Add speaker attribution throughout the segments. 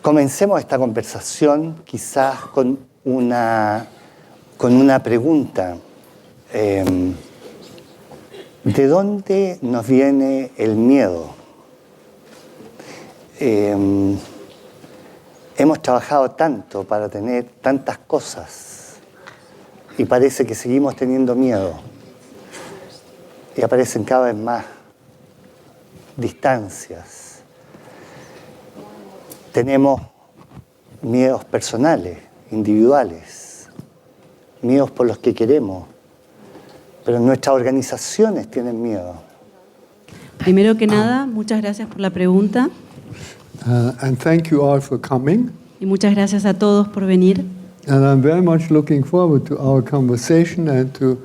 Speaker 1: Comencemos esta conversación quizás con una pregunta. ¿De dónde nos viene el miedo? Hemos trabajado tanto para tener tantas cosas y parece que seguimos teniendo miedo y aparecen cada vez más distancias. Tenemos miedos personales, individuales, miedos por los que queremos, pero nuestras organizaciones tienen miedo.
Speaker 2: Primero que nada, muchas gracias por la pregunta.
Speaker 3: And thank you all for coming.
Speaker 2: Y muchas gracias a todos por venir.
Speaker 3: And I'm very much looking forward to our conversation and to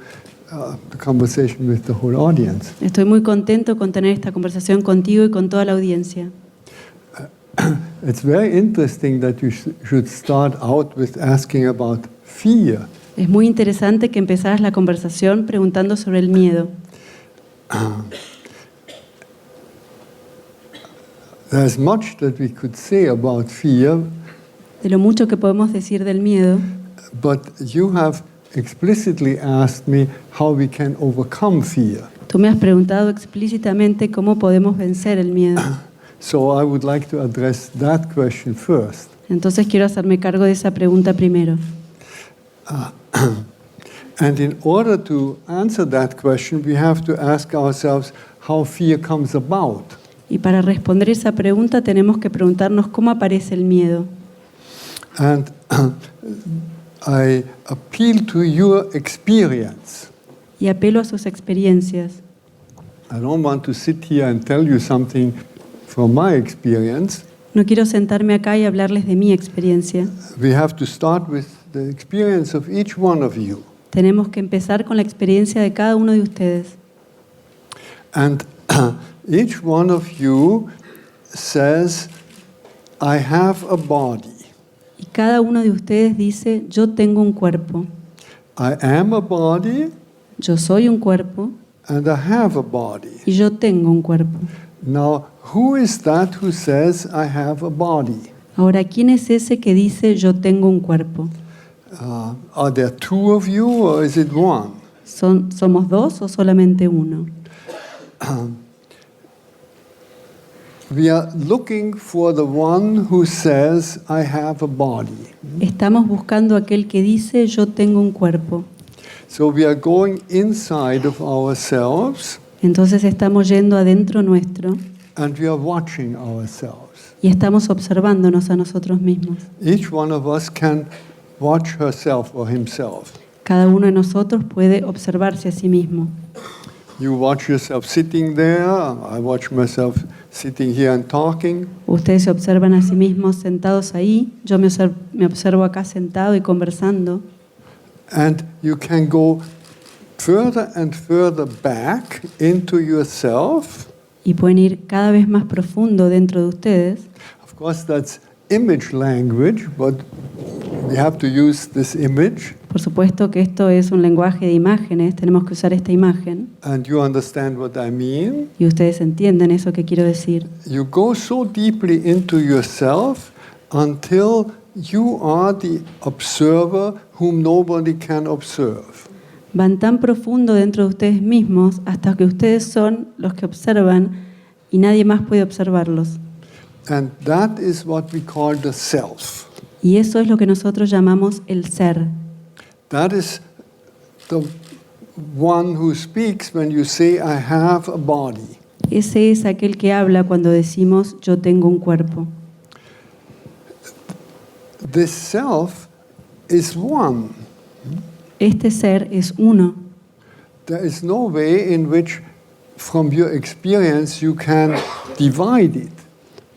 Speaker 3: the conversation with the whole audience.
Speaker 2: Estoy muy contento con tener esta conversación contigo y con toda la audiencia.
Speaker 3: It's very interesting that you should start out with asking about fear.
Speaker 2: Es muy interesante que empezaras la conversación preguntando sobre el miedo.
Speaker 3: There's much that we could say about fear,
Speaker 2: De lo mucho que podemos decir del miedo,
Speaker 3: but you have explicitly asked me how we can overcome fear.
Speaker 2: tú me has preguntado explícitamente cómo podemos vencer el miedo.
Speaker 3: So I would like to address that question first.
Speaker 2: Entonces quiero hacerme cargo de esa pregunta primero.
Speaker 3: And in order to answer that question, we have to ask ourselves how fear comes about.
Speaker 2: Y para responder esa pregunta tenemos que preguntarnos cómo aparece el miedo.
Speaker 3: And I appeal to your experience.
Speaker 2: Y apelo a sus experiencias.
Speaker 3: I don't want to sit here and tell you something from my experience.
Speaker 2: No quiero sentarme acá y hablarles de mi experiencia.
Speaker 3: We have to start with the experience of each one of you.
Speaker 2: Tenemos que empezar con la experiencia de cada uno de ustedes.
Speaker 3: And each one of you says, I have a body.
Speaker 2: Y cada uno de ustedes dice, yo tengo un cuerpo.
Speaker 3: I am a body
Speaker 2: Yo soy un cuerpo
Speaker 3: and I have a body.
Speaker 2: y yo tengo un cuerpo.
Speaker 3: Now, who is that who says I have a body?
Speaker 2: Ahora, ¿quién es ese que dice, yo tengo un cuerpo?
Speaker 3: Are there two of you or is it one?
Speaker 2: ¿Somos dos o solamente uno?
Speaker 3: We are looking for the one who says I have a body.
Speaker 2: Estamos buscando aquel que dice, yo tengo un cuerpo.
Speaker 3: So we are going inside of ourselves
Speaker 2: Entonces estamos yendo adentro nuestro
Speaker 3: and we are watching ourselves.
Speaker 2: y estamos observándonos a nosotros mismos.
Speaker 3: Each one of us can watch herself or himself.
Speaker 2: Cada uno de nosotros puede observarse a sí mismo.
Speaker 3: You watch yourself sitting there, I watch myself sitting here and talking.
Speaker 2: Ustedes se observan a sí mismos sentados ahí, yo me observo acá sentado y conversando.
Speaker 3: And you can go further and further back into yourself.
Speaker 2: Y pueden ir cada vez más profundo dentro de ustedes.
Speaker 3: Of course, that's image language, but we have to use this image.
Speaker 2: Por supuesto que esto es un lenguaje de imágenes, tenemos que usar esta imagen.
Speaker 3: And you understand what I mean.
Speaker 2: Y ustedes entienden eso que quiero decir.
Speaker 3: You go so deeply into yourself until you are the observer whom nobody can observe.
Speaker 2: Van tan profundo dentro de ustedes mismos hasta que ustedes son los que observan y nadie más puede observarlos.
Speaker 3: And that is what we call the self.
Speaker 2: Y eso es lo que nosotros llamamos el ser.
Speaker 3: That is the one who speaks when you say, I have a body.
Speaker 2: Ese es aquel que habla cuando decimos yo tengo un cuerpo.
Speaker 3: This self is one.
Speaker 2: Este ser es uno.
Speaker 3: There is no way in which, from your experience, you can divide it.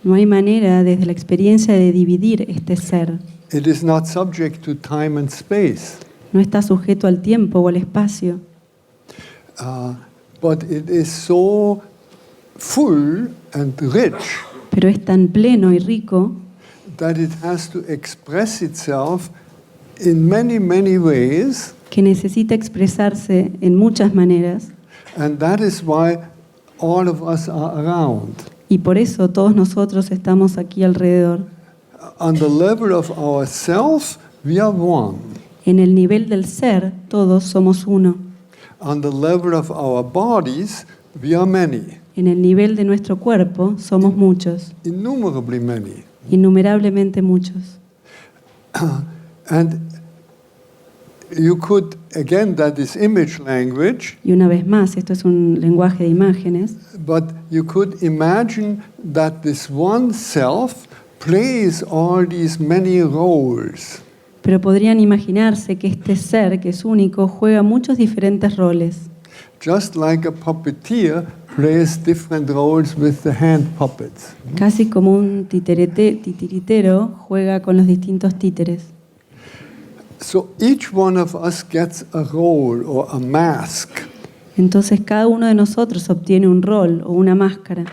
Speaker 2: No hay manera desde la experiencia de dividir este ser.
Speaker 3: It is not subject to time and space.
Speaker 2: No está sujeto al tiempo o al espacio.
Speaker 3: But it is so full and rich
Speaker 2: Pero es tan pleno y rico
Speaker 3: that it has to express itself in many, many ways.
Speaker 2: que necesita expresarse en muchas maneras.
Speaker 3: And that is why all of us are around.
Speaker 2: Y por eso todos nosotros estamos aquí alrededor.
Speaker 3: on the level of ourself, we are one.
Speaker 2: En el nivel del ser, todos somos uno.
Speaker 3: On the level of our bodies, we are many,
Speaker 2: En el nivel de nuestro cuerpo, somos muchos,
Speaker 3: innumerably many.
Speaker 2: innumerablemente muchos.
Speaker 3: And you could, again, that is image language,
Speaker 2: Y una vez más, esto es un lenguaje de imágenes,
Speaker 3: but you could imagine that this one self plays all these many roles.
Speaker 2: pero podrían imaginarse que este ser, que es único, juega muchos diferentes roles.
Speaker 3: Just like a puppeteer plays different roles with the hand puppets.
Speaker 2: Casi como un titiritero juega con los distintos títeres.
Speaker 3: So each one of us gets a role or a mask.
Speaker 2: Entonces cada uno de nosotros obtiene un rol o una máscara.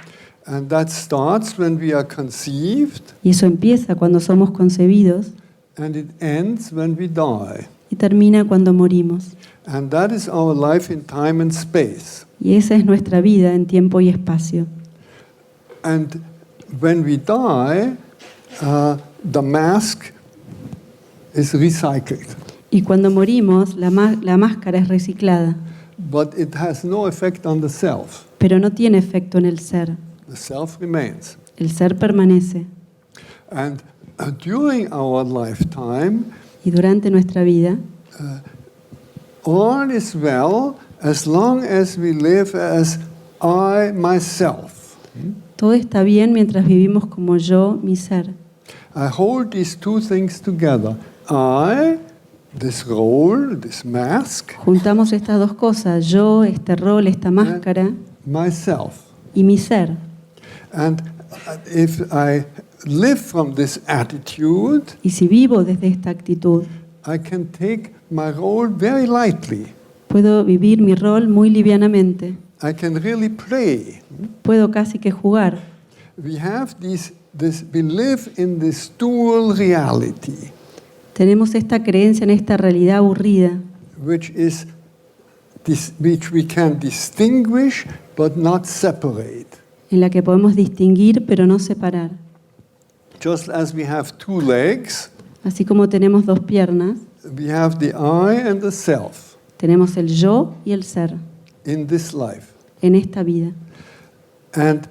Speaker 3: And that starts when we are conceived,
Speaker 2: Y eso empieza cuando somos concebidos
Speaker 3: and it ends when we die.
Speaker 2: y termina cuando morimos.
Speaker 3: And that is our life in time and space.
Speaker 2: Y esa es nuestra vida en tiempo y espacio.
Speaker 3: And when we die, the mask is recycled.
Speaker 2: Y cuando morimos, la máscara es reciclada,
Speaker 3: But it has no effect on the self.
Speaker 2: pero no tiene efecto en el ser.
Speaker 3: The self remains.
Speaker 2: El ser permanece.
Speaker 3: And during our lifetime,
Speaker 2: Y durante nuestra vida,
Speaker 3: all is well as long as we live as I, myself.
Speaker 2: todo está bien mientras vivimos como yo, mi ser.
Speaker 3: I hold these two things together. I, this role, this mask,
Speaker 2: Juntamos estas dos cosas, yo, este rol, esta máscara,
Speaker 3: myself.
Speaker 2: y mi ser.
Speaker 3: And if I live from this attitude,
Speaker 2: Y si vivo desde esta actitud,
Speaker 3: I can take my role very lightly.
Speaker 2: puedo vivir mi rol muy livianamente.
Speaker 3: I can really play.
Speaker 2: Puedo casi que jugar.
Speaker 3: We have we live in this dual reality,
Speaker 2: Tenemos esta creencia en esta realidad aburrida,
Speaker 3: which we can distinguish but not separate.
Speaker 2: en la que podemos distinguir pero no separar.
Speaker 3: Just as we have two legs,
Speaker 2: Así como tenemos dos piernas,
Speaker 3: we have the I and the self
Speaker 2: tenemos el yo y el ser
Speaker 3: in this life.
Speaker 2: en esta vida.
Speaker 3: And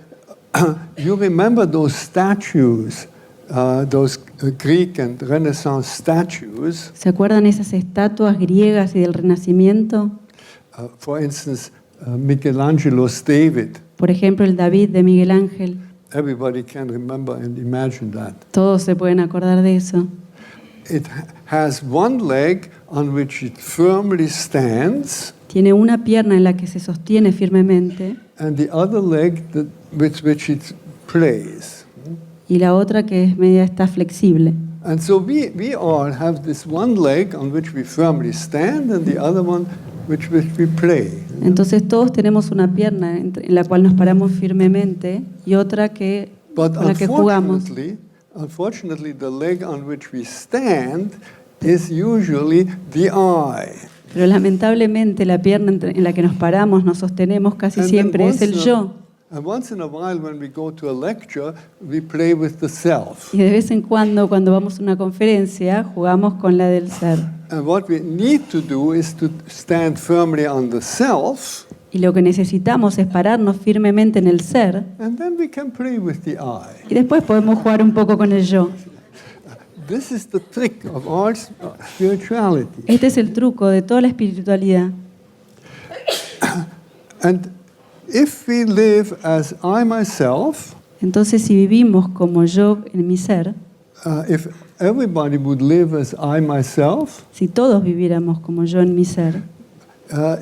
Speaker 3: you remember those statues, those Greek and Renaissance statues,
Speaker 2: ¿Se acuerdan esas estatuas griegas y del Renacimiento?
Speaker 3: for instance, Michelangelo's David.
Speaker 2: Por ejemplo, el David de Miguel Ángel.
Speaker 3: Everybody can remember and imagine that.
Speaker 2: Todos se pueden acordar de eso.
Speaker 3: It has one leg on which it firmly stands,
Speaker 2: Tiene una pierna en la que se sostiene firmemente
Speaker 3: and the other leg with which it plays.
Speaker 2: y la otra que es media está flexible.
Speaker 3: And so we all have this one leg on which we firmly stand, and the other one which we play.
Speaker 2: Entonces todos tenemos una pierna en la cual nos paramos firmemente y otra
Speaker 3: But
Speaker 2: con la que jugamos.
Speaker 3: unfortunately, the leg on which we stand is usually the I.
Speaker 2: Pero lamentablemente la pierna en la que nos paramos, nos sostenemos casi
Speaker 3: And then
Speaker 2: siempre es el yo.
Speaker 3: And once in a while, when we go to a lecture, we play with the self.
Speaker 2: Y de vez en cuando vamos a una conferencia, jugamos con la del ser.
Speaker 3: And what we need to do is to stand firmly on the self,
Speaker 2: Y lo que necesitamos es pararnos firmemente en el ser
Speaker 3: and then we can play with the I.
Speaker 2: y después podemos jugar un poco con el yo.
Speaker 3: This is the trick of all spirituality.
Speaker 2: Este es el truco de toda la espiritualidad.
Speaker 3: And if we live as I myself,
Speaker 2: Entonces, si vivimos como yo en mi ser,
Speaker 3: if everybody would live as I myself,
Speaker 2: si todos viviéramos como yo en mi ser,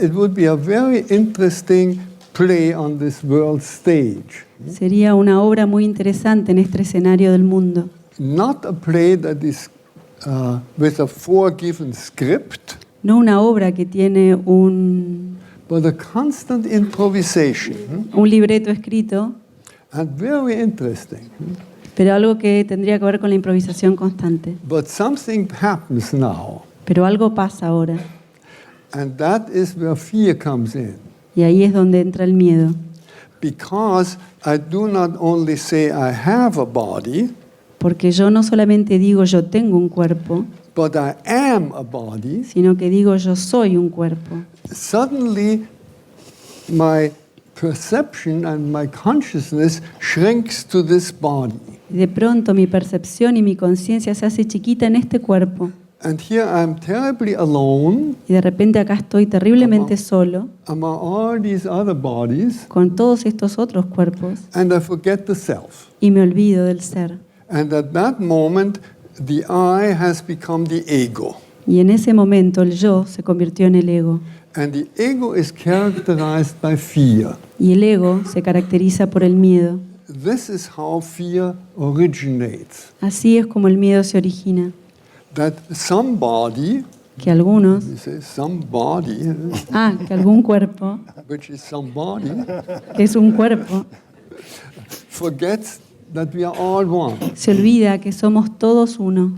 Speaker 3: it would be a very interesting play on this world stage.
Speaker 2: sería una obra muy interesante en este escenario del mundo.
Speaker 3: Not a play that is with a foregiven script,
Speaker 2: No una obra que tiene un
Speaker 3: but a constant improvisation,
Speaker 2: libreto escrito,
Speaker 3: and very interesting.
Speaker 2: pero algo que tendría que ver con la improvisación constante.
Speaker 3: But something happens now,
Speaker 2: Pero algo pasa ahora,
Speaker 3: and that is where fear comes in.
Speaker 2: y ahí es donde entra el miedo.
Speaker 3: Because I do not only say I have a body,
Speaker 2: Porque yo no solamente digo yo tengo un cuerpo,
Speaker 3: but I am a body,
Speaker 2: sino que digo yo soy un cuerpo.
Speaker 3: suddenly my perception and my consciousness shrinks to this body.
Speaker 2: Y de pronto mi percepción y mi conciencia se hace chiquita en este cuerpo.
Speaker 3: And here I'm terribly alone
Speaker 2: Y de repente acá estoy terriblemente solo
Speaker 3: among all these other bodies,
Speaker 2: con todos estos otros cuerpos
Speaker 3: and I forget the self.
Speaker 2: y me olvido del ser.
Speaker 3: And at that moment, the I has become the ego.
Speaker 2: Y en ese momento el yo se convirtió en el ego.
Speaker 3: And the ego is characterized by fear.
Speaker 2: Y el ego se caracteriza por el miedo.
Speaker 3: This is how fear originates.
Speaker 2: Así es como el miedo se origina.
Speaker 3: That somebody,
Speaker 2: Que algunos,
Speaker 3: you say somebody,
Speaker 2: que algún cuerpo,
Speaker 3: which is somebody,
Speaker 2: que es un cuerpo,
Speaker 3: forgets that we are all one.
Speaker 2: se olvida que somos todos uno.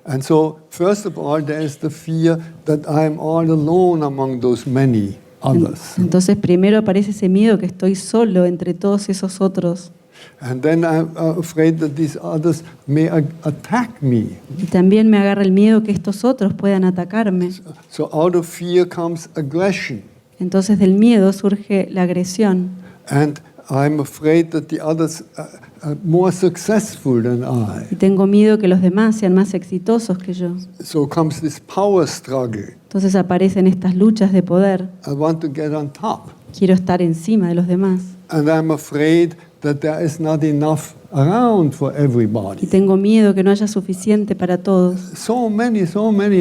Speaker 3: And so, first of all, there is the fear that I am all alone among those many others.
Speaker 2: Entonces primero aparece ese miedo que estoy solo entre todos esos otros.
Speaker 3: And then I'm afraid that these others may attack me.
Speaker 2: Y también me agarra el miedo que estos otros puedan atacarme.
Speaker 3: So out of fear comes aggression.
Speaker 2: Entonces del miedo surge la agresión.
Speaker 3: And I'm afraid that the others are more successful than I.
Speaker 2: Y tengo miedo que los demás sean más exitosos que yo.
Speaker 3: So comes this power struggle.
Speaker 2: Entonces aparecen estas luchas de poder.
Speaker 3: I want to get on top.
Speaker 2: Quiero estar encima de los demás.
Speaker 3: And I'm afraid that there is not enough around for
Speaker 2: Y
Speaker 3: everybody.
Speaker 2: tengo miedo que no haya suficiente para todos.
Speaker 3: So many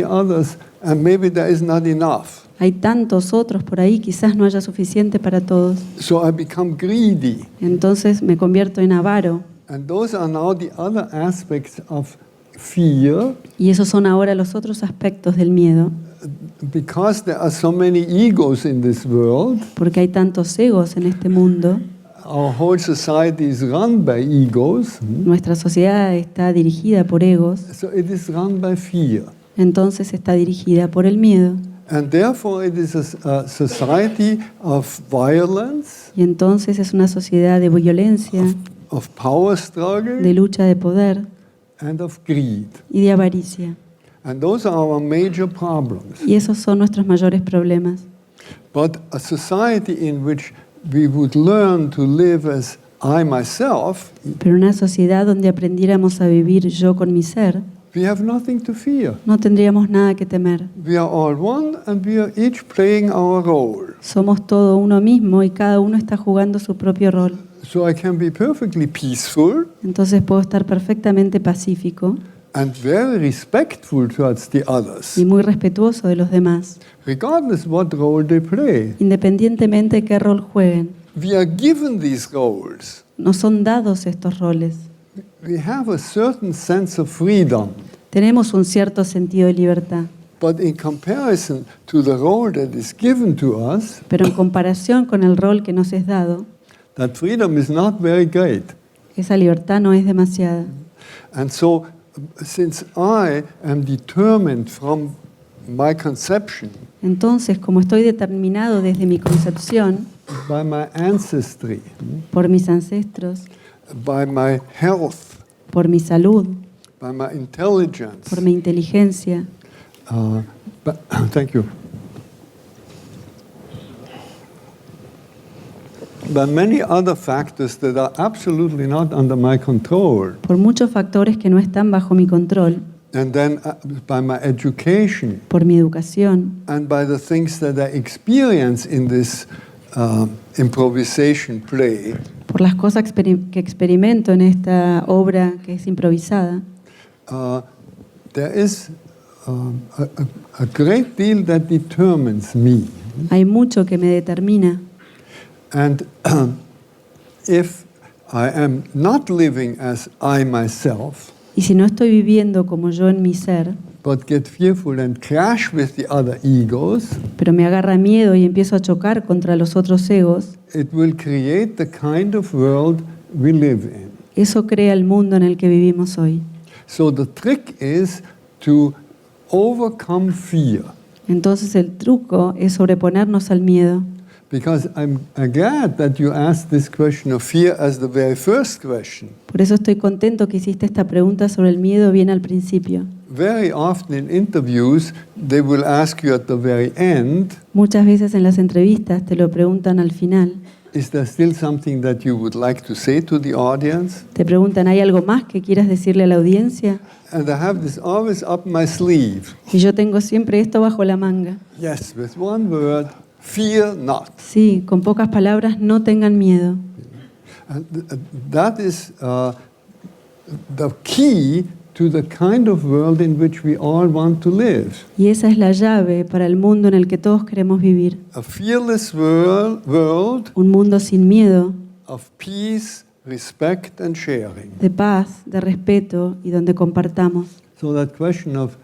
Speaker 3: others, and maybe there is not enough.
Speaker 2: Hay tantos otros por ahí, quizás no haya suficiente para todos.
Speaker 3: So I become greedy.
Speaker 2: Entonces me convierto en avaro.
Speaker 3: And those are now the other aspects of fear,
Speaker 2: Y esos son ahora los otros aspectos del miedo.
Speaker 3: because there are so many egos in this world.
Speaker 2: Porque hay tantos egos en este mundo.
Speaker 3: Our whole society is run by egos.
Speaker 2: Nuestra sociedad está dirigida por egos.
Speaker 3: So it is run by fear.
Speaker 2: Entonces está dirigida por el miedo.
Speaker 3: And therefore it is a society of violence,
Speaker 2: Y entonces es una sociedad de violencia,
Speaker 3: of power struggle,
Speaker 2: de lucha de poder
Speaker 3: and of greed.
Speaker 2: y de avaricia.
Speaker 3: And those are our major problems.
Speaker 2: Y esos son nuestros mayores problemas.
Speaker 3: But a society in which we would learn to live as I myself,
Speaker 2: Pero una sociedad donde aprendiéramos a vivir yo con mi ser,
Speaker 3: we have nothing to fear.
Speaker 2: no tendríamos nada que temer.
Speaker 3: We are all one and we are each playing our role.
Speaker 2: Somos todo uno mismo y cada uno está jugando su propio rol.
Speaker 3: So I can be perfectly peaceful
Speaker 2: Entonces puedo estar perfectamente pacífico
Speaker 3: and very respectful towards the others,
Speaker 2: y muy respetuoso de los demás,
Speaker 3: regardless what role they play.
Speaker 2: independientemente de qué rol jueguen.
Speaker 3: We are given these roles.
Speaker 2: No son dados estos roles.
Speaker 3: We have a certain sense of freedom,
Speaker 2: Tenemos un cierto sentido de libertad,
Speaker 3: but in comparison to the role that is given to us,
Speaker 2: pero en comparación con el rol que nos es dado,
Speaker 3: that freedom is not very great.
Speaker 2: esa libertad no es demasiada.
Speaker 3: And so, since I am determined from my conception,
Speaker 2: Entonces, como estoy determinado desde mi concepción,
Speaker 3: by my ancestry,
Speaker 2: por mis ancestros,
Speaker 3: by my health,
Speaker 2: por mi salud,
Speaker 3: by my intelligence,
Speaker 2: por mi inteligencia,
Speaker 3: thank you. By many other factors that are absolutely not under my control,
Speaker 2: por muchos factores que no están bajo mi control,
Speaker 3: and then by my education,
Speaker 2: por mi educación,
Speaker 3: and by the things that I experience in this improvisation play,
Speaker 2: por las cosas que experimento en esta obra que es improvisada,
Speaker 3: there is a great deal that determines me.
Speaker 2: hay mucho que me determina.
Speaker 3: And if I am not living as I myself,
Speaker 2: Y si no estoy viviendo como yo en mi ser,
Speaker 3: but get fearful and clash with the other egos,
Speaker 2: pero me agarra miedo y empiezo a chocar contra los otros egos,
Speaker 3: it will create the kind of world we live in.
Speaker 2: eso crea el mundo en el que vivimos hoy.
Speaker 3: So the trick is to overcome fear.
Speaker 2: Entonces el truco es sobreponernos al miedo,
Speaker 3: Because I'm glad that you asked this question of fear as the very first question.
Speaker 2: Por eso estoy contento que hiciste esta pregunta sobre el miedo bien al principio.
Speaker 3: Very often in interviews, they will ask you at the very end,
Speaker 2: Muchas veces en las entrevistas te lo preguntan al final.
Speaker 3: is there still something that you would like to say to the audience?
Speaker 2: Te preguntan, ¿hay algo más que quieras decirle a la audiencia?
Speaker 3: And I have this always up my sleeve.
Speaker 2: Y yo tengo siempre esto bajo la manga.
Speaker 3: Yes, with one word, fear not.
Speaker 2: Sí, con pocas palabras, no tengan miedo.
Speaker 3: And that is the key to the kind of world in which we all want to live.
Speaker 2: Y esa es la llave para el mundo en el que todos queremos vivir.
Speaker 3: A fearless world
Speaker 2: Un mundo sin miedo,
Speaker 3: of peace, respect and sharing.
Speaker 2: de paz, de respeto y donde compartamos.
Speaker 3: So that question of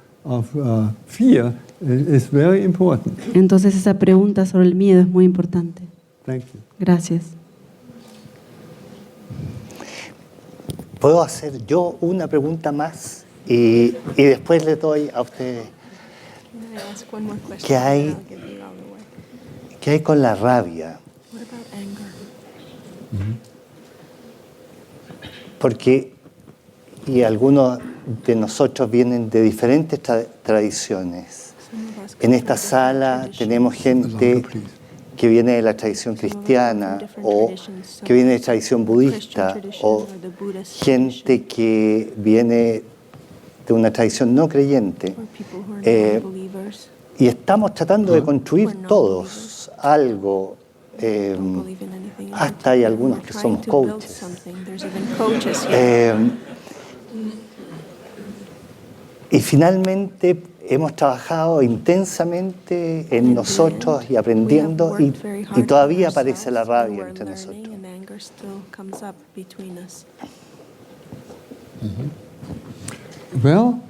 Speaker 3: fear is very important.
Speaker 2: Entonces esa pregunta sobre el miedo es muy importante.
Speaker 3: Thank you.
Speaker 2: Gracias.
Speaker 1: ¿Puedo hacer yo una pregunta más? Y después le doy a ustedes. ¿Qué hay con la rabia? Porque, y algunos de nosotros vienen de diferentes tradiciones. En esta sala tenemos gente que viene de la tradición cristiana o que viene de tradición budista o gente que viene de una tradición no creyente. Y estamos tratando de construir todos algo. Hasta hay algunos que somos coaches. Y finalmente hemos trabajado intensamente en nosotros y aprendiendo y todavía aparece la rabia entre nosotros.
Speaker 3: Well,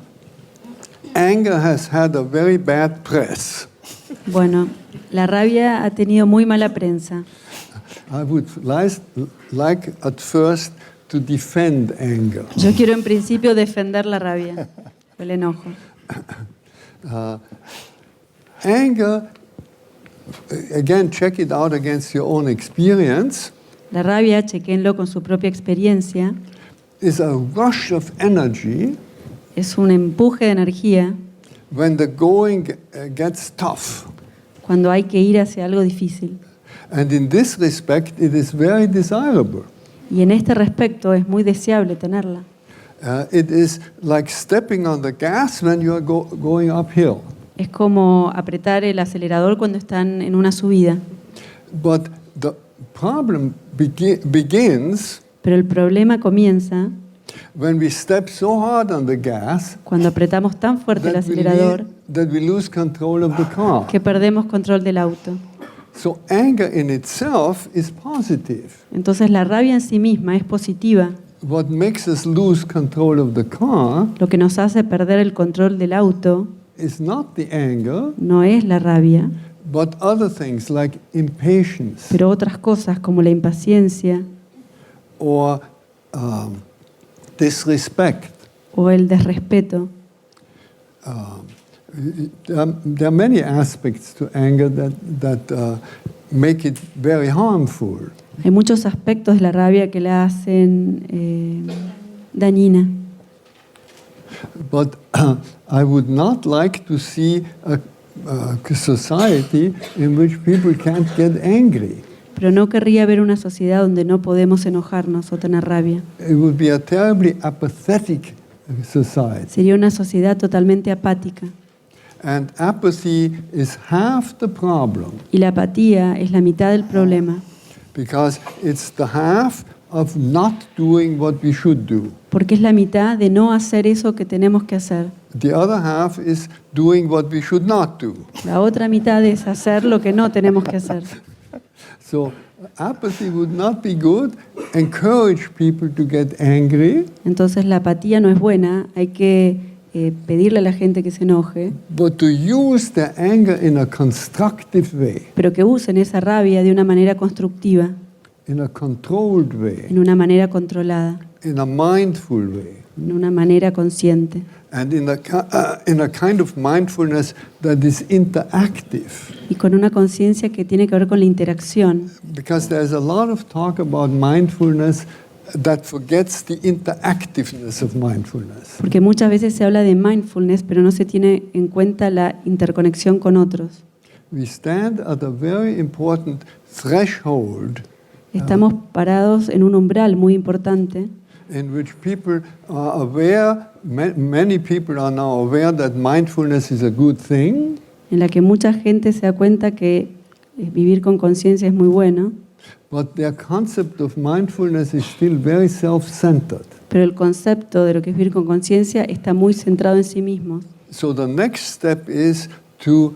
Speaker 3: anger has had a very bad press.
Speaker 2: Bueno, la rabia ha tenido muy mala prensa.
Speaker 3: I would like at first to defend anger.
Speaker 2: Yo quiero en principio defender la rabia, el enojo.
Speaker 3: Anger, again, check it out against your own experience,
Speaker 2: La rabia, chequénlo con su propia experiencia,
Speaker 3: is a rush of energy
Speaker 2: es un empuje de energía
Speaker 3: when the going gets tough.
Speaker 2: cuando hay que ir hacia algo difícil.
Speaker 3: And in this respect, it is very desirable.
Speaker 2: Y en este respecto es muy deseable tenerla.
Speaker 3: It is like stepping on the gas when you are going uphill.
Speaker 2: Es como apretar el acelerador cuando están en una subida.
Speaker 3: But the problem begins
Speaker 2: Pero el problema comienza
Speaker 3: when we step so hard on the gas
Speaker 2: cuando apretamos tan fuerte el
Speaker 3: that
Speaker 2: acelerador
Speaker 3: we lose control of the car.
Speaker 2: que perdemos control del auto.
Speaker 3: So anger in itself is positive.
Speaker 2: Entonces la rabia en sí misma es positiva.
Speaker 3: What makes us lose control of the car
Speaker 2: Lo que nos hace perder el control del auto
Speaker 3: is not the anger,
Speaker 2: no es la rabia,
Speaker 3: but other things like impatience
Speaker 2: pero otras cosas como la impaciencia
Speaker 3: or disrespect.
Speaker 2: o el desrespeto.
Speaker 3: There are many aspects to anger that make it very harmful.
Speaker 2: Hay muchos aspectos de la rabia que la hacen dañina.
Speaker 3: But I would not like to see a society in which people can't get angry.
Speaker 2: Pero no querría ver una sociedad donde no podemos enojarnos o tener rabia.
Speaker 3: It would be a terribly apathetic society.
Speaker 2: Sería una sociedad totalmente apática.
Speaker 3: And apathy is half the problem
Speaker 2: Y la apatía es la mitad del problema,
Speaker 3: because it's the half of not doing what we should do.
Speaker 2: porque es la mitad de no hacer eso que tenemos que hacer.
Speaker 3: The other half is doing what we should not do.
Speaker 2: La otra mitad es hacer lo que no tenemos que hacer.
Speaker 3: So apathy would not be good. Encourage people to get angry,
Speaker 2: Entonces la apatía no es buena, hay que pedirle a la gente que se enoje,
Speaker 3: but to use the anger in a constructive way,
Speaker 2: pero que usen esa rabia de una manera constructiva,
Speaker 3: in a controlled way.
Speaker 2: en una manera controlada.
Speaker 3: in a mindful way.
Speaker 2: de una manera consciente.
Speaker 3: And in a kind of mindfulness that is interactive.
Speaker 2: Y con una conciencia que tiene que ver con la interacción.
Speaker 3: Because there's a lot of talk about mindfulness that forgets the interactiveness of mindfulness.
Speaker 2: Porque muchas veces se habla de mindfulness, pero no se tiene en cuenta la interconexión con otros.
Speaker 3: We stand at a very important threshold
Speaker 2: Estamos parados en un umbral muy importante
Speaker 3: in which people are aware, many people are now aware that mindfulness is a good thing,
Speaker 2: en la que mucha gente se da cuenta que vivir con conciencia es muy bueno,
Speaker 3: but their concept of mindfulness is still very self-centered.
Speaker 2: pero el concepto de lo que es vivir con conciencia está muy centrado en sí mismos.
Speaker 3: So the next step is to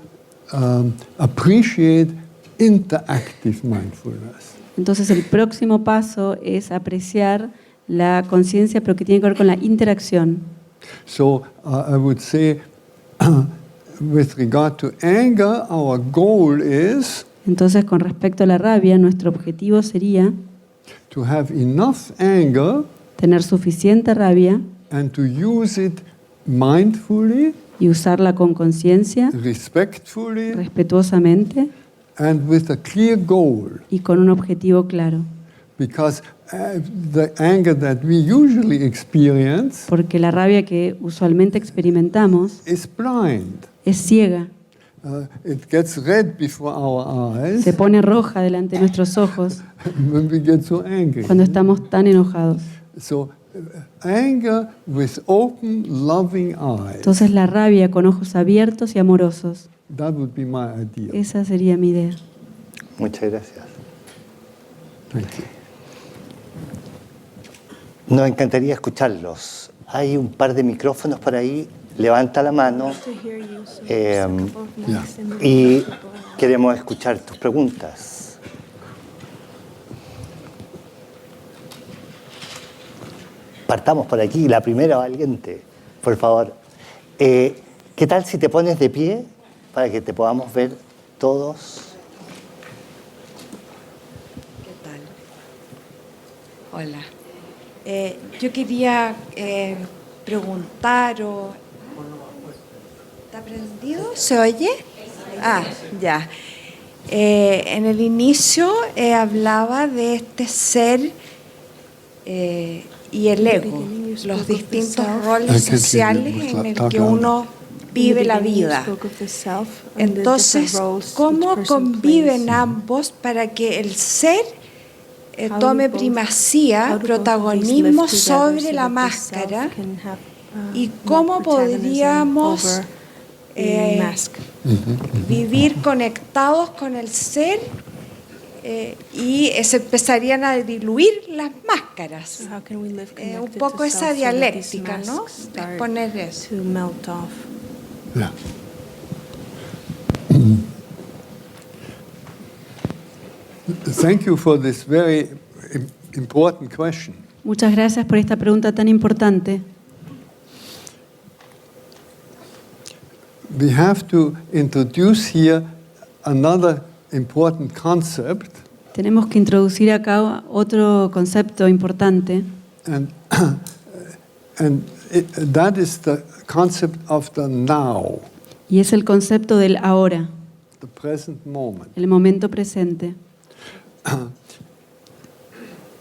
Speaker 3: appreciate interactive mindfulness.
Speaker 2: Entonces el próximo paso es apreciar la conciencia, pero que tiene que ver con la interacción.
Speaker 3: So I would say, with regard to anger, our goal is
Speaker 2: Entonces, con respecto a la rabia, nuestro objetivo sería
Speaker 3: to have enough anger
Speaker 2: tener suficiente rabia
Speaker 3: and to use it mindfully,
Speaker 2: y usarla con conciencia,
Speaker 3: respectfully,
Speaker 2: respetuosamente
Speaker 3: and with a clear goal.
Speaker 2: y con un objetivo claro.
Speaker 3: Because the anger that we usually experience
Speaker 2: Porque la rabia que usualmente experimentamos
Speaker 3: is blind.
Speaker 2: es ciega,
Speaker 3: It gets red before our eyes
Speaker 2: se pone roja delante de nuestros ojos
Speaker 3: when we get so angry.
Speaker 2: cuando estamos tan enojados.
Speaker 3: So anger with open, loving eyes.
Speaker 2: Entonces la rabia con ojos abiertos y amorosos,
Speaker 3: That would be my idea.
Speaker 2: esa sería mi idea.
Speaker 1: Muchas gracias.
Speaker 3: Thank you.
Speaker 1: Nos encantaría escucharlos. Hay un par de micrófonos por ahí. Levanta la mano y queremos escuchar tus preguntas. Partamos por aquí. La primera valiente, por favor. ¿Qué tal si te pones de pie para que te podamos ver todos?
Speaker 4: ¿Qué tal? Hola. Yo quería preguntar ¿Está prendido? ¿Se oye? Ah, ya. En el inicio hablaba de este ser y el ego, los distintos roles sociales en el que uno vive la vida. Entonces, ¿cómo conviven ambos para que el ser tome primacía, protagonismo sobre la máscara? ¿Y cómo podríamos vivir conectados con el ser y se empezarían a diluir las máscaras? Un poco esa dialéctica, ¿no? Exponer eso.
Speaker 3: Yeah. Thank you for this very important question.
Speaker 2: Muchas gracias por esta pregunta tan importante.
Speaker 3: We have to introduce here another important concept,
Speaker 2: Tenemos que introducir acá otro concepto importante
Speaker 3: and that is the concept of the now,
Speaker 2: y es el concepto del ahora,
Speaker 3: the present moment.
Speaker 2: el momento presente.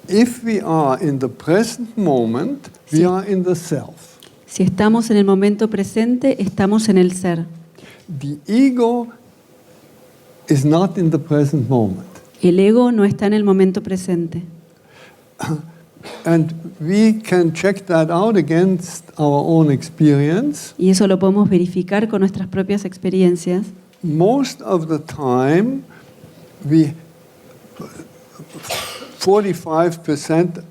Speaker 3: If we are in the present moment, we
Speaker 2: Sí.
Speaker 3: are in the self.
Speaker 2: Si estamos en el momento presente, estamos en el ser.
Speaker 3: The ego is not in the present moment.
Speaker 2: El ego no está en el momento presente.
Speaker 3: And we can check that out against our own experience.
Speaker 2: Y eso lo podemos verificar con nuestras propias experiencias.
Speaker 3: Most of the time, 45%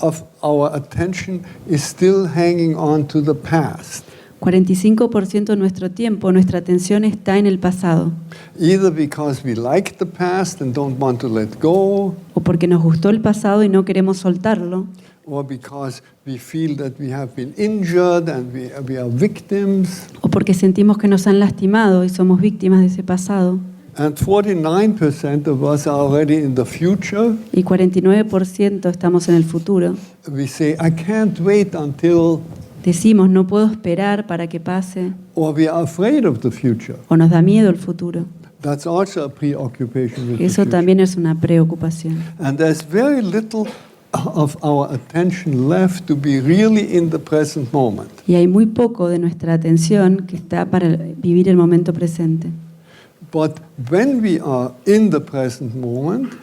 Speaker 3: of our attention is still hanging on to the past.
Speaker 2: 45% de nuestro tiempo, nuestra atención está en el pasado.
Speaker 3: Either because we like the past and don't want to let go,
Speaker 2: O porque nos gustó el pasado y no queremos soltarlo.
Speaker 3: or because we feel that we have been injured and we are victims.
Speaker 2: O porque sentimos que nos han lastimado y somos víctimas de ese pasado.
Speaker 3: And 49% of us are already in the future.
Speaker 2: Y 49% estamos en el futuro.
Speaker 3: We say, I can't wait until,
Speaker 2: Decimos, no puedo esperar para que pase,
Speaker 3: or we are afraid of the future.
Speaker 2: o nos da miedo el futuro.
Speaker 3: That's also a preoccupation with the
Speaker 2: Eso
Speaker 3: future.
Speaker 2: también es una preocupación.
Speaker 3: And there's very little of our attention left to be really in the present moment.
Speaker 2: Y hay muy poco de nuestra atención que está para vivir el momento presente.
Speaker 3: But when we are in the present moment,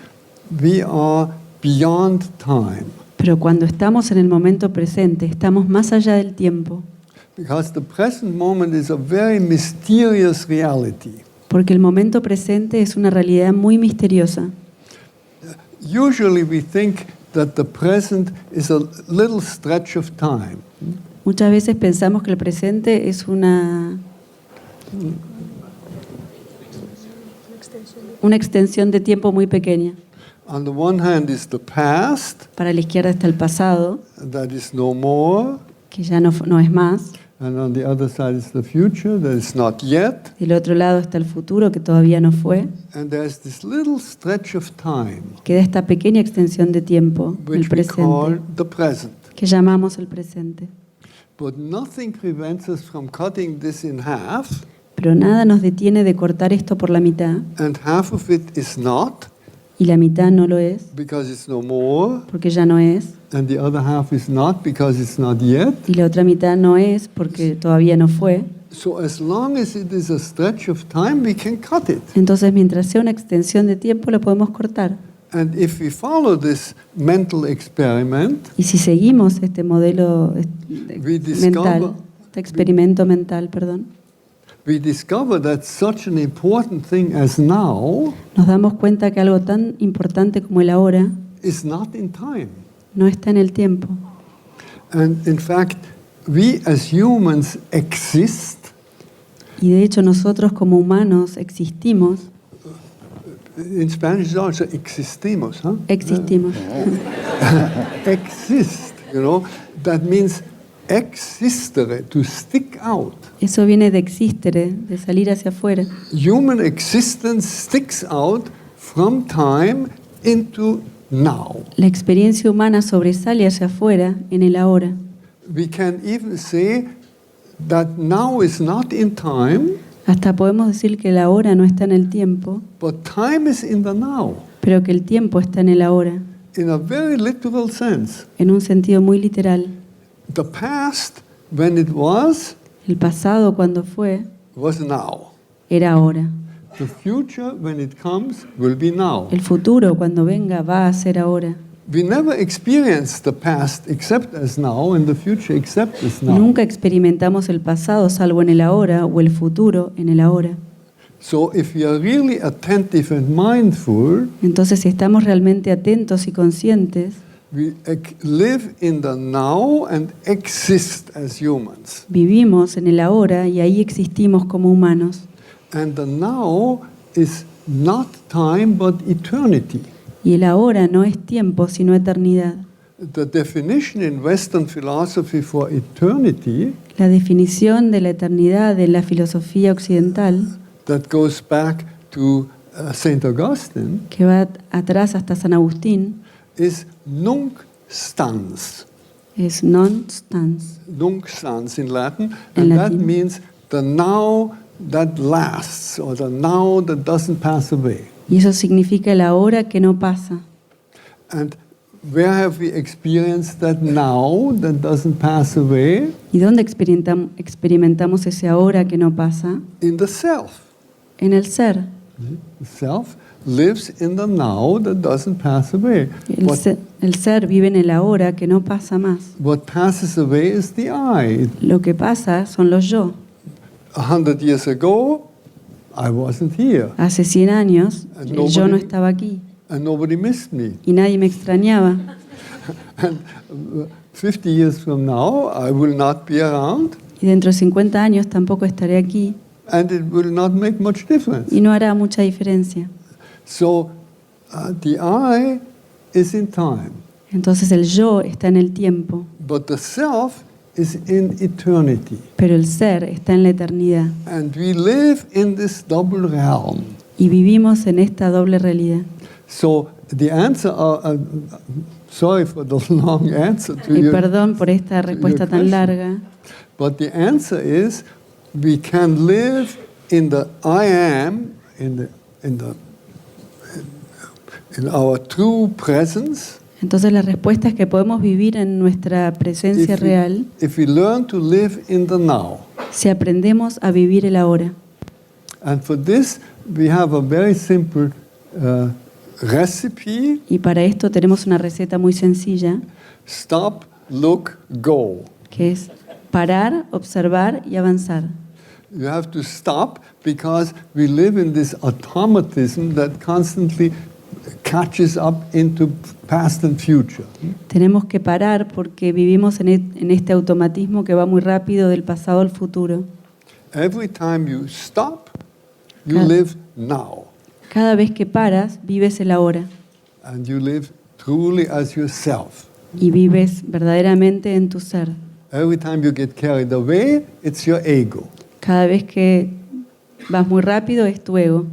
Speaker 3: we are beyond time.
Speaker 2: Pero cuando estamos en el momento presente, estamos más allá del tiempo,
Speaker 3: Because the present moment is a very mysterious reality.
Speaker 2: porque el momento presente es una realidad muy misteriosa.
Speaker 3: Usually we think that the present is a little stretch of time.
Speaker 2: Muchas veces pensamos que el presente es una extensión de tiempo muy pequeña.
Speaker 3: On the one hand is the past,
Speaker 2: Para la izquierda está el pasado,
Speaker 3: that is no more.
Speaker 2: que ya no es más.
Speaker 3: And on the other side is the future, that is not yet.
Speaker 2: Del otro lado está el futuro, que todavía no fue.
Speaker 3: And there's this little stretch of time,
Speaker 2: Queda esta pequeña extensión de tiempo, el
Speaker 3: which we call
Speaker 2: presente,
Speaker 3: the present.
Speaker 2: que llamamos el presente.
Speaker 3: But nothing prevents us from cutting this in half,
Speaker 2: Pero nada nos detiene de cortar esto por la mitad,
Speaker 3: and half of it is not,
Speaker 2: y la mitad no lo es,
Speaker 3: because it's no more,
Speaker 2: porque ya no es,
Speaker 3: and the other half is not, because it's not yet.
Speaker 2: y la otra mitad no es, porque todavía no fue.
Speaker 3: So as long as it is a stretch of time, we can cut it.
Speaker 2: Entonces, mientras sea una extensión de tiempo, lo podemos cortar.
Speaker 3: And if we follow this mental experiment,
Speaker 2: Y si seguimos este modelo
Speaker 3: We
Speaker 2: mental, este experimento mental, perdón,
Speaker 3: we discover that such an important thing as now
Speaker 2: nos damos cuenta que algo tan importante como el ahora
Speaker 3: is not in time.
Speaker 2: no está en el tiempo.
Speaker 3: And in fact, we as humans exist,
Speaker 2: Y de hecho nosotros como humanos existimos,
Speaker 3: in Spanish also existimos, huh?
Speaker 2: existimos.
Speaker 3: Exist, you know, that means existere, to stick out.
Speaker 2: Eso viene de existere, de salir hacia afuera.
Speaker 3: Human existence sticks out from time into now.
Speaker 2: La experiencia humana sobresale hacia afuera en el ahora.
Speaker 3: We can even say that now is not in time,
Speaker 2: Hasta podemos decir que el ahora no está en el tiempo,
Speaker 3: but time is in the now,
Speaker 2: pero que el tiempo está en el ahora,
Speaker 3: in a very literal sense.
Speaker 2: en un sentido muy literal.
Speaker 3: The past, when it was
Speaker 2: El pasado cuando fue,
Speaker 3: now.
Speaker 2: era ahora.
Speaker 3: The future, when it comes, will be now.
Speaker 2: El futuro cuando venga va a ser ahora.
Speaker 3: We never experience the past except as now, and the future except as now.
Speaker 2: Nunca experimentamos el pasado salvo en el ahora o el futuro en el ahora.
Speaker 3: So if we are really attentive and mindful,
Speaker 2: Entonces, si estamos realmente atentos y conscientes,
Speaker 3: we live in the now and exist as humans.
Speaker 2: vivimos en el ahora y ahí existimos como humanos.
Speaker 3: And the now is not time but eternity.
Speaker 2: Y el ahora no es tiempo, sino eternidad.
Speaker 3: The definition in Western philosophy for eternity,
Speaker 2: La definición de la eternidad en la filosofía occidental,
Speaker 3: that goes back to St. Augustine,
Speaker 2: que va atrás hasta San Agustín,
Speaker 3: is nunc stans.
Speaker 2: es non stans.
Speaker 3: Nunc stans in Latin,
Speaker 2: In
Speaker 3: and that
Speaker 2: Latin.
Speaker 3: means the now that lasts, or the now that doesn't pass away.
Speaker 2: Y eso significa el ahora que no pasa.
Speaker 3: And where have we experienced that now that doesn't pass away?
Speaker 2: ¿Y dónde experimentamos ese ahora que no pasa?
Speaker 3: In the self.
Speaker 2: En el ser.
Speaker 3: The self lives in the now that doesn't pass away.
Speaker 2: El ser vive en el ahora que no pasa más.
Speaker 3: What passes away is the I.
Speaker 2: Lo que pasa son los yo.
Speaker 3: 100 years ago, I wasn't here,
Speaker 2: Hace 100 años,
Speaker 3: And
Speaker 2: el yo no
Speaker 3: nobody-
Speaker 2: estaba aquí
Speaker 3: and nobody missed me.
Speaker 2: y nadie me extrañaba.
Speaker 3: And 50 years from now, I will not be around,
Speaker 2: Y dentro de 50 años tampoco estaré aquí
Speaker 3: and it will not make much difference.
Speaker 2: y no hará mucha diferencia.
Speaker 3: So, the I is in time,
Speaker 2: Entonces el yo está en el tiempo,
Speaker 3: but the self is in eternity.
Speaker 2: pero el ser está en la eternidad.
Speaker 3: And we live in this double realm.
Speaker 2: Y vivimos en esta doble realidad.
Speaker 3: So the answer, sorry for the long answer to
Speaker 2: Y
Speaker 3: you.
Speaker 2: perdón por esta respuesta tan larga,
Speaker 3: But the answer is we can live in the I am, in our true presence.
Speaker 2: entonces la respuesta es que podemos vivir en nuestra presencia real
Speaker 3: If we learn to live in the now.
Speaker 2: si aprendemos a vivir el ahora.
Speaker 3: And for this, we have a very simple recipe.
Speaker 2: Y para esto tenemos una receta muy sencilla,
Speaker 3: Stop, look, go.
Speaker 2: que es parar, observar y avanzar.
Speaker 3: You have to stop because we live in this automatism that constantly catches up into past and future.
Speaker 2: Tenemos que parar porque vivimos en este automatismo que va muy rápido del pasado al futuro.
Speaker 3: Every time you stop, you
Speaker 2: Cada-
Speaker 3: live now.
Speaker 2: Cada vez que paras, vives el ahora
Speaker 3: And you live truly as yourself.
Speaker 2: y vives verdaderamente en tu ser.
Speaker 3: Every time you get carried away, it's your ego.
Speaker 2: Cada vez que vas muy rápido es tu ego.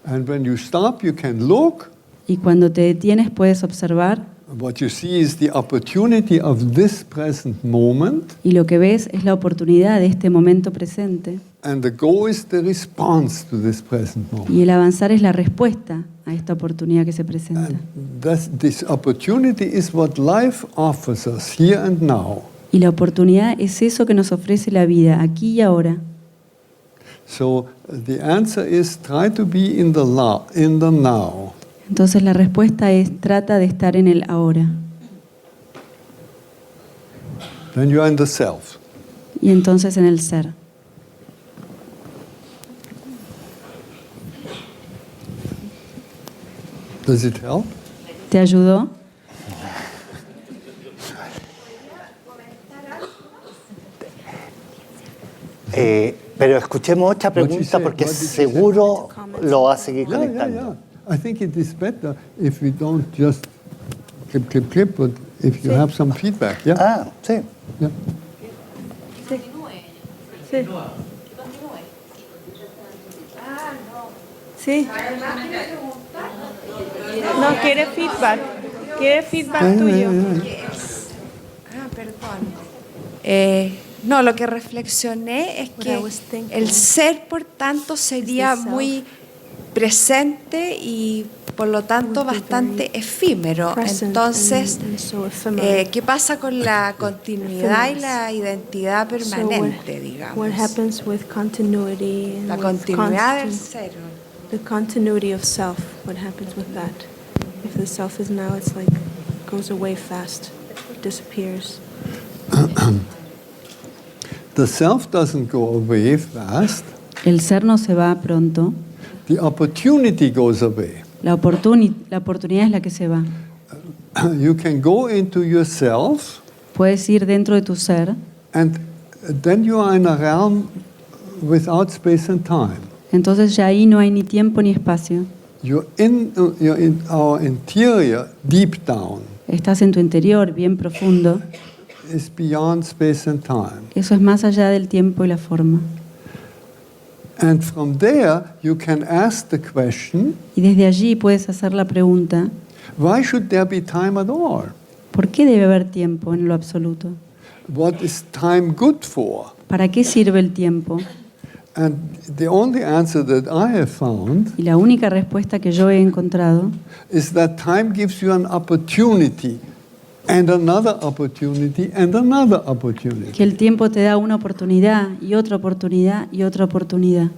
Speaker 3: And when you stop, you can look.
Speaker 2: Y cuando te detienes puedes observar
Speaker 3: What you see is the opportunity of this present moment.
Speaker 2: y lo que ves es la oportunidad de este momento presente.
Speaker 3: And the go is the response to this present moment.
Speaker 2: Y el avanzar es la respuesta a esta oportunidad que se presenta.
Speaker 3: And this opportunity is what life offers us here and now.
Speaker 2: Y la oportunidad es eso que nos ofrece la vida, aquí y ahora.
Speaker 3: So the answer is try to be in the now.
Speaker 2: Entonces la respuesta es trata de estar en el ahora.
Speaker 3: Then you are in the self.
Speaker 2: Y entonces en el ser.
Speaker 3: Does it help?
Speaker 2: ¿Te ayudó?
Speaker 1: Pero escuchemos otra pregunta porque seguro lo va a seguir conectando.
Speaker 3: I think it is better if we don't just clip, but if you have some feedback. Yeah.
Speaker 1: Ah, sí.
Speaker 3: Yeah.
Speaker 5: Sí. No, quiere feedback. Quiere feedback tuyo.
Speaker 4: Ah, perdón. No, lo que reflexioné es que el ser, por tanto, sería muy presente y, por lo tanto, bastante efímero. Entonces, ¿qué pasa con la continuidad y la identidad permanente, digamos? La continuidad del ser.
Speaker 5: The continuity of self, what happens with that? If the self is now, it's like goes away fast, disappears.
Speaker 3: The self doesn't go away fast.
Speaker 2: El ser no se va pronto.
Speaker 3: The opportunity goes away.
Speaker 2: La oportunidad es la que se va.
Speaker 3: You can go into yourself,
Speaker 2: Puedes ir dentro de tu ser
Speaker 3: and then you are in a realm without space and time.
Speaker 2: entonces ya ahí no hay ni tiempo ni espacio.
Speaker 3: You're in our interior, deep down.
Speaker 2: Estás en tu interior, bien profundo.
Speaker 3: Is beyond space and time.
Speaker 2: Eso es más allá del tiempo y la forma.
Speaker 3: And from there, you can ask the question,
Speaker 2: Y desde allí puedes hacer la pregunta,
Speaker 3: why should there be time at all?
Speaker 2: ¿por qué debe haber tiempo en lo absoluto?
Speaker 3: What is time good for?
Speaker 2: ¿Para qué sirve el tiempo?
Speaker 3: And the only answer that I have found
Speaker 2: Y la única respuesta que yo he encontrado
Speaker 3: is that time gives you an opportunity and another opportunity and another opportunity.
Speaker 2: que el tiempo te da una oportunidad y otra oportunidad y otra oportunidad.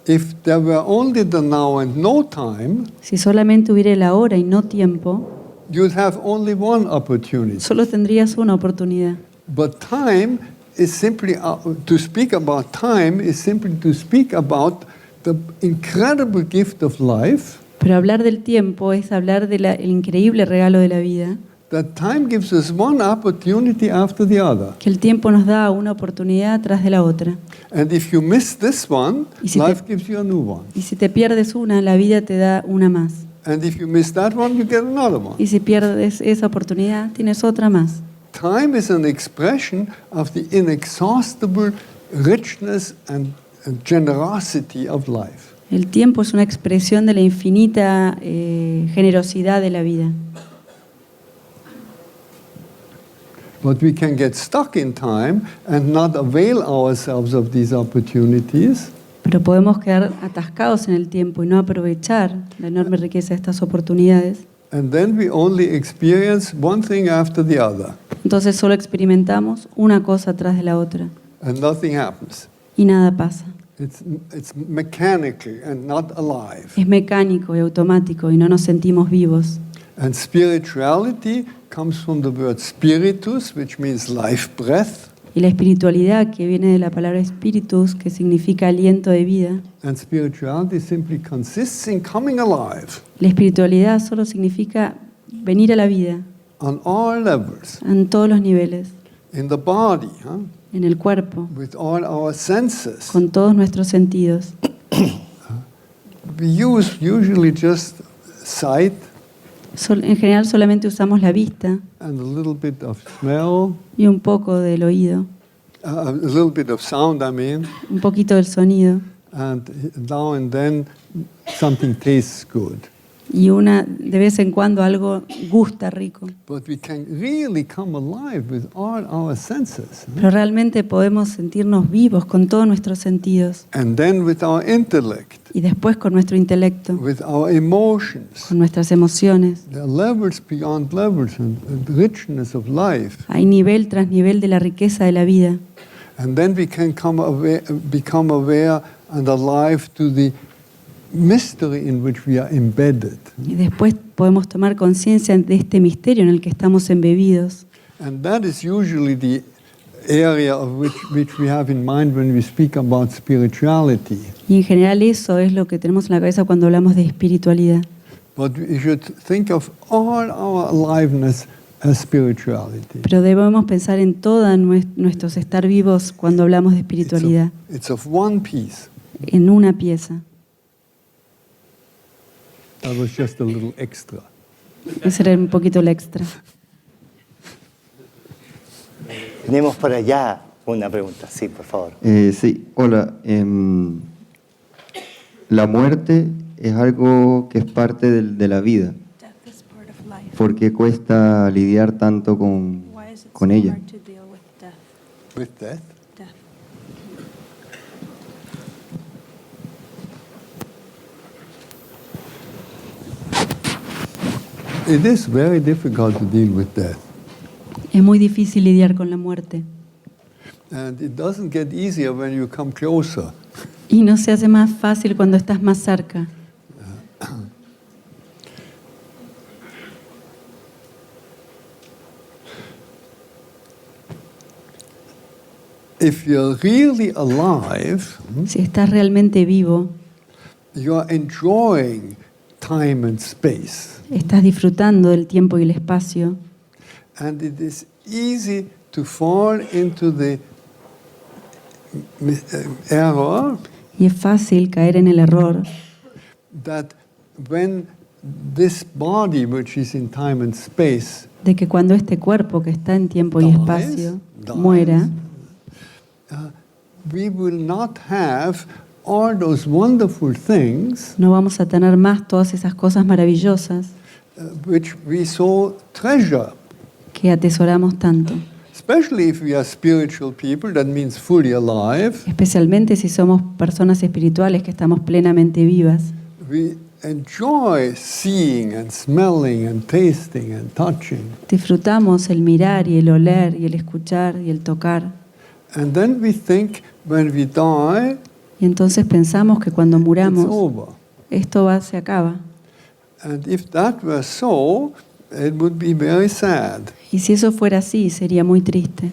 Speaker 3: If there were only the now and no time,
Speaker 2: Si solamente hubiera el ahora y no tiempo,
Speaker 3: you'd have only one opportunity.
Speaker 2: solo tendrías una oportunidad.
Speaker 3: But time is simply, to speak about time is simply to speak about the incredible gift of life,
Speaker 2: Pero hablar del tiempo es hablar del increíble regalo de la vida,
Speaker 3: that time gives us one opportunity after the other.
Speaker 2: que el tiempo nos da una oportunidad tras de la otra.
Speaker 3: And if you miss this one,
Speaker 2: Y si
Speaker 3: life gives you a new one.
Speaker 2: Y si te pierdes una, la vida te da una más.
Speaker 3: And if you miss that one, you get another one.
Speaker 2: Y si pierdes esa oportunidad, tienes otra más.
Speaker 3: Time is an expression of the inexhaustible richness and generosity of life.
Speaker 2: El tiempo es una expresión de la infinita generosidad de la vida.
Speaker 3: But we can get stuck in time and not avail ourselves of these opportunities.
Speaker 2: Pero podemos quedar atascados en el tiempo y no aprovechar la enorme riqueza de estas oportunidades.
Speaker 3: And then we only experience one thing after the other.
Speaker 2: Entonces solo experimentamos una cosa tras de la otra
Speaker 3: And nothing happens.
Speaker 2: y nada pasa.
Speaker 3: It's mechanical and not alive.
Speaker 2: Es mecánico y automático y no nos sentimos vivos.
Speaker 3: And spirituality comes from the word spiritus, which means life breath.
Speaker 2: Y la espiritualidad, que viene de la palabra spiritus, que significa aliento de vida.
Speaker 3: And spirituality simply consists in coming alive
Speaker 2: La espiritualidad solo significa venir a la vida
Speaker 3: on all levels,
Speaker 2: en todos los niveles,
Speaker 3: in the body,
Speaker 2: en el cuerpo,
Speaker 3: with all our senses.
Speaker 2: con todos nuestros sentidos.
Speaker 3: We use usually just sight
Speaker 2: En general solamente usamos la vista
Speaker 3: and a little bit of smell,
Speaker 2: y un poco del oído,
Speaker 3: a little bit of sound,
Speaker 2: un poquito del sonido
Speaker 3: and now and then something tastes good.
Speaker 2: y de vez en cuando algo gusta rico.
Speaker 3: But we can really come alive with all our senses.
Speaker 2: Pero realmente podemos sentirnos vivos con todos nuestros sentidos
Speaker 3: And then with our intellect,
Speaker 2: y después con nuestro intelecto,
Speaker 3: with our emotions.
Speaker 2: con nuestras emociones.
Speaker 3: There are levels beyond levels and the richness of life.
Speaker 2: Hay nivel tras nivel de la riqueza de la vida.
Speaker 3: And then we can become aware and alive to the mystery in which we are embedded.
Speaker 2: Y después podemos tomar conciencia de este misterio en el que estamos embebidos.
Speaker 3: And that is usually the area of which we have in mind when we speak about spirituality.
Speaker 2: Y en general eso es lo que tenemos en la cabeza cuando hablamos de espiritualidad.
Speaker 3: But we should think of all our aliveness as spirituality.
Speaker 2: Pero debemos pensar en todos nuestros estar vivos cuando hablamos de espiritualidad,
Speaker 3: It's of one piece.
Speaker 2: en una pieza.
Speaker 3: That was just a little extra.
Speaker 2: Ese era un poquito el extra.
Speaker 1: Tenemos por allá una pregunta. Sí, por favor.
Speaker 6: Sí, hola. La muerte es algo que es parte de la vida.
Speaker 5: Death is part of life.
Speaker 6: ¿Por qué cuesta lidiar tanto con
Speaker 5: Why is it
Speaker 6: con
Speaker 5: so
Speaker 6: ella?
Speaker 5: hard to deal with death?
Speaker 3: With death?
Speaker 5: Death.
Speaker 3: It is very difficult to deal with death.
Speaker 2: Es muy difícil lidiar con la muerte.
Speaker 3: And it doesn't get easier when you come closer.
Speaker 2: Y no se hace más fácil cuando estás más cerca.
Speaker 3: If you're really alive,
Speaker 2: Si estás realmente vivo,
Speaker 3: you are enjoying time and space.
Speaker 2: estás disfrutando del tiempo y el espacio.
Speaker 3: And it is easy to fall into the error
Speaker 2: Y es fácil caer en el error
Speaker 3: that when this body, which is in time and space,
Speaker 2: de que cuando este cuerpo que está en tiempo y
Speaker 3: Dies,
Speaker 2: espacio
Speaker 3: dies.
Speaker 2: muera,
Speaker 3: we will not have all those wonderful things
Speaker 2: no vamos a tener más todas esas cosas maravillosas
Speaker 3: which we so treasure.
Speaker 2: que atesoramos tanto.
Speaker 3: Especially if we are spiritual people, that means fully alive.
Speaker 2: Especialmente si somos personas espirituales que estamos plenamente vivas.
Speaker 3: We enjoy seeing and smelling and tasting and touching.
Speaker 2: Disfrutamos el mirar y el oler y el escuchar y el tocar.
Speaker 3: And then we think when we die,
Speaker 2: Y entonces pensamos que cuando
Speaker 3: it's
Speaker 2: muramos,
Speaker 3: over.
Speaker 2: esto se acaba.
Speaker 3: And if that were so, it would be very sad.
Speaker 2: Y si eso fuera así, sería muy triste.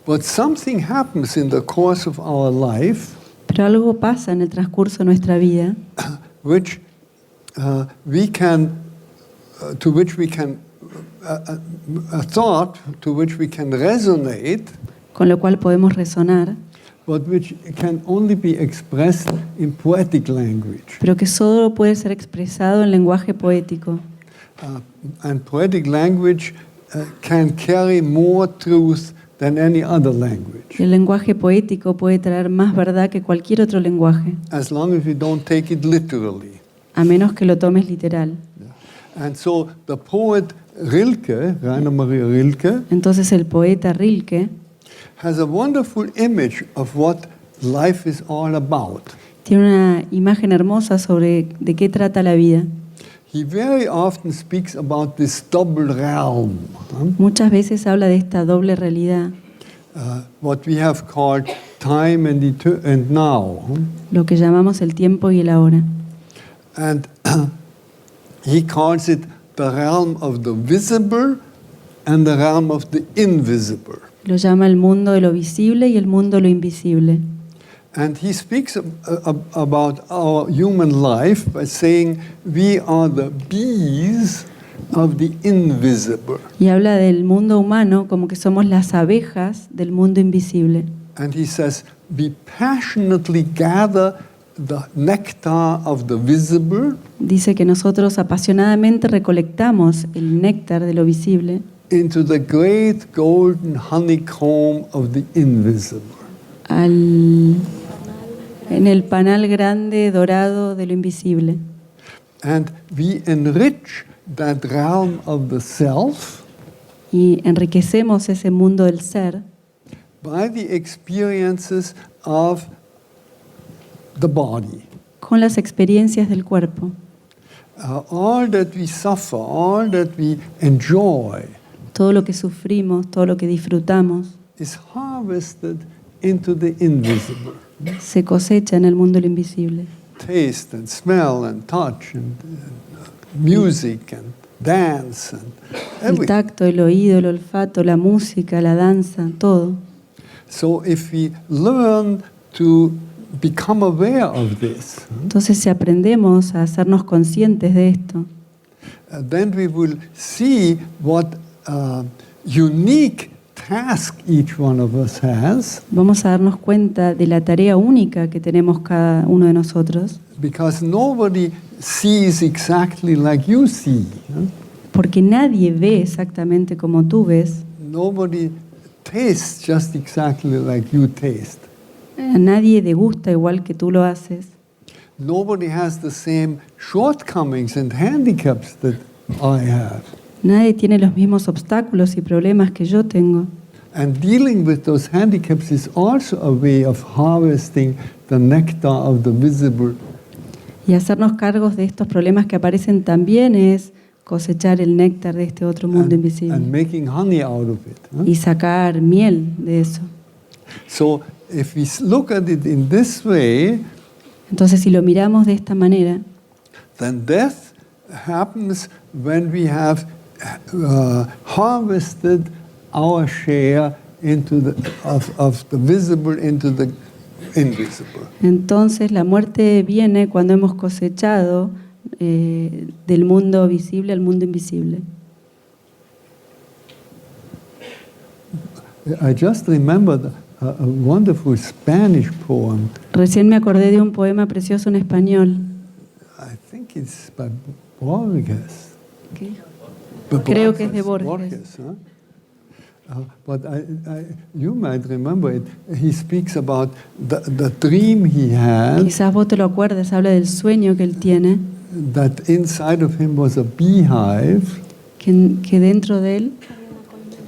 Speaker 3: But something happens in the course of our life
Speaker 2: Pero algo pasa en el transcurso de nuestra vida
Speaker 3: which we can, to which we can, a thought to which we can resonate,
Speaker 2: con lo cual podemos resonar,
Speaker 3: but which can only be expressed in poetic language.
Speaker 2: pero que solo puede ser expresado en lenguaje poético.
Speaker 3: And poetic language can carry more truth than any other language,
Speaker 2: El lenguaje poético puede traer más verdad que cualquier otro lenguaje,
Speaker 3: as long as you don't take it literally.
Speaker 2: a menos que lo tomes literal.
Speaker 3: And so the poet Rilke, Rainer Maria Rilke,
Speaker 2: Entonces el poeta Rilke
Speaker 3: has a wonderful image of what life is all about.
Speaker 2: tiene una imagen hermosa sobre de qué trata la vida.
Speaker 3: He very often speaks about this double realm,
Speaker 2: Muchas veces habla de esta doble realidad,
Speaker 3: what we have called time and now.
Speaker 2: lo que llamamos el tiempo y el ahora.
Speaker 3: And he calls it the realm of the visible and the realm of the invisible.
Speaker 2: Lo llama el mundo de lo visible y el mundo de lo invisible.
Speaker 3: And he speaks about our human life by saying we are the bees of the invisible.
Speaker 2: Y habla del mundo humano como que somos las abejas del mundo invisible.
Speaker 3: And he says we passionately gather the nectar of the visible
Speaker 2: Dice que nosotros apasionadamente recolectamos el néctar de lo visible
Speaker 3: into the great golden honeycomb of the invisible.
Speaker 2: En el panal grande dorado de lo invisible.
Speaker 3: And we enrich that realm of the self
Speaker 2: Y enriquecemos ese mundo del ser
Speaker 3: by the experiences of the body.
Speaker 2: con las experiencias del cuerpo.
Speaker 3: All that we suffer, all that we enjoy
Speaker 2: Todo lo que sufrimos, todo lo que disfrutamos,
Speaker 3: is harvested into the invisible.
Speaker 2: se cosecha en el mundo de lo invisible.
Speaker 3: Taste and smell and touch and music and dance and
Speaker 2: El
Speaker 3: everything.
Speaker 2: tacto, el oído, el olfato, la música, la danza, todo.
Speaker 3: So if we learn to become aware of this,
Speaker 2: Entonces, si aprendemos a hacernos conscientes de esto,
Speaker 3: then we will see what unique task each one of us has,
Speaker 2: vamos a darnos cuenta de la tarea única que tenemos cada uno de nosotros,
Speaker 3: because nobody sees exactly like you see.
Speaker 2: porque nadie ve exactamente como tú ves,
Speaker 3: Nobody tastes just exactly like you taste.
Speaker 2: a nadie degusta igual que tú lo haces,
Speaker 3: Nobody has the same shortcomings and handicaps that I have.
Speaker 2: nadie tiene los mismos obstáculos y problemas que yo tengo.
Speaker 3: And dealing with those handicaps is also a way of harvesting the nectar of the visible.
Speaker 2: Y hacernos cargos de estos problemas que aparecen también es cosechar el néctar de este otro mundo
Speaker 3: And
Speaker 2: invisible
Speaker 3: making honey out of it.
Speaker 2: y sacar miel de eso.
Speaker 3: So if we look at it in this way,
Speaker 2: Entonces, si lo miramos de esta manera,
Speaker 3: then death happens when we have harvested our share into of the visible into the invisible.
Speaker 2: entonces la muerte viene cuando hemos cosechado del mundo visible al mundo invisible.
Speaker 3: I just remembered a wonderful Spanish poem.
Speaker 2: Recién me acordé de un poema precioso en español.
Speaker 3: I think it's by Borges.
Speaker 2: Creo que es de Borges.
Speaker 3: Huh? But you might remember it. He speaks about the dream he had,
Speaker 2: Quizás vos te lo acuerdes, habla del sueño que él tiene,
Speaker 3: that inside of him was a beehive,
Speaker 2: que dentro de él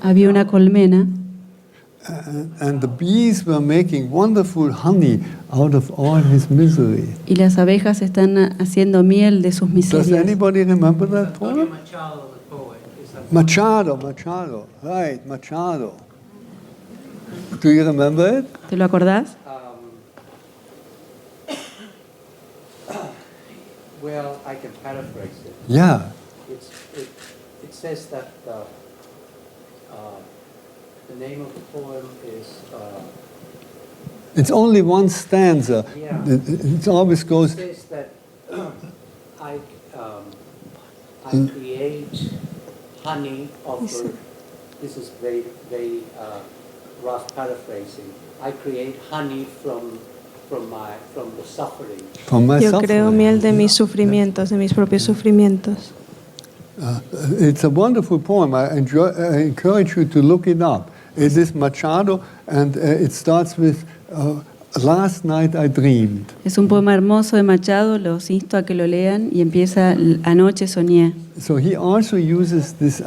Speaker 2: había una colmena
Speaker 3: and the bees were making wonderful honey out of all his misery.
Speaker 2: y las abejas están haciendo miel de sus
Speaker 3: Does
Speaker 2: miserias.
Speaker 3: anybody remember that poem? Machado, right, Machado. Do you remember it?
Speaker 2: ¿Te lo acordás?
Speaker 7: Well, I can paraphrase it.
Speaker 3: Yeah.
Speaker 7: It says that the name of the poem is.
Speaker 3: It's only one stanza.
Speaker 7: Yeah.
Speaker 3: It always goes.
Speaker 7: It says that I create honey of. This is very rough paraphrasing. I create honey from the suffering.
Speaker 3: From my
Speaker 5: Yo
Speaker 3: suffering.
Speaker 5: creo miel de mis sufrimientos, de mis propios sufrimientos.
Speaker 3: It's a wonderful poem. I encourage you to look it up. It is Machado, and it starts with Last night I dreamed.
Speaker 2: Es un poema hermoso de Machado, los insto a que lo lean y empieza Anoche soñé.
Speaker 3: So he also uses this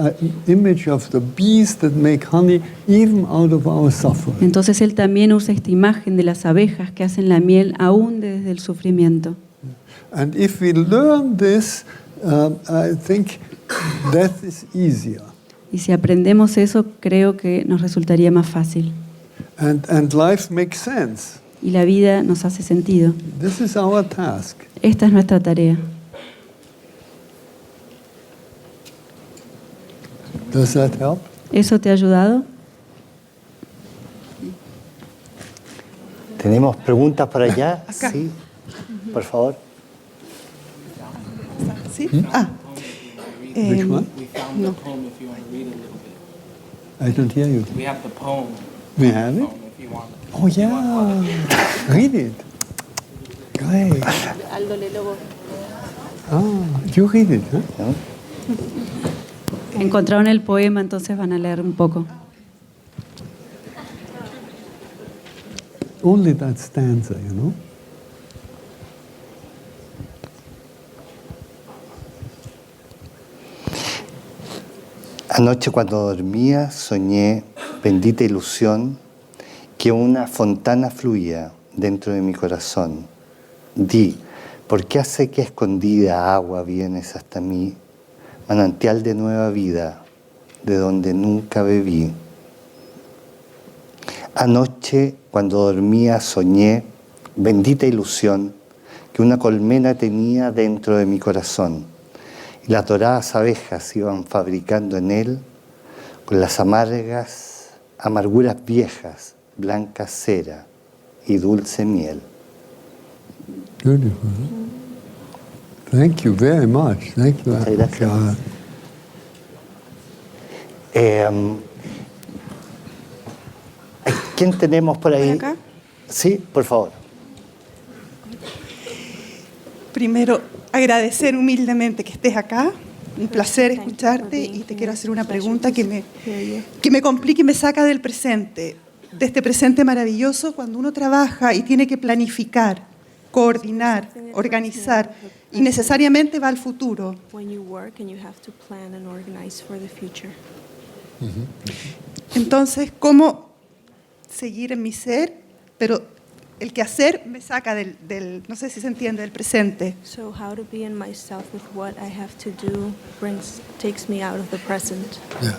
Speaker 3: image of the bees that make honey even out of our suffering.
Speaker 2: Entonces él también usa esta imagen de las abejas que hacen la miel aún desde el sufrimiento.
Speaker 3: And if we learn this, I think death is easier.
Speaker 2: Y si aprendemos eso, creo que nos resultaría más fácil.
Speaker 3: And life makes sense.
Speaker 2: Y la vida nos hace sentido.
Speaker 3: This is our task.
Speaker 2: Esta es nuestra tarea.
Speaker 3: Does that help?
Speaker 2: ¿Eso te ha ayudado?
Speaker 1: ¿Tenemos preguntas por allá? Sí, por favor.
Speaker 8: ¿Sí?
Speaker 3: Which one?
Speaker 9: We found the poem if you want to read a little bit.
Speaker 3: I don't hear you.
Speaker 9: We have the poem.
Speaker 3: We have it?
Speaker 9: If you want.
Speaker 3: Oh yeah. Read it. Great. You read it, huh?
Speaker 1: ¿No?
Speaker 2: Encontraron el poema, entonces van a leer un poco.
Speaker 3: Only that stanza, you know?
Speaker 1: Anoche cuando dormía soñé, bendita ilusión, que una fontana fluía dentro de mi corazón. Di, ¿por qué hace que escondida agua vienes hasta mí? Manantial de nueva vida, de donde nunca bebí. Anoche cuando dormía soñé, bendita ilusión, que una colmena tenía dentro de mi corazón. Y las doradas abejas iban fabricando en él, con las amarguras viejas, blanca cera y dulce miel.
Speaker 3: Beautiful. Thank you very much. Thank you.
Speaker 1: Muchas gracias. ¿Quién tenemos por ahí?
Speaker 8: ¿Por acá?
Speaker 1: Sí, por favor.
Speaker 8: Primero, agradecer humildemente que estés acá. Un placer escucharte y te quiero hacer una pregunta que me complica y me saca del presente. De este presente maravilloso, cuando uno trabaja y tiene que planificar, coordinar, organizar y necesariamente va al futuro.
Speaker 5: When you work and you have to plan and organize for the future.
Speaker 8: Entonces, ¿cómo seguir en mi ser? Pero el quehacer me saca del no sé si se entiende, del presente.
Speaker 5: So how to be in myself with what I have to do takes me out of the present.
Speaker 3: Yeah.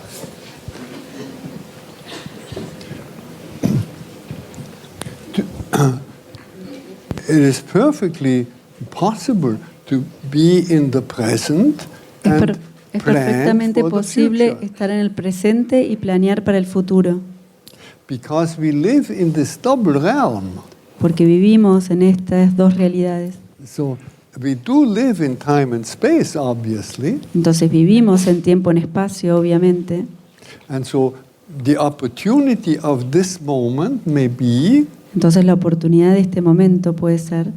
Speaker 3: It is perfectly possible to be in the present and
Speaker 2: Es
Speaker 3: plan
Speaker 2: perfectamente
Speaker 3: for the
Speaker 2: posible
Speaker 3: future.
Speaker 2: estar en el presente y planear para el futuro,
Speaker 3: Because we live in this double realm.
Speaker 2: porque vivimos en estas dos realidades.
Speaker 3: So we do live in time and space, obviously.
Speaker 2: Entonces vivimos en tiempo, en espacio, obviamente.
Speaker 3: And so the opportunity of this moment may be
Speaker 2: Entonces la oportunidad de este momento puede ser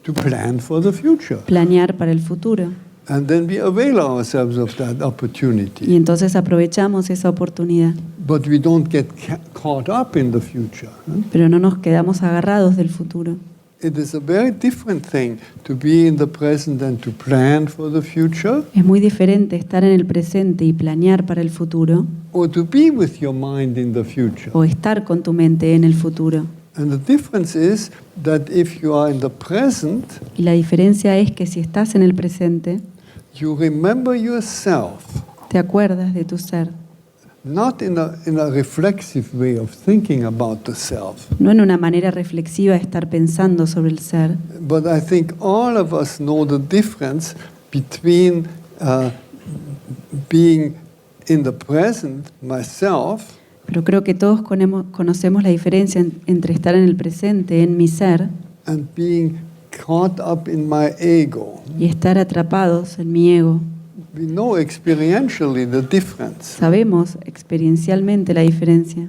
Speaker 3: to plan for the future.
Speaker 2: planear para el futuro.
Speaker 3: And then we avail ourselves of that
Speaker 2: Y
Speaker 3: opportunity.
Speaker 2: entonces aprovechamos esa oportunidad,
Speaker 3: But we don't get caught up in the future.
Speaker 2: pero no nos quedamos agarrados del futuro.
Speaker 3: It is a very different thing to be in the present and to plan for the future,
Speaker 2: Es muy diferente estar en el presente y planear para el futuro
Speaker 3: or to be with your mind in the future.
Speaker 2: o estar con tu mente en el futuro.
Speaker 3: And the difference is that if you are in the present,
Speaker 2: Y la diferencia es que si estás en el presente,
Speaker 3: you remember yourself,
Speaker 2: te acuerdas de tu ser,
Speaker 3: not in a reflexive way of thinking about the self.
Speaker 2: no en una manera reflexiva de estar pensando sobre el ser,
Speaker 3: But I think all of us know the difference between being in the present, myself,
Speaker 2: pero creo que todos conocemos la diferencia entre estar en el presente, en mi ser,
Speaker 3: and being caught up in my ego.
Speaker 2: y estar atrapados en mi ego.
Speaker 3: We know experientially the difference.
Speaker 2: Sabemos experiencialmente la diferencia.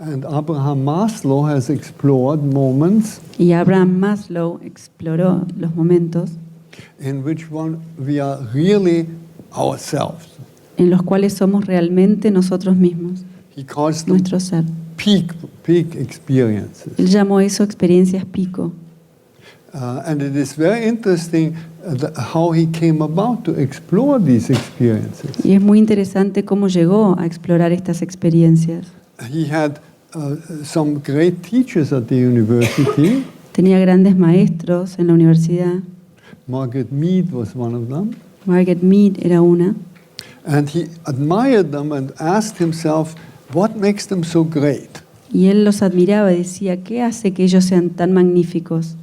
Speaker 3: And Abraham Maslow has explored moments
Speaker 2: Y Abraham Maslow exploró los momentos
Speaker 3: in which we are really ourselves.
Speaker 2: en los cuales somos realmente nosotros mismos.
Speaker 3: He calls them
Speaker 2: nuestro ser.
Speaker 3: peak experiences.
Speaker 2: Él llamó eso experiencias pico.
Speaker 3: And it is very interesting how he came about to explore these experiences.
Speaker 2: Y es muy interesante cómo llegó a explorar estas experiencias.
Speaker 3: He had some great teachers at the university.
Speaker 2: Tenía grandes maestros en la universidad.
Speaker 3: Margaret Mead was one of them.
Speaker 2: Margaret Mead era una.
Speaker 3: And he admired them and asked himself, what makes them so great
Speaker 2: Y él los admiraba y decía, ¿qué hace que ellos sean tan magníficos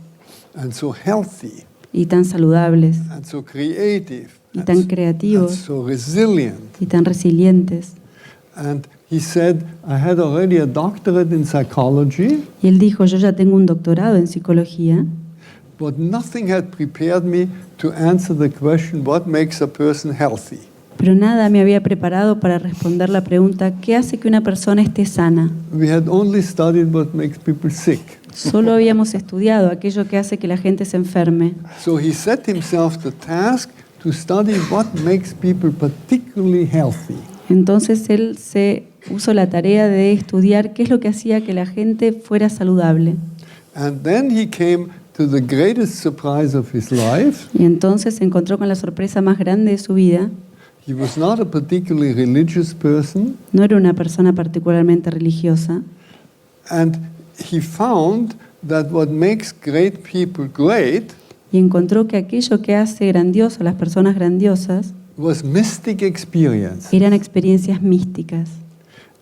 Speaker 3: and so healthy
Speaker 2: y tan saludables
Speaker 3: and so creative
Speaker 2: y tan
Speaker 3: and
Speaker 2: creativos
Speaker 3: so resilient?
Speaker 2: y tan resilientes?
Speaker 3: And he said, I had already a doctorate in psychology,
Speaker 2: Y él dijo, yo ya tengo un doctorado en psicología,
Speaker 3: but nothing had prepared me to answer the question, what makes a person healthy?
Speaker 2: pero nada me había preparado para responder la pregunta, ¿qué hace que una persona esté sana?
Speaker 3: We had only studied what makes people sick.
Speaker 2: Solo habíamos estudiado aquello que hace que la gente se enferme.
Speaker 3: So he set himself the task to study what makes people particularly healthy.
Speaker 2: Entonces él se puso la tarea de estudiar qué es lo que hacía que la gente fuera saludable.
Speaker 3: And then he came to the greatest surprise of his life.
Speaker 2: Y entonces se encontró con la sorpresa más grande de su vida.
Speaker 3: He was not a particularly religious person,
Speaker 2: No era una persona particularmente religiosa.
Speaker 3: and he found that what makes great people great
Speaker 2: Y encontró que aquello que hace grandioso a las personas grandiosas
Speaker 3: was mystic experience.
Speaker 2: eran experiencias místicas.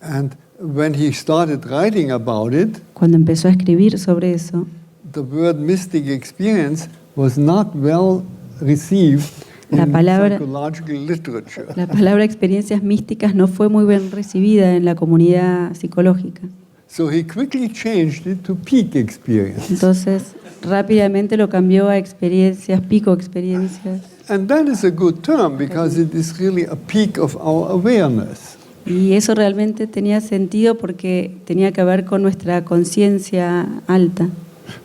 Speaker 3: And when he started writing about it,
Speaker 2: Cuando empezó a escribir sobre eso,
Speaker 3: the word mystic experience was not well received
Speaker 2: La
Speaker 3: in
Speaker 2: palabra-
Speaker 3: psychological literature.
Speaker 2: la palabra experiencias místicas no fue muy bien recibida en la comunidad psicológica.
Speaker 3: So he quickly changed it to peak experience.
Speaker 2: Entonces, rápidamente lo cambió a experiencias, pico experiencias.
Speaker 3: And that is a good term because it is really a peak of our awareness.
Speaker 2: Y eso realmente tenía sentido porque tenía que ver con nuestra conciencia alta.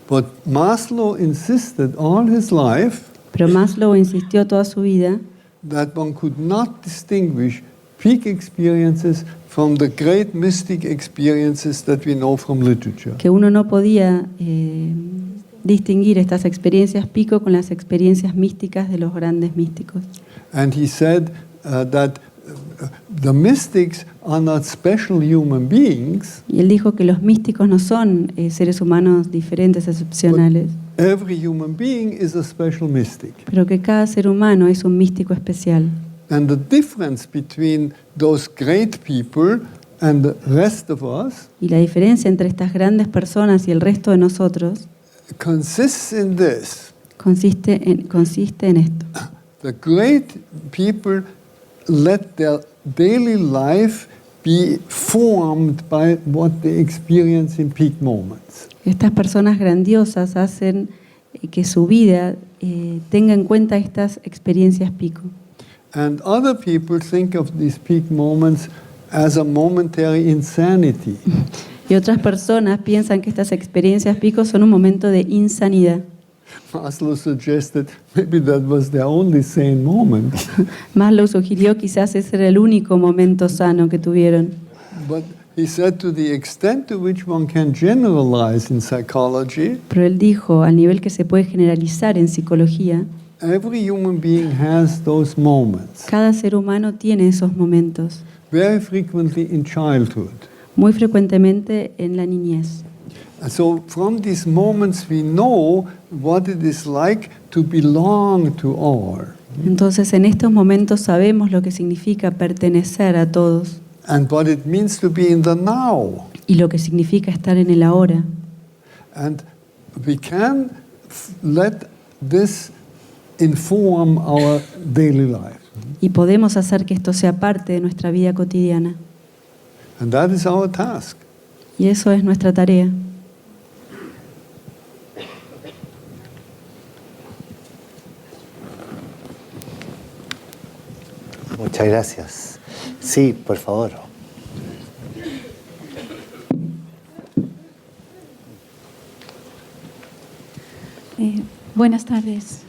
Speaker 3: But Maslow insisted all his life
Speaker 2: Pero Maslow insistió toda su vida
Speaker 3: that one could not distinguish peak experiences from the great mystic experiences that we know from literature.
Speaker 2: que uno no podía distinguir estas experiencias pico con las experiencias místicas de los grandes místicos.
Speaker 3: And he said that the mystics are not special human beings.
Speaker 2: Y él dijo que los místicos no son seres humanos diferentes, excepcionales,
Speaker 3: Every human being is a special mystic.
Speaker 2: pero que cada ser humano es un místico especial.
Speaker 3: And the difference between those great people and the rest of us
Speaker 2: Y la diferencia entre estas grandes personas y el resto de nosotros
Speaker 3: consists in this.
Speaker 2: consiste en esto.
Speaker 3: The great people let their daily life be formed by what they experience in peak moments.
Speaker 2: Estas personas grandiosas hacen que su vida tenga en cuenta estas experiencias pico.
Speaker 3: And other people think of these peak moments as a momentary insanity.
Speaker 2: Y otras personas piensan que estas experiencias pico son un momento de insanidad.
Speaker 3: Maslow suggested maybe that was their only sane moment.
Speaker 2: Maslow sugirió quizás ese era el único momento sano que tuvieron.
Speaker 3: But he said to the extent to which one can generalize in psychology,
Speaker 2: Pero él dijo, al nivel que se puede generalizar en psicología,
Speaker 3: every human being has those moments,
Speaker 2: cada ser humano tiene esos momentos,
Speaker 3: very frequently in childhood.
Speaker 2: muy frecuentemente en la niñez.
Speaker 3: And so from these moments we know what it is like to belong to all.
Speaker 2: Entonces, en estos momentos sabemos lo que significa pertenecer a todos
Speaker 3: And what it means to be in the now.
Speaker 2: y lo que significa estar en el ahora.
Speaker 3: And we can let this inform our daily life.
Speaker 2: Y podemos hacer que esto sea parte de nuestra vida cotidiana.
Speaker 3: And that is our task.
Speaker 2: Y eso es nuestra tarea.
Speaker 1: Muchas gracias. Sí, por favor.
Speaker 10: Buenas tardes.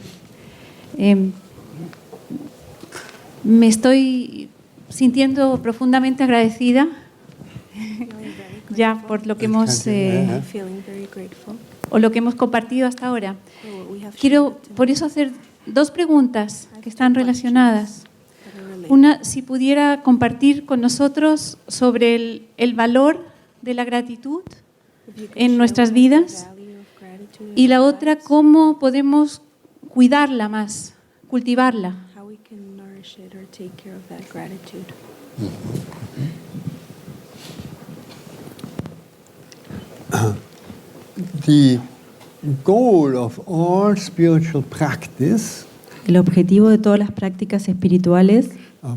Speaker 10: Me estoy sintiendo profundamente agradecida ya por lo que hemos
Speaker 5: feeling very grateful
Speaker 10: o lo que hemos compartido hasta ahora.
Speaker 5: for what we have
Speaker 10: Quiero
Speaker 5: shared today.
Speaker 10: por eso hacer dos preguntas que están relacionadas.
Speaker 5: That are related.
Speaker 10: Una, si pudiera compartir con nosotros sobre el valor de la gratitud
Speaker 5: If you could
Speaker 10: en
Speaker 5: share
Speaker 10: nuestras
Speaker 5: with us the
Speaker 10: vidas,
Speaker 5: value of gratitude in
Speaker 10: y la
Speaker 5: our
Speaker 10: otra,
Speaker 5: lives,
Speaker 10: cómo podemos cuidarla más, cultivarla.
Speaker 5: how we can nourish it or take care of that gratitude.
Speaker 3: The goal of all spiritual practice,
Speaker 2: El objetivo de todas las prácticas espirituales,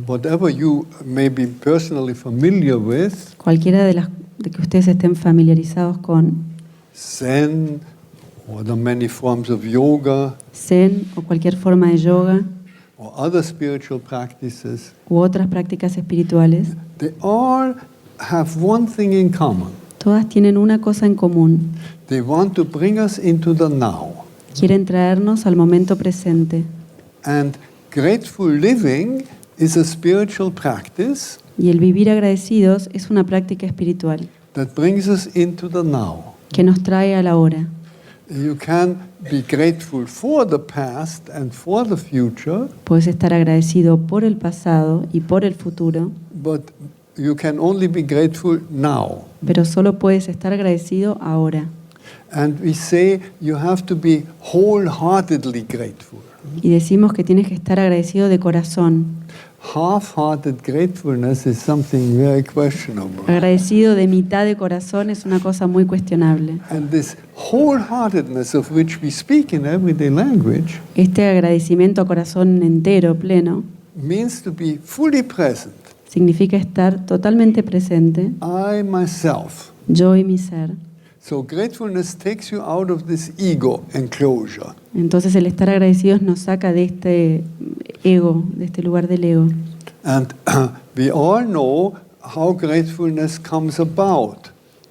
Speaker 3: whatever you may be personally familiar with,
Speaker 2: cualquiera de las de que ustedes estén familiarizados con
Speaker 3: Zen or the many forms of yoga
Speaker 2: Zen o cualquier forma de yoga
Speaker 3: or other spiritual practices,
Speaker 2: u otras prácticas espirituales,
Speaker 3: they all have one thing in common.
Speaker 2: todas tienen una cosa en común.
Speaker 3: They want to bring us into the now.
Speaker 2: Quieren traernos al momento presente.
Speaker 3: And grateful living is a spiritual practice
Speaker 2: Y el vivir agradecidos es una práctica espiritual
Speaker 3: that brings us into the now.
Speaker 2: que nos trae a la hora.
Speaker 3: You can be grateful for the past and for the future,
Speaker 2: Puedes estar agradecido por el pasado y por el futuro,
Speaker 3: but you can only be grateful now.
Speaker 2: pero solo puedes estar agradecido ahora.
Speaker 3: And we say you have to be wholeheartedly grateful.
Speaker 2: Y decimos que tienes que estar agradecido de corazón.
Speaker 3: Half-hearted gratefulness is something very questionable.
Speaker 2: Agradecido de mitad de corazón es una cosa muy cuestionable.
Speaker 3: And this wholeheartedness of which we speak in everyday language
Speaker 2: Este agradecimiento a corazón entero, pleno,
Speaker 3: means to be fully present.
Speaker 2: significa estar totalmente presente,
Speaker 3: I myself.
Speaker 2: yo y mi ser.
Speaker 3: So gratefulness takes you out of this ego enclosure.
Speaker 2: Entonces el estar agradecidos nos saca de este ego, de este lugar del ego.
Speaker 3: And we all know how gratefulness comes about.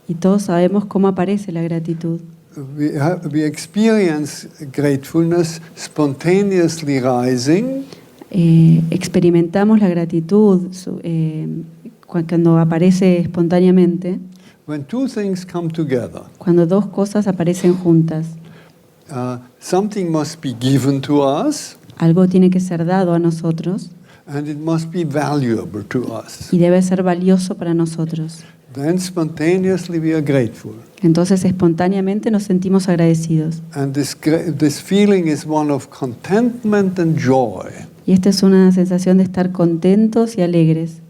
Speaker 2: Y todos sabemos cómo aparece la gratitud.
Speaker 3: We experience gratefulness spontaneously rising
Speaker 2: Experimentamos la gratitud cuando aparece espontáneamente,
Speaker 3: when two things come together.
Speaker 2: cuando dos cosas aparecen juntas.
Speaker 3: Something must be given to us,
Speaker 2: Algo tiene que ser dado a nosotros
Speaker 3: and it must be valuable to us.
Speaker 2: y debe ser valioso para nosotros.
Speaker 3: Then spontaneously we are grateful.
Speaker 2: Entonces espontáneamente nos sentimos agradecidos.
Speaker 3: And this feeling is one of contentment and joy.
Speaker 2: Y esta es una sensación de estar contentos y alegres.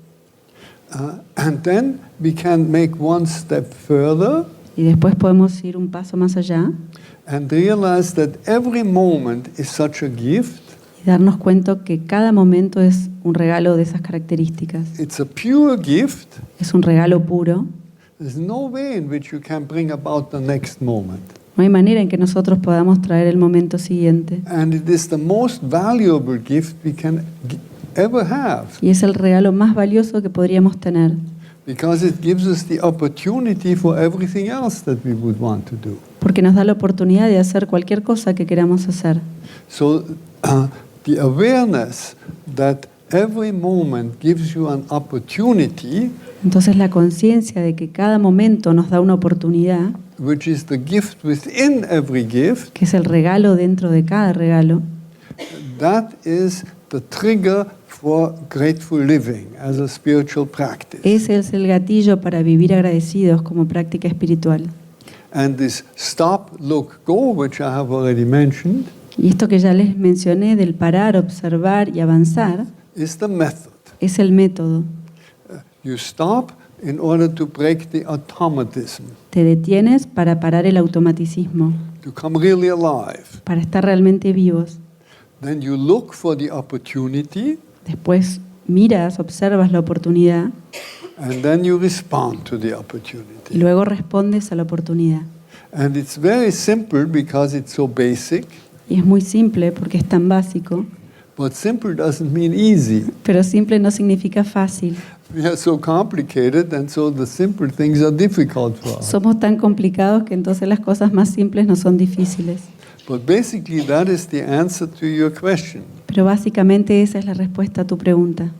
Speaker 3: And then we can make one step further
Speaker 2: Y después podemos ir un paso más allá
Speaker 3: and realize that every moment is such a gift.
Speaker 2: y darnos cuenta que cada momento es un regalo de esas características.
Speaker 3: It's a pure gift.
Speaker 2: Es un regalo puro.
Speaker 3: There's no way in which you can bring about the next moment.
Speaker 2: No hay manera en que nosotros podamos traer el momento siguiente.
Speaker 3: And it is the most valuable gift we can ever have,
Speaker 2: Y es el regalo más valioso que podríamos tener,
Speaker 3: because it gives us the opportunity for everything else that we would want to do.
Speaker 2: porque nos da la oportunidad de hacer cualquier cosa que queramos hacer.
Speaker 3: So the awareness that every moment gives you an opportunity,
Speaker 2: Entonces la conciencia de que cada momento nos da una oportunidad,
Speaker 3: which is the gift within every gift,
Speaker 2: que es el regalo dentro de cada regalo,
Speaker 3: that is the trigger for grateful living as a spiritual practice.
Speaker 2: ese es el gatillo para vivir agradecidos como práctica espiritual.
Speaker 3: And this stop, look, go, which I have already mentioned,
Speaker 2: Y esto que ya les mencioné del parar, observar y avanzar,
Speaker 3: is the method.
Speaker 2: es el método.
Speaker 3: You stop in order to break the automatism,
Speaker 2: Te detienes para parar el automaticismo,
Speaker 3: to come really alive.
Speaker 2: para estar realmente vivos.
Speaker 3: Then you look for the opportunity,
Speaker 2: Después miras, observas la oportunidad
Speaker 3: and then you respond to the
Speaker 2: y
Speaker 3: opportunity.
Speaker 2: luego respondes a la oportunidad.
Speaker 3: And it's very simple because it's so basic,
Speaker 2: Y es muy simple porque es tan básico,
Speaker 3: but simple doesn't mean easy.
Speaker 2: pero simple no significa fácil.
Speaker 3: We are so complicated, and so the simple things are difficult for us.
Speaker 2: Somos tan complicados que entonces las cosas más simples no son difíciles.
Speaker 3: But basically, that is the answer to your question.
Speaker 2: Pero básicamente esa es la respuesta a tu pregunta.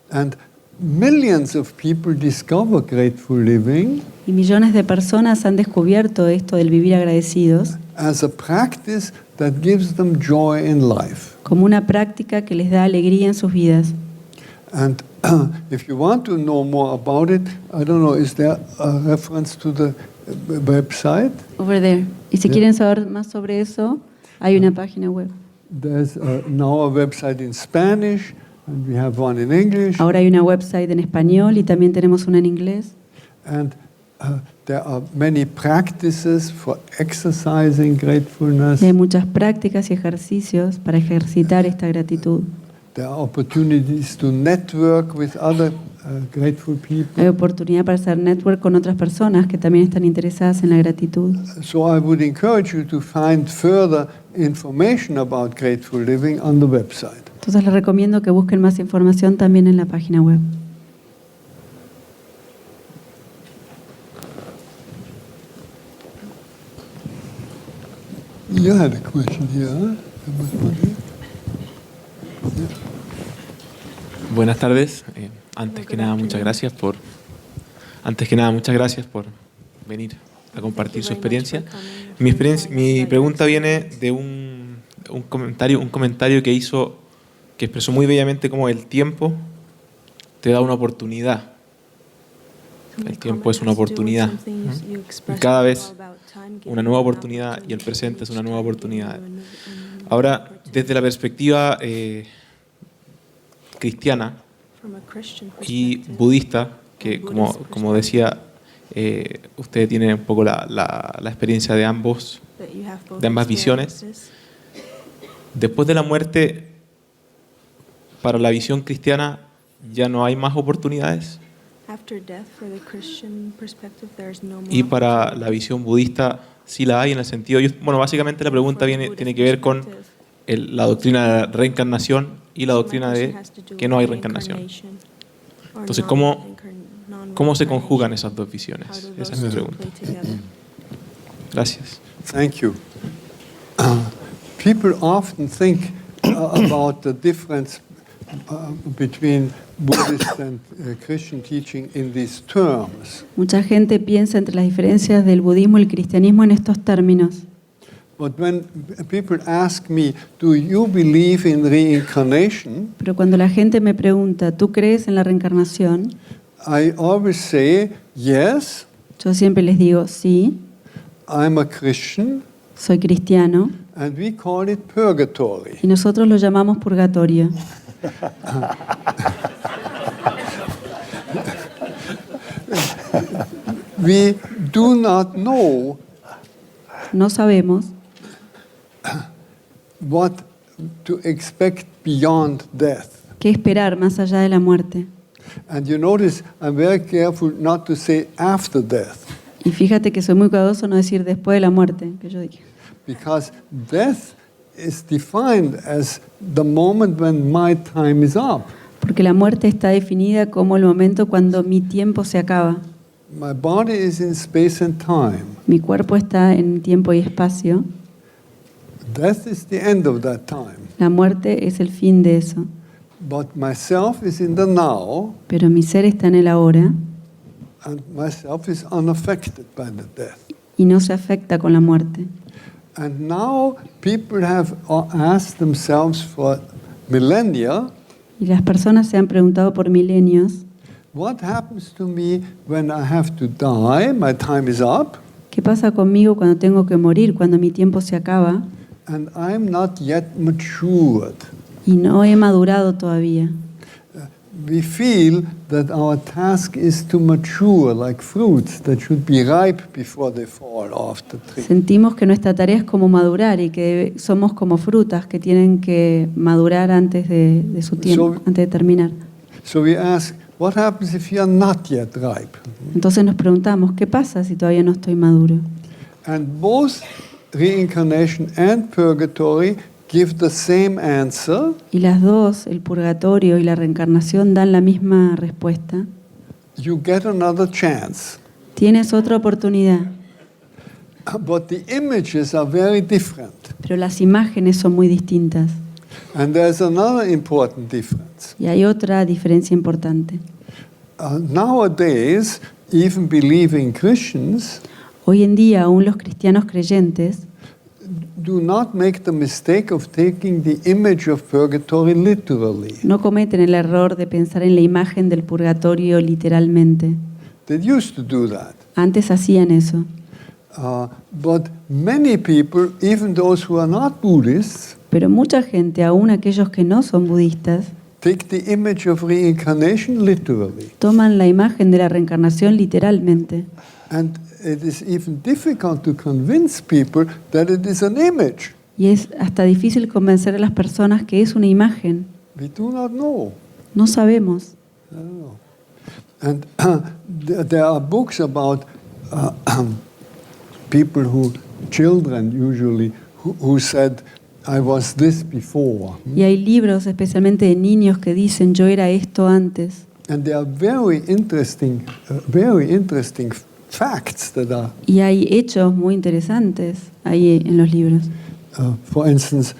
Speaker 3: And millions of people discover grateful living
Speaker 2: Y millones de personas han descubierto esto del vivir agradecidos
Speaker 3: as a practice that gives them joy in life.
Speaker 2: como una práctica que les da alegría en sus vidas.
Speaker 3: And if you want to know more about it, I don't know, is there a reference to the website?
Speaker 2: Over there. Y si quieren saber más sobre eso, hay una página web.
Speaker 3: There's now a website in Spanish, and we have one in English.
Speaker 2: Ahora hay una website en español y también tenemos una en inglés.
Speaker 3: And there are many practices for exercising gratefulness.
Speaker 2: Y hay muchas prácticas y ejercicios para ejercitar esta gratitud.
Speaker 3: There are opportunities to network with other grateful people.
Speaker 2: Hay oportunidad para hacer network con otras personas que también están interesadas en la gratitud.
Speaker 3: So I would encourage you to find further information about grateful living on the website.
Speaker 2: Entonces les recomiendo que busquen más información también en la página web.
Speaker 3: You had a question here, huh?
Speaker 11: Buenas tardes. Antes que nada, muchas gracias por venir a compartir su experiencia. Mi pregunta viene de un comentario que expresó muy bellamente cómo el tiempo te da una oportunidad. El tiempo es una oportunidad. Y cada vez una nueva oportunidad y el presente es una nueva oportunidad. Ahora, desde la perspectiva cristiana y budista, que como decía, usted tiene un poco la experiencia de ambas visiones. Después de la muerte, para la visión cristiana, ¿ya no hay más oportunidades? Y para la visión budista sí la hay, en el sentido, básicamente la pregunta tiene que ver con la doctrina de la reencarnación y la doctrina de que no hay reencarnación. Entonces, ¿cómo se conjugan esas dos visiones? Esa es mi pregunta. Gracias.
Speaker 3: Thank you. People often think about the difference between Buddhist and Christian teaching in these terms.
Speaker 2: Mucha gente piensa entre las diferencias del budismo y el cristianismo en estos términos.
Speaker 3: But when people ask me, do you believe in reincarnation?
Speaker 2: Pero cuando la gente me pregunta, ¿tú crees en la reencarnación?
Speaker 3: I always say, yes.
Speaker 2: Yo siempre les digo, sí.
Speaker 3: I'm a Christian.
Speaker 2: Soy cristiano.
Speaker 3: And we call it purgatory.
Speaker 2: Y nosotros lo llamamos purgatorio.
Speaker 3: We do not know.
Speaker 2: No sabemos
Speaker 3: what to expect beyond death.
Speaker 2: ¿Qué esperar más allá de la muerte?
Speaker 3: And you notice I'm very careful not to say after death.
Speaker 2: Y fíjate que soy muy cuidadoso no decir después de la muerte, que yo dije.
Speaker 3: Because death is defined as the moment when my time is up.
Speaker 2: Porque la muerte está definida como el momento cuando mi tiempo se acaba.
Speaker 3: My body is in space and time.
Speaker 2: Mi cuerpo está en tiempo y espacio.
Speaker 3: Death is the end of that time.
Speaker 2: La muerte es el fin de eso.
Speaker 3: But myself is in the now.
Speaker 2: Pero mi ser está en el ahora.
Speaker 3: And myself is unaffected by the death.
Speaker 2: Y no se afecta con la muerte.
Speaker 3: And now people have asked themselves for millennia.
Speaker 2: Y las personas se han preguntado por milenios.
Speaker 3: What happens to me when I have to die? My time is up.
Speaker 2: ¿Qué pasa conmigo cuando tengo que morir, cuando mi tiempo se acaba?
Speaker 3: And I'm not yet matured.
Speaker 2: Y no he madurado todavía.
Speaker 3: We feel that our task is to mature like fruits that should be ripe before they fall off the tree.
Speaker 2: Sentimos que nuestra tarea es como madurar y que somos como frutas que tienen que madurar antes de su tiempo, antes de terminar.
Speaker 3: So we ask, what happens if you are not yet ripe?
Speaker 2: Entonces nos preguntamos, ¿qué pasa si todavía no estoy maduro?
Speaker 3: And both reincarnation and purgatory give the same answer.
Speaker 2: Y las dos, el purgatorio y la reencarnación, dan la misma respuesta.
Speaker 3: You get another chance.
Speaker 2: Tienes otra oportunidad.
Speaker 3: But the images are very different.
Speaker 2: Pero las imágenes son muy distintas.
Speaker 3: And there's another important difference.
Speaker 2: Y hay otra diferencia importante.
Speaker 3: nowadays, even believing Christians
Speaker 2: Hoy en día, aún los cristianos creyentes
Speaker 3: do not make the mistake of taking the image of purgatory literally.
Speaker 2: no cometen el error de pensar en la imagen del purgatorio literalmente.
Speaker 3: They used to do that.
Speaker 2: Antes hacían eso.
Speaker 3: But many people, even those who are not Buddhists,
Speaker 2: Pero mucha gente, aún aquellos que no son budistas,
Speaker 3: take the image of reincarnation literally.
Speaker 2: toman la imagen de la reencarnación literalmente.
Speaker 3: And it is even difficult to convince people that it is an image.
Speaker 2: Y es hasta difícil convencer a las personas que es una imagen.
Speaker 3: We do not know.
Speaker 2: No sabemos.
Speaker 3: I don't know. And there are books about people children usually, who said, I was this before.
Speaker 2: Y hay libros especialmente de niños que dicen yo era esto antes.
Speaker 3: And there are very interesting facts that are.
Speaker 2: Y hay hechos muy interesantes ahí en los libros.
Speaker 3: For instance,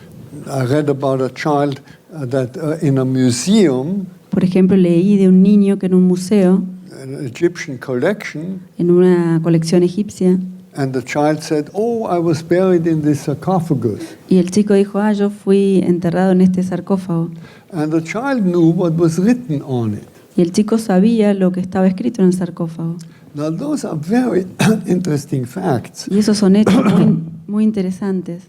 Speaker 3: I read about a child that in a museum,
Speaker 2: Por ejemplo, leí de un niño que en un museo,
Speaker 3: an Egyptian collection,
Speaker 2: en una colección egipcia,
Speaker 3: and the child said, "Oh, I was buried in this sarcophagus."
Speaker 2: y el chico dijo, yo fui enterrado en este sarcófago.
Speaker 3: And the child knew what was written on it.
Speaker 2: Y el chico sabía lo que estaba escrito en el sarcófago.
Speaker 3: Now, those are very interesting facts.
Speaker 2: Y esos son hechos muy interesantes.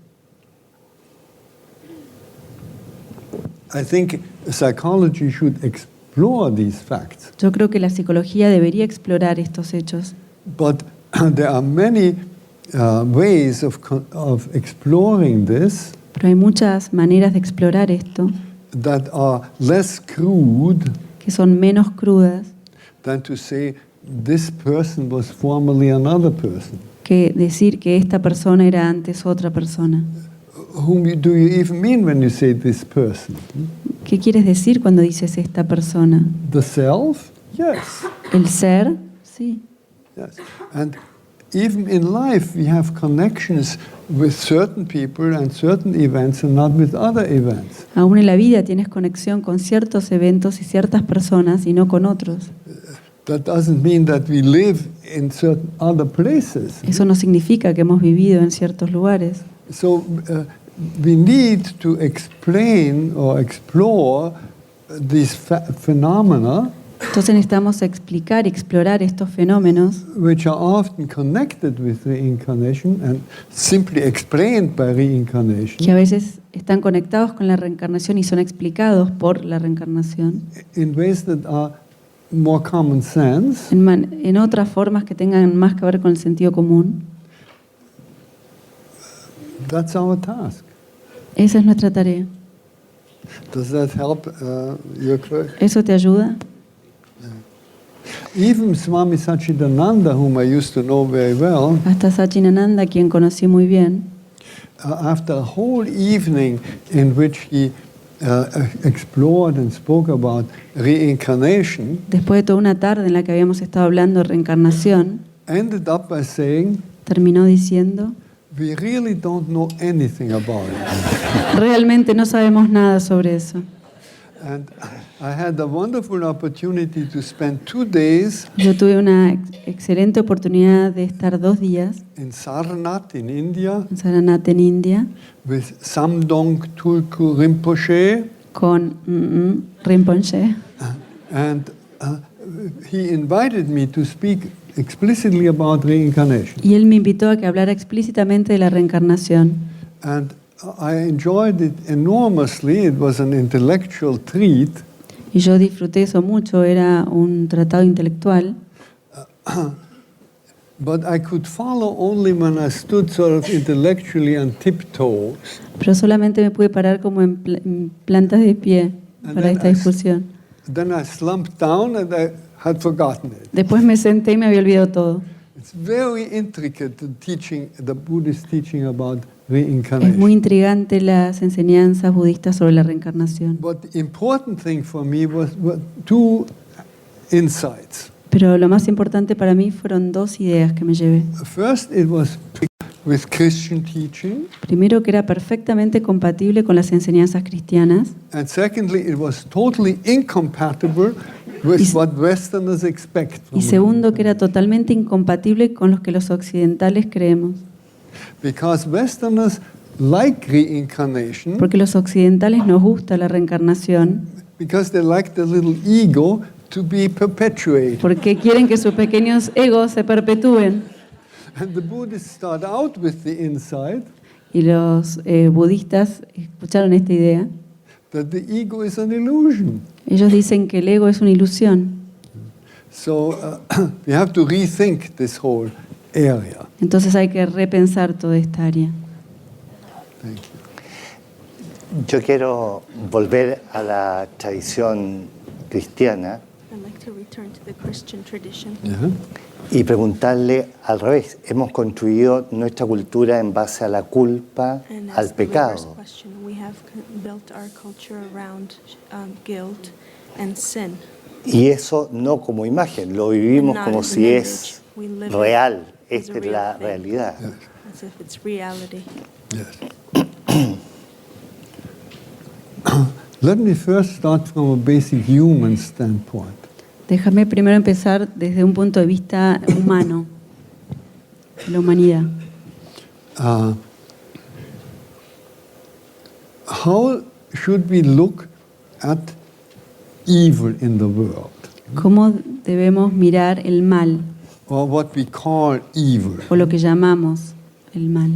Speaker 3: I think psychology should explore these facts.
Speaker 2: Yo creo que la psicología debería explorar estos hechos.
Speaker 3: But there are many ways of exploring this
Speaker 2: Pero hay muchas maneras de explorar esto
Speaker 3: that are less crude
Speaker 2: que son menos crudas
Speaker 3: than to say this person was formerly another person.
Speaker 2: que decir que esta persona era antes otra persona.
Speaker 3: Whom do you even mean when you say this person?
Speaker 2: ¿Qué quieres decir cuando dices esta persona?
Speaker 3: The self? Yes.
Speaker 2: ¿El ser? Sí.
Speaker 3: Yes. And even in life we have connections with certain people and certain events and not with other events.
Speaker 2: Aún en la vida tienes conexión con ciertos eventos y ciertas personas y no con otros.
Speaker 3: That doesn't mean that we live in certain other places.
Speaker 2: Eso no significa que hemos vivido en ciertos lugares.
Speaker 3: So we need to explain or explore these phenomena,
Speaker 2: Entonces necesitamos explicar y explorar estos fenómenos
Speaker 3: which are often connected with reincarnation and simply explained by reincarnation,
Speaker 2: que a veces están conectados con la reencarnación y son explicados por la reencarnación
Speaker 3: in ways that are more common sense.
Speaker 2: en otras formas que tengan más que ver con el sentido común.
Speaker 3: That's our task.
Speaker 2: Esa es nuestra tarea.
Speaker 3: Does that help your question?
Speaker 2: ¿Eso te ayuda?
Speaker 3: Even Swami Satchidananda, whom I used to know very well,
Speaker 2: Hasta Satchidananda, quien conocí muy bien,
Speaker 3: after a whole evening in which he explored and spoke about reincarnation,
Speaker 2: después de toda una tarde en la que habíamos estado hablando de reencarnación,
Speaker 3: ended up by saying,
Speaker 2: terminó diciendo,
Speaker 3: we really don't know anything about it.
Speaker 2: realmente no sabemos nada sobre eso.
Speaker 3: And I had a wonderful opportunity to spend 2 days
Speaker 2: Yo tuve una excelente oportunidad de estar 2 días
Speaker 3: in Sarnath in India
Speaker 2: en Saranath, en India,
Speaker 3: with Samdong Tulku Rinpoche,
Speaker 2: con Rinpoche,
Speaker 3: and he invited me to speak explicitly about reincarnation.
Speaker 2: y él me invitó a que hablara explícitamente de la reencarnación.
Speaker 3: And I enjoyed it enormously. It was an intellectual treat.
Speaker 2: Y yo disfruté eso mucho, era un tratado intelectual,
Speaker 3: But I could follow only when I stood sort of intellectually on tiptoes.
Speaker 2: pero solamente me pude parar como en plantas de pie para esta discusión.
Speaker 3: Then I slumped down and I had forgotten it.
Speaker 2: Después me senté y me había olvidado todo.
Speaker 3: It's very intricate, the Buddhist teaching about
Speaker 2: Es muy
Speaker 3: reincarnation.
Speaker 2: intrigante las enseñanzas budistas sobre la reencarnación.
Speaker 3: But the important thing for me were 2 insights.
Speaker 2: Pero lo más importante para mí fueron 2 ideas que me llevé.
Speaker 3: First, it was with Christian teaching.
Speaker 2: Primero, que era perfectamente compatible con las enseñanzas cristianas.
Speaker 3: And secondly, it was totally incompatible with what Westerners expect.
Speaker 2: Y segundo, que era totalmente incompatible con lo que los occidentales creemos.
Speaker 3: Because Westerners like reincarnation.
Speaker 2: Porque los occidentales nos gusta la reencarnación.
Speaker 3: Because they like the little ego to be perpetuated.
Speaker 2: Porque quieren que sus pequeños egos se perpetúen.
Speaker 3: And the Buddhists start out with the insight.
Speaker 2: Y los budistas escucharon esta idea.
Speaker 3: That the ego is an illusion.
Speaker 2: Ellos dicen que el ego es una ilusión.
Speaker 3: So we have to rethink this whole area.
Speaker 2: Entonces hay que repensar toda esta área.
Speaker 3: Thank you.
Speaker 1: Yo quiero volver a la tradición cristiana
Speaker 5: I'd like to return to the Christian tradition.
Speaker 1: y preguntarle al revés. Hemos construido nuestra cultura en base a la culpa,
Speaker 5: And
Speaker 1: al
Speaker 5: as the reverse
Speaker 1: pecado.
Speaker 5: question, we have built our culture around guilt and sin.
Speaker 1: Y eso no como imagen, lo vivimos
Speaker 5: And not
Speaker 1: como
Speaker 5: as an
Speaker 1: si
Speaker 5: image.
Speaker 1: es
Speaker 5: We live it
Speaker 1: real.
Speaker 5: as
Speaker 1: Esta
Speaker 5: a
Speaker 1: es
Speaker 5: real
Speaker 1: la
Speaker 5: thing.
Speaker 1: realidad.
Speaker 5: As if it's reality.
Speaker 3: Yes. Let me first start from a basic human standpoint.
Speaker 2: Déjame primero empezar desde un punto de vista humano, la humanidad.
Speaker 3: How should we look at evil in the world?
Speaker 2: ¿Cómo debemos mirar el mal,
Speaker 3: Or what we call evil?
Speaker 2: o lo que llamamos el mal?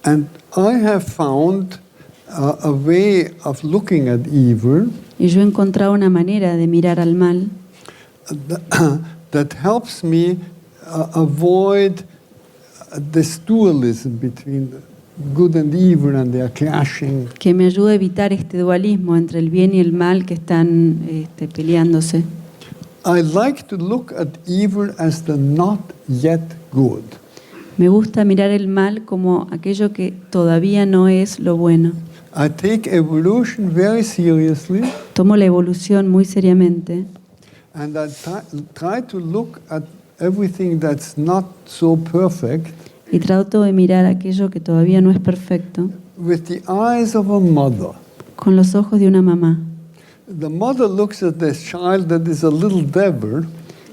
Speaker 3: And I have found a way of looking at evil
Speaker 2: Y yo he encontrado una manera de mirar al mal
Speaker 3: that helps me avoid this dualism between good and evil, and they are clashing.
Speaker 2: que me ayuda a evitar este dualismo entre el bien y el mal que están peleándose.
Speaker 3: I like to look at evil as the not yet good.
Speaker 2: Me gusta mirar el mal como aquello que todavía no es lo bueno.
Speaker 3: I take evolution very seriously,
Speaker 2: Tomo la evolución muy seriamente
Speaker 3: and I try to look at everything that's not so perfect
Speaker 2: y trato de mirar aquello que todavía no es perfecto
Speaker 3: with the eyes of a mother.
Speaker 2: con los ojos de una mamá.
Speaker 3: The mother looks at this child that is a little devil,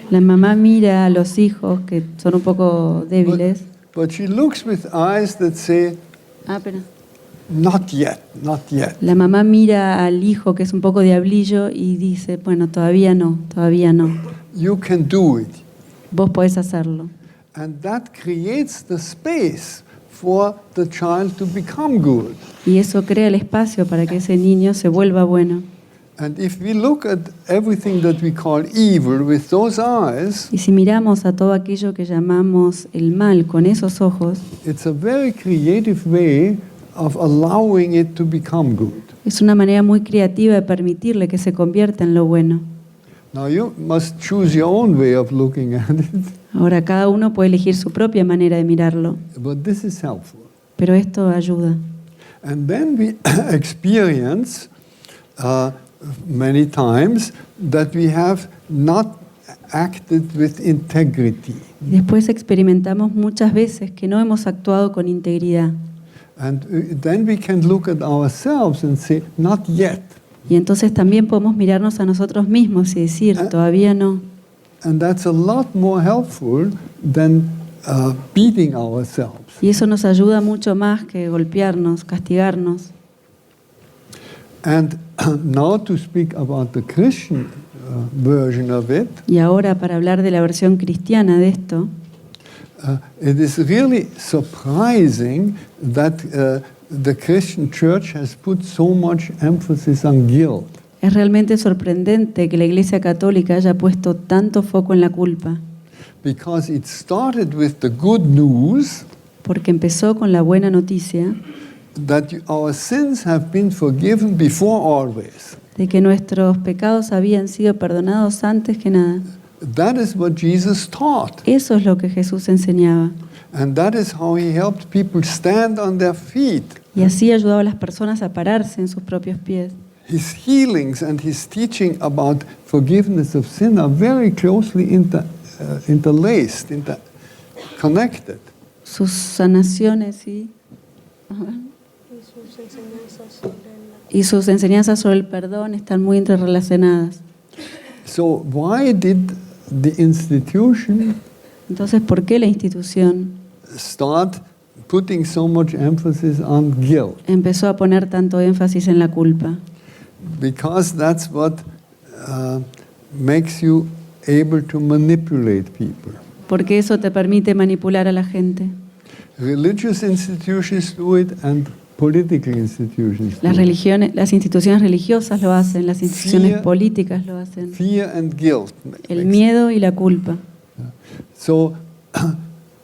Speaker 2: La mamá mira a los hijos que son un poco débiles.
Speaker 3: but she looks with eyes that say,
Speaker 2: Pero
Speaker 3: not yet, not yet.
Speaker 2: la mamá mira al hijo que es un poco diablillo y dice, bueno, todavía no, todavía no.
Speaker 3: You can do it.
Speaker 2: Vos podés hacerlo.
Speaker 3: And that creates the space for the child to become good.
Speaker 2: Y eso crea el espacio para que ese niño se vuelva bueno.
Speaker 3: And if we look at everything that we call evil with those eyes,
Speaker 2: Y si miramos a todo aquello que llamamos el mal con esos ojos,
Speaker 3: it's a very creative way of allowing it to become good.
Speaker 2: es una manera muy creativa de permitirle que se convierta en lo bueno.
Speaker 3: Now you must choose your own way of looking at it,
Speaker 2: Ahora cada uno puede elegir su propia manera de mirarlo,
Speaker 3: but this is helpful.
Speaker 2: pero esto ayuda.
Speaker 3: And then we experience many times that we have not acted with integrity.
Speaker 2: Y después experimentamos muchas veces que no hemos actuado con integridad.
Speaker 3: And then we can look at ourselves and say, not yet.
Speaker 2: Y entonces también podemos mirarnos a nosotros mismos y decir, todavía no.
Speaker 3: And that's a lot more helpful than beating ourselves.
Speaker 2: Y eso nos ayuda mucho más que golpearnos, castigarnos.
Speaker 3: And now to speak about the Christian version of it,
Speaker 2: Y ahora para hablar de la versión cristiana de esto,
Speaker 3: it is really surprising that the Christian church has put so much emphasis on guilt.
Speaker 2: es realmente sorprendente que la Iglesia Católica haya puesto tanto foco en la culpa,
Speaker 3: Because it started with the good news
Speaker 2: porque empezó con la buena noticia
Speaker 3: that our sins have been forgiven before always.
Speaker 2: de que nuestros pecados habían sido perdonados antes que nada.
Speaker 3: That is what Jesus taught.
Speaker 2: Eso es lo que Jesús enseñaba.
Speaker 3: And that is how he helped people stand on their feet.
Speaker 2: Y así ayudaba a las personas a pararse en sus propios pies.
Speaker 3: His healings and his teaching about forgiveness of sin are very closely interlaced, connected.
Speaker 2: Sus sanaciones y sus enseñanzas sobre el perdón están muy interrelacionadas.
Speaker 3: So why did the institution
Speaker 2: Entonces, ¿por qué la institución
Speaker 3: start putting so much emphasis on guilt?
Speaker 2: empezó a poner tanto énfasis en la culpa?
Speaker 3: Because that's what makes you able to manipulate people.
Speaker 2: Porque eso te permite manipular a la gente.
Speaker 3: Religious institutions do it and political institutions do
Speaker 2: Las
Speaker 3: it.
Speaker 2: religiones, las instituciones religiosas lo hacen, las instituciones
Speaker 3: Fear-
Speaker 2: políticas lo hacen.
Speaker 3: Fear and guilt.
Speaker 2: El miedo y la culpa.
Speaker 3: So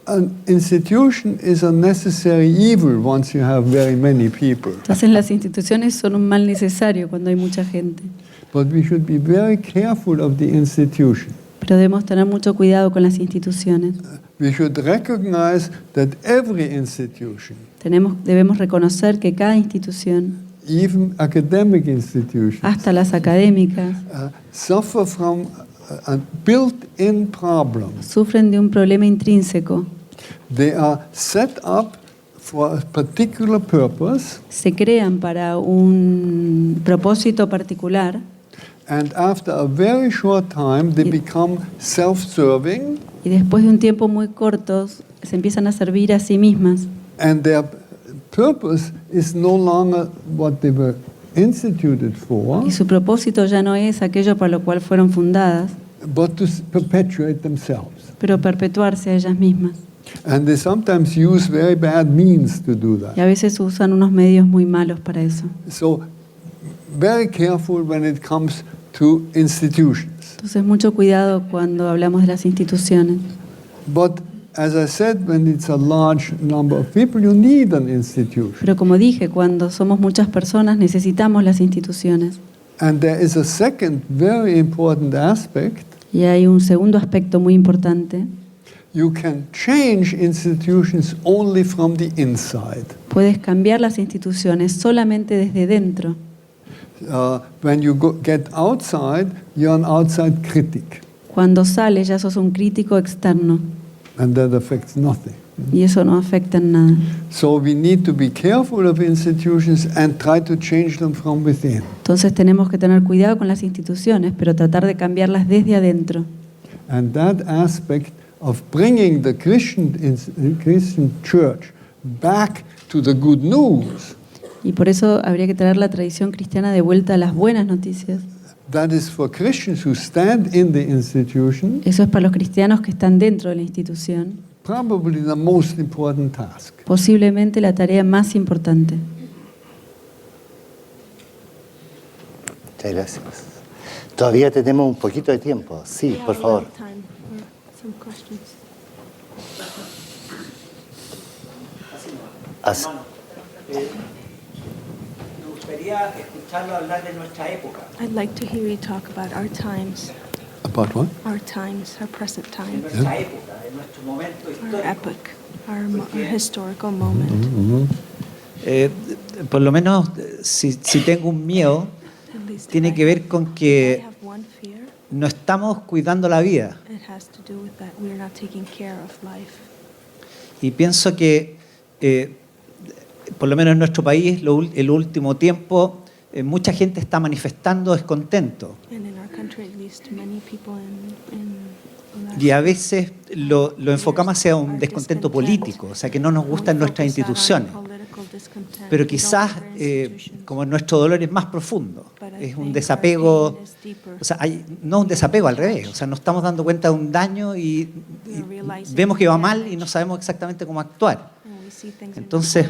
Speaker 3: an institution is a necessary evil once you have very many people.
Speaker 2: Entonces las instituciones son un mal necesario cuando hay mucha gente.
Speaker 3: But we should be very careful of the institution.
Speaker 2: Pero debemos tener mucho cuidado con las instituciones.
Speaker 3: We should recognize that every institution,
Speaker 2: Debemos reconocer que cada institución,
Speaker 3: even academic institutions,
Speaker 2: hasta las académicas,
Speaker 3: suffer from a built-in problem.
Speaker 2: sufren de un problema intrínseco.
Speaker 3: They are set up for a particular purpose,
Speaker 2: Se crean para un propósito particular
Speaker 3: and after a very short time, they become self-serving,
Speaker 2: y después de un tiempo muy corto se empiezan a servir a sí mismas.
Speaker 3: and their purpose is no longer what they were instituted for,
Speaker 2: Y su propósito ya no es aquello para lo cual fueron fundadas,
Speaker 3: but to perpetuate themselves.
Speaker 2: pero perpetuarse a ellas mismas.
Speaker 3: And they sometimes use very bad means to do
Speaker 2: Y
Speaker 3: that.
Speaker 2: a veces usan unos medios muy malos para eso.
Speaker 3: So, very careful when it comes to institutions.
Speaker 2: Entonces, mucho cuidado cuando hablamos de las instituciones.
Speaker 3: But as I said, when it's a large number of people, you need an institution.
Speaker 2: Pero como dije, cuando somos muchas personas necesitamos las instituciones.
Speaker 3: And there is a second very important aspect.
Speaker 2: Y hay un segundo aspecto muy importante.
Speaker 3: You can change institutions only from the inside.
Speaker 2: Puedes cambiar las instituciones solamente desde dentro.
Speaker 3: When you get outside, you're an outside critic.
Speaker 2: Cuando sales ya sos un crítico externo
Speaker 3: And that affects nothing.
Speaker 2: y eso no afecta en nada.
Speaker 3: So we need to be careful of institutions and try to change them from within.
Speaker 2: Entonces tenemos que tener cuidado con las instituciones, pero tratar de cambiarlas desde adentro.
Speaker 3: And that aspect of bringing the Christian church back to the good news,
Speaker 2: Y por eso habría que traer la tradición cristiana de vuelta a las buenas noticias.
Speaker 3: that is for Christians who stand in the institution,
Speaker 2: Eso es para los cristianos que están dentro de la institución,
Speaker 3: probably the most important task.
Speaker 2: posiblemente la tarea más importante.
Speaker 1: Muchas gracias. Todavía tenemos un poquito de tiempo. Sí, por favor.
Speaker 7: Hermano, me gustaría escucharlo hablar de nuestra época.
Speaker 5: I'd like to hear you talk about our times,
Speaker 3: About what?
Speaker 5: our times, our present
Speaker 7: De
Speaker 5: time,
Speaker 7: nuestra época, de nuestro momento
Speaker 5: our
Speaker 7: histórico.
Speaker 5: epoch, our historical moment.
Speaker 12: Por lo menos, si tengo un miedo,
Speaker 5: At least
Speaker 12: tiene que ver con
Speaker 5: I
Speaker 12: que
Speaker 5: have one fear.
Speaker 12: no estamos cuidando la vida.
Speaker 5: It has to do with that we're not taking care of life.
Speaker 12: Y pienso que, por lo menos en nuestro país, el último tiempo, mucha gente está manifestando descontento.
Speaker 5: And in our country, at least, many people
Speaker 12: Y a veces lo enfocamos hacia un descontento político, o sea, que no nos gustan nuestras instituciones. Pero quizás, como nuestro dolor es más profundo, es un desapego, o sea, no un desapego, al revés, o sea, nos estamos dando cuenta de un daño y vemos que va mal y no sabemos exactamente cómo actuar. Entonces,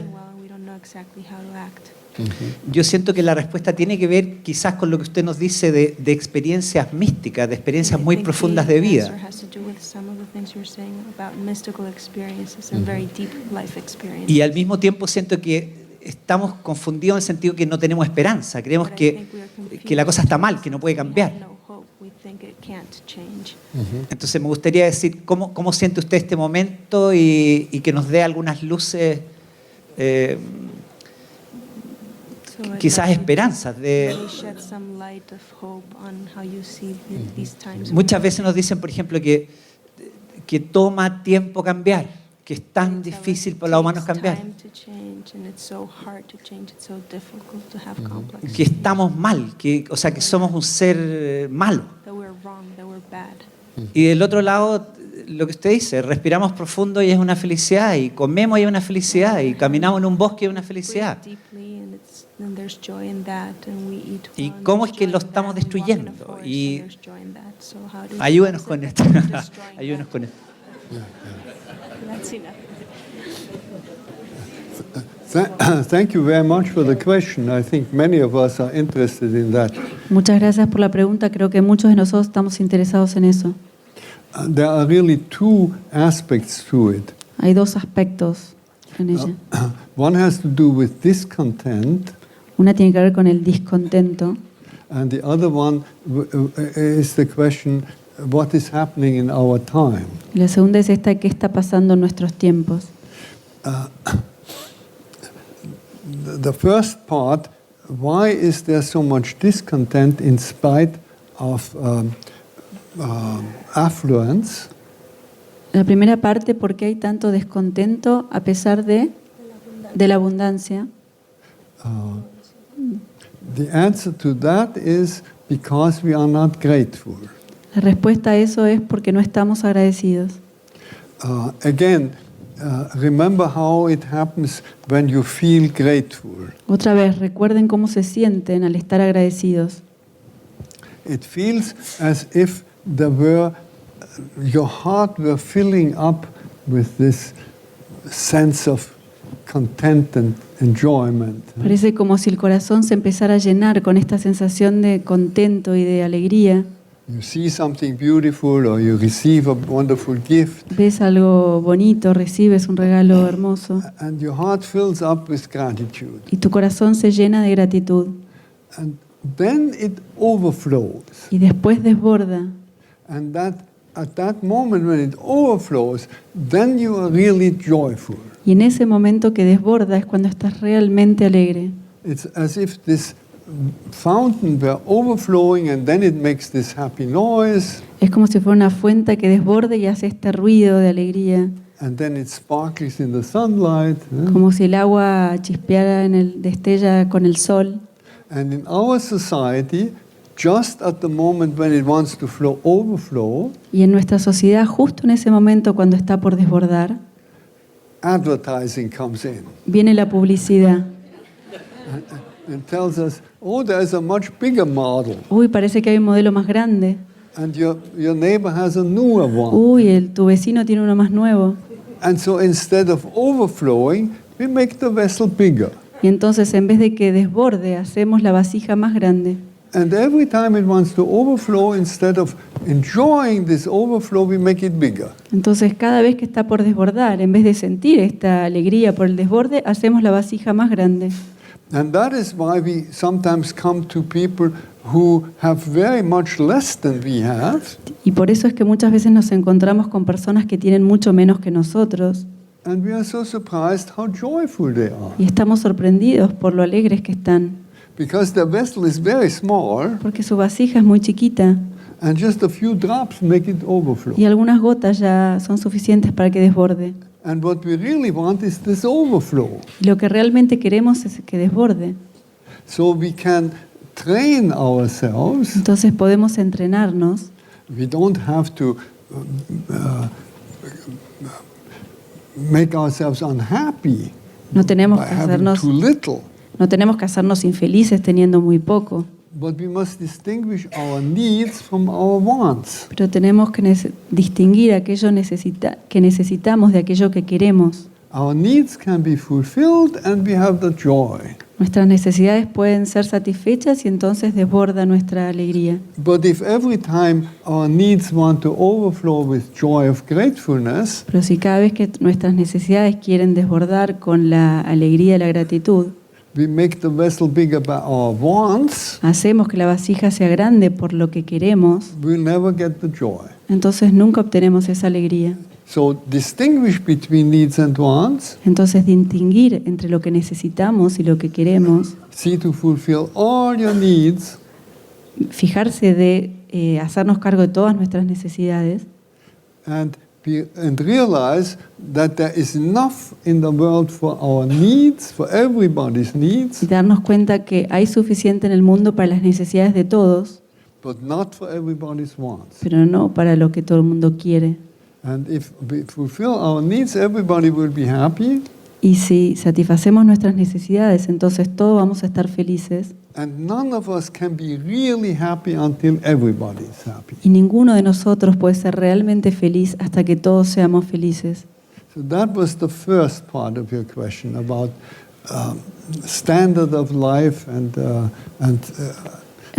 Speaker 12: yo siento que la respuesta tiene que ver quizás con lo que usted nos dice de experiencias místicas, de experiencias muy profundas de vida. Y al mismo tiempo siento que estamos confundidos en el sentido que no tenemos esperanza, creemos que la cosa está mal, que no puede cambiar. Entonces me gustaría decir cómo siente usted este momento y que nos dé algunas luces, quizás esperanzas. Muchas veces nos dicen, por ejemplo, que que toma tiempo cambiar, que es tan difícil para los humanos cambiar, que estamos mal, o sea, que somos un ser malo. Y del otro lado, lo que usted dice, respiramos profundo y es una felicidad, y comemos y es una felicidad, y caminamos en un bosque y es una felicidad. ¿Y cómo es que lo estamos destruyendo? Y ayúdenos con esto. Ayúdenos con esto.
Speaker 3: Thank you very much for the question. I think many of us are interested in that.
Speaker 2: Muchas gracias por la pregunta. Creo que muchos de nosotros estamos interesados en eso.
Speaker 3: There are really two aspects to it.
Speaker 2: Hay dos aspectos en ella.
Speaker 3: One has to do with discontent.
Speaker 2: Una tiene que ver con el descontento.
Speaker 3: And the other one is the question, what is happening in our time?
Speaker 2: Y la segunda es esta, ¿qué está pasando en nuestros tiempos?
Speaker 3: The first part, why is there so much discontent in spite of affluence?
Speaker 2: La primera parte, ¿por qué hay tanto descontento a pesar de la abundancia?
Speaker 3: The answer to that is because we are not grateful.
Speaker 2: La respuesta a eso es porque no estamos agradecidos.
Speaker 3: Again, remember how it happens when you feel grateful.
Speaker 2: Otra vez, recuerden cómo se sienten al estar agradecidos.
Speaker 3: It feels as if your heart were filling up with this sense of content and enjoyment.
Speaker 2: Parece como si el corazón se empezara a llenar con esta sensación de contento y de alegría.
Speaker 3: You see something beautiful or you receive a wonderful gift.
Speaker 2: Ves algo bonito, recibes un regalo hermoso.
Speaker 3: And your heart fills up with gratitude.
Speaker 2: Y tu corazón se llena de gratitud.
Speaker 3: And then it overflows.
Speaker 2: Y después desborda.
Speaker 3: And at that moment when it overflows, then you are really joyful.
Speaker 2: Y en ese momento que desborda es cuando estás realmente alegre.
Speaker 3: It's as if this fountain were overflowing and then it makes this happy noise.
Speaker 2: Es como si fuera una fuente que desborde y hace este ruido de alegría.
Speaker 3: And then it sparkles in the sunlight.
Speaker 2: Como si el agua chispeara destella con el sol.
Speaker 3: And in our society, just at the moment when it wants to overflow,
Speaker 2: y en nuestra sociedad, justo en ese momento cuando está por desbordar,
Speaker 3: advertising comes in.
Speaker 2: Viene la publicidad.
Speaker 3: And tells us, oh, there's a much bigger model.
Speaker 2: Uy, parece que hay un modelo más grande.
Speaker 3: And your neighbor has a newer one.
Speaker 2: Uy, tu vecino tiene uno más nuevo.
Speaker 3: And so instead of overflowing, we make the vessel bigger.
Speaker 2: Y entonces en vez de que desborde, hacemos la vasija más grande.
Speaker 3: And every time it wants to overflow, instead of enjoying this overflow, we make it bigger.
Speaker 2: Entonces cada vez que está por desbordar, en vez de sentir esta alegría por el desborde, hacemos la vasija más grande.
Speaker 3: And that is why we sometimes come to people who have very much less than we have.
Speaker 2: Y por eso es que muchas veces nos encontramos con personas que tienen mucho menos que nosotros.
Speaker 3: And we are so surprised how joyful they are.
Speaker 2: Y estamos sorprendidos por lo alegres que están.
Speaker 3: Because their vessel is very small.
Speaker 2: Porque su vasija es muy chiquita.
Speaker 3: And just a few drops make it overflow.
Speaker 2: Y algunas gotas ya son suficientes para que desborde.
Speaker 3: And what we really want is this overflow.
Speaker 2: Y lo que realmente queremos es que desborde.
Speaker 3: So we can train ourselves.
Speaker 2: Entonces podemos entrenarnos.
Speaker 3: We don't have to make ourselves unhappy.
Speaker 2: No tenemos que hacernos infelices teniendo muy poco.
Speaker 3: But we must distinguish our needs from our wants.
Speaker 2: Pero tenemos que distinguir aquello que necesitamos de aquello que queremos.
Speaker 3: Our needs can be fulfilled and we have the joy.
Speaker 2: Nuestras necesidades pueden ser satisfechas y entonces desborda nuestra alegría.
Speaker 3: But if every time our needs want to overflow with joy of gratefulness,
Speaker 2: pero si cada vez que nuestras necesidades quieren desbordar con la alegría de la gratitud,
Speaker 3: we make the vessel bigger by our wants,
Speaker 2: hacemos que la vasija sea grande por lo que queremos,
Speaker 3: we'll never get the joy.
Speaker 2: Entonces nunca obtenemos esa alegría.
Speaker 3: So distinguish between needs and wants.
Speaker 2: Entonces distinguir entre lo que necesitamos y lo que queremos.
Speaker 3: See to fulfill all your needs.
Speaker 2: Fijarse de hacernos cargo de todas nuestras necesidades.
Speaker 3: And and realize that there is enough in the world for our needs, for everybody's needs,
Speaker 2: Y darnos cuenta que hay suficiente en el mundo para las necesidades de todos,
Speaker 3: but not for everybody's wants.
Speaker 2: pero no para lo que todo el mundo quiere.
Speaker 3: And if we fulfill our needs, everybody will be happy.
Speaker 2: Y si satisfacemos nuestras necesidades, entonces todos vamos a estar felices.
Speaker 3: And none of us can be really happy until everybody is happy.
Speaker 2: Y ninguno de nosotros puede ser realmente feliz hasta que todos seamos felices.
Speaker 3: So that was the first part of your question about standard of life and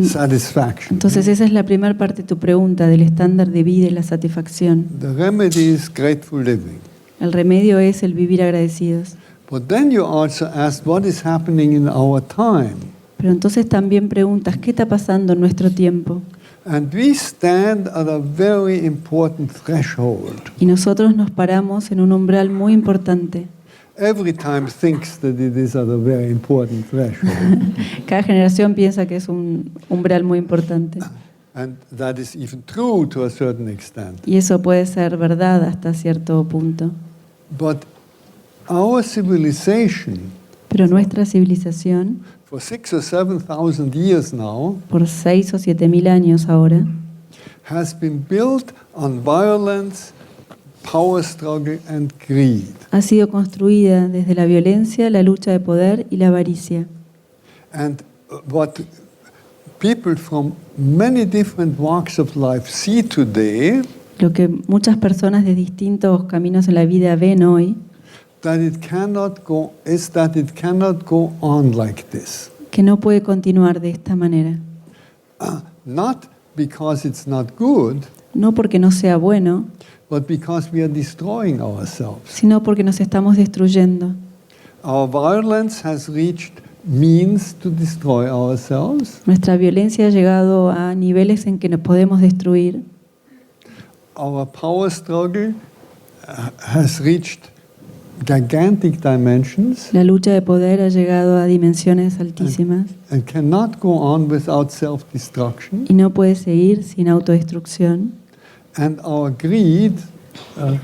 Speaker 3: satisfaction.
Speaker 2: Entonces esa es la primera parte de tu pregunta, del estándar de vida y la satisfacción.
Speaker 3: The remedy is grateful living.
Speaker 2: El remedio es el vivir agradecidos.
Speaker 3: But then you also asked what is happening in our time.
Speaker 2: Pero entonces también preguntas, ¿qué está pasando en nuestro tiempo?
Speaker 3: And we stand at a very important threshold.
Speaker 2: Y nosotros nos paramos en un umbral muy importante.
Speaker 3: Every time thinks that it is at a very important threshold.
Speaker 2: Cada generación piensa que es un umbral muy importante.
Speaker 3: And that is even true to a certain extent.
Speaker 2: Y eso puede ser verdad hasta cierto punto.
Speaker 3: But our civilization,
Speaker 2: pero nuestra civilización,
Speaker 3: for 6,000 or 7,000 years now,
Speaker 2: por 6 o 7,000 años ahora,
Speaker 3: has been built on violence, power struggle and greed.
Speaker 2: Ha sido construida desde la violencia, la lucha de poder y la avaricia.
Speaker 3: And what people from many different walks of life see today,
Speaker 2: lo que muchas personas de distintos caminos en la vida ven hoy,
Speaker 3: that it cannot go on like this.
Speaker 2: Que no puede continuar de esta manera.
Speaker 3: Not because it's not good,
Speaker 2: no porque no sea bueno,
Speaker 3: but because we are destroying ourselves.
Speaker 2: Sino porque nos estamos destruyendo.
Speaker 3: Our violence has reached means to destroy ourselves.
Speaker 2: Nuestra violencia ha llegado a niveles en que nos podemos destruir.
Speaker 3: Our power struggle has reached gigantic dimensions.
Speaker 2: La lucha de poder ha llegado a dimensiones altísimas.
Speaker 3: And cannot go on without self-destruction.
Speaker 2: Y no puede seguir sin autodestrucción.
Speaker 3: And our greed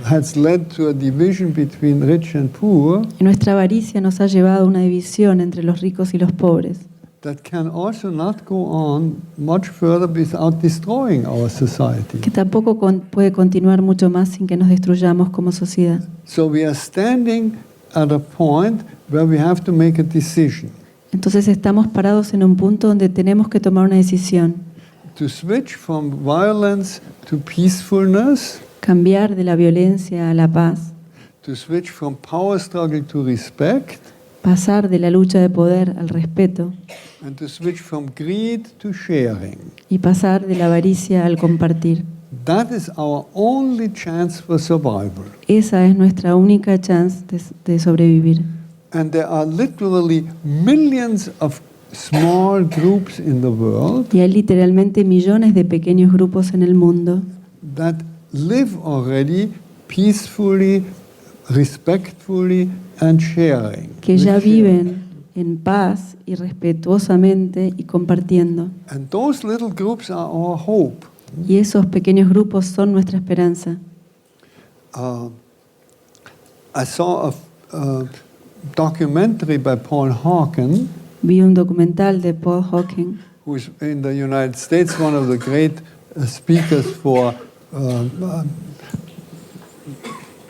Speaker 3: has led to a division between rich and poor.
Speaker 2: Y nuestra avaricia nos ha llevado a una división entre los ricos y los pobres.
Speaker 3: That can also not go on much further without destroying our society.
Speaker 2: Que tampoco puede continuar mucho más sin que nos destruyamos como sociedad.
Speaker 3: So we are standing at a point where we have to make a decision.
Speaker 2: Entonces estamos parados en un punto donde tenemos que tomar una decisión.
Speaker 3: To switch from violence to peacefulness.
Speaker 2: Cambiar de la violencia a la paz.
Speaker 3: To switch from power struggle to respect.
Speaker 2: Pasar de la lucha de poder al respeto.
Speaker 3: And to switch from greed to sharing.
Speaker 2: Y pasar de la avaricia al compartir.
Speaker 3: That is our only chance for survival.
Speaker 2: Esa es nuestra única chance de sobrevivir.
Speaker 3: And there are literally millions of small groups in the world.
Speaker 2: Y hay literalmente millones de pequeños grupos en el mundo.
Speaker 3: That live already peacefully, respectfully and sharing.
Speaker 2: Que ya viven en paz y respetuosamente y compartiendo.
Speaker 3: And those little groups are our hope.
Speaker 2: Y esos pequeños grupos son nuestra esperanza.
Speaker 3: I saw a documentary by Paul Hawken.
Speaker 2: Vi un documental de Paul Hawken.
Speaker 3: Who is in the United States one of the great speakers for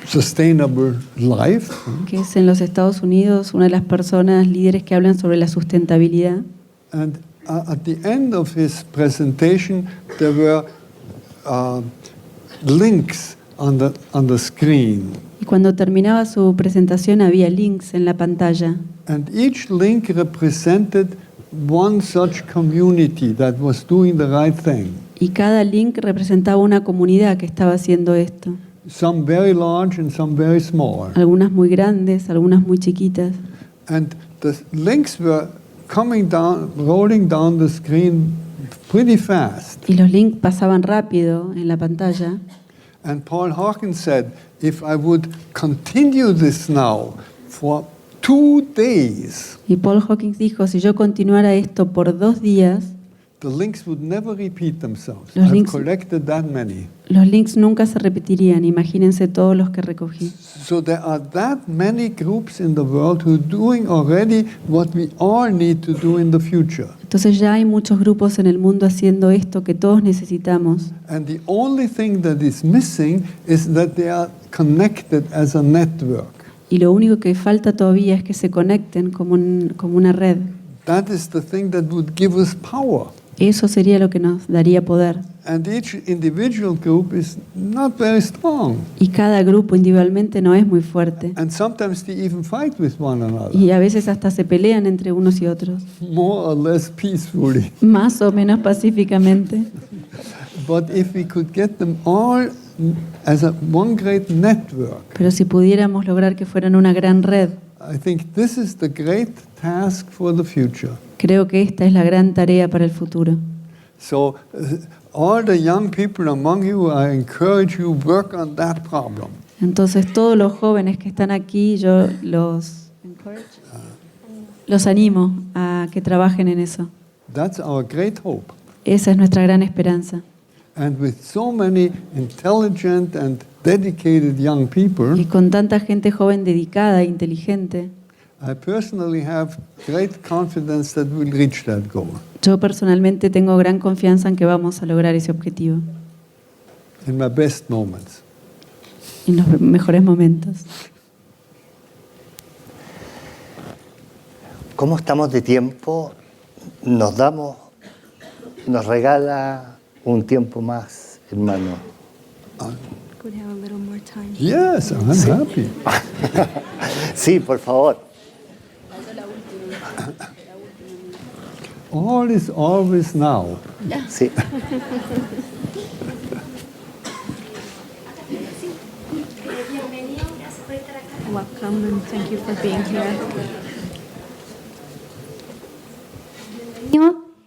Speaker 3: sustainable life.
Speaker 2: Que es en los Estados Unidos una de las personas líderes que hablan sobre la sustentabilidad.
Speaker 3: And at the end of his presentation, there were links on the screen.
Speaker 2: Y cuando terminaba su presentación había links en la pantalla.
Speaker 3: And each link represented one such community that was doing the right thing.
Speaker 2: Y cada link representaba una comunidad que estaba haciendo esto.
Speaker 3: Some very large and some very small.
Speaker 2: Algunas muy grandes, algunas muy chiquitas.
Speaker 3: And the links were coming down, rolling down the screen pretty fast.
Speaker 2: Y los links pasaban rápido en la pantalla.
Speaker 3: And Paul Hawkins said, if I would continue this now for 2 days,
Speaker 2: y Paul Hawkins dijo, si yo continuara esto por 2 días,
Speaker 3: the links would never repeat themselves.
Speaker 2: Los
Speaker 3: I've
Speaker 2: links-
Speaker 3: collected that many.
Speaker 2: Los links nunca se repetirían, imagínense todos los que recogí.
Speaker 3: So there are that many groups in the world who are doing already what we all need to do in the future.
Speaker 2: Entonces ya hay muchos grupos en el mundo haciendo esto que todos necesitamos.
Speaker 3: And the only thing that is missing is that they are connected as a network.
Speaker 2: Y lo único que falta todavía es que se conecten como una red.
Speaker 3: That is the thing that would give us power.
Speaker 2: Eso sería lo que nos daría poder.
Speaker 3: And each individual group is not very strong.
Speaker 2: Y cada grupo individualmente no es muy fuerte.
Speaker 3: And sometimes they even fight with one another,
Speaker 2: Y a veces hasta se pelean entre unos y otros,
Speaker 3: more or less peacefully.
Speaker 2: más o menos pacíficamente.
Speaker 3: But if we could get them all as one great network,
Speaker 2: Pero si pudiéramos lograr que fueran una gran red,
Speaker 3: I think this is the great task for the future.
Speaker 2: creo que esta es la gran tarea para el futuro.
Speaker 3: So all the young people among you, I encourage you work on that problem.
Speaker 2: Entonces todos los jóvenes que están aquí, yo los animo a que trabajen en eso.
Speaker 3: That's our great hope.
Speaker 2: Esa es nuestra gran esperanza.
Speaker 3: And with so many intelligent and dedicated young people,
Speaker 2: Y con tanta gente joven dedicada e inteligente,
Speaker 3: I personally have great confidence that we'll reach that goal
Speaker 2: yo personalmente tengo gran confianza en que vamos a lograr ese objetivo
Speaker 3: in my best moments.
Speaker 2: en los mejores momentos.
Speaker 1: ¿Cómo estamos de tiempo? Nos regala un tiempo más, hermano.
Speaker 5: Could we have a little more time?
Speaker 3: Yes, I'm happy.
Speaker 1: Sí, por favor.
Speaker 3: All is always now.
Speaker 1: Sí.
Speaker 5: Welcome and thank you for being here.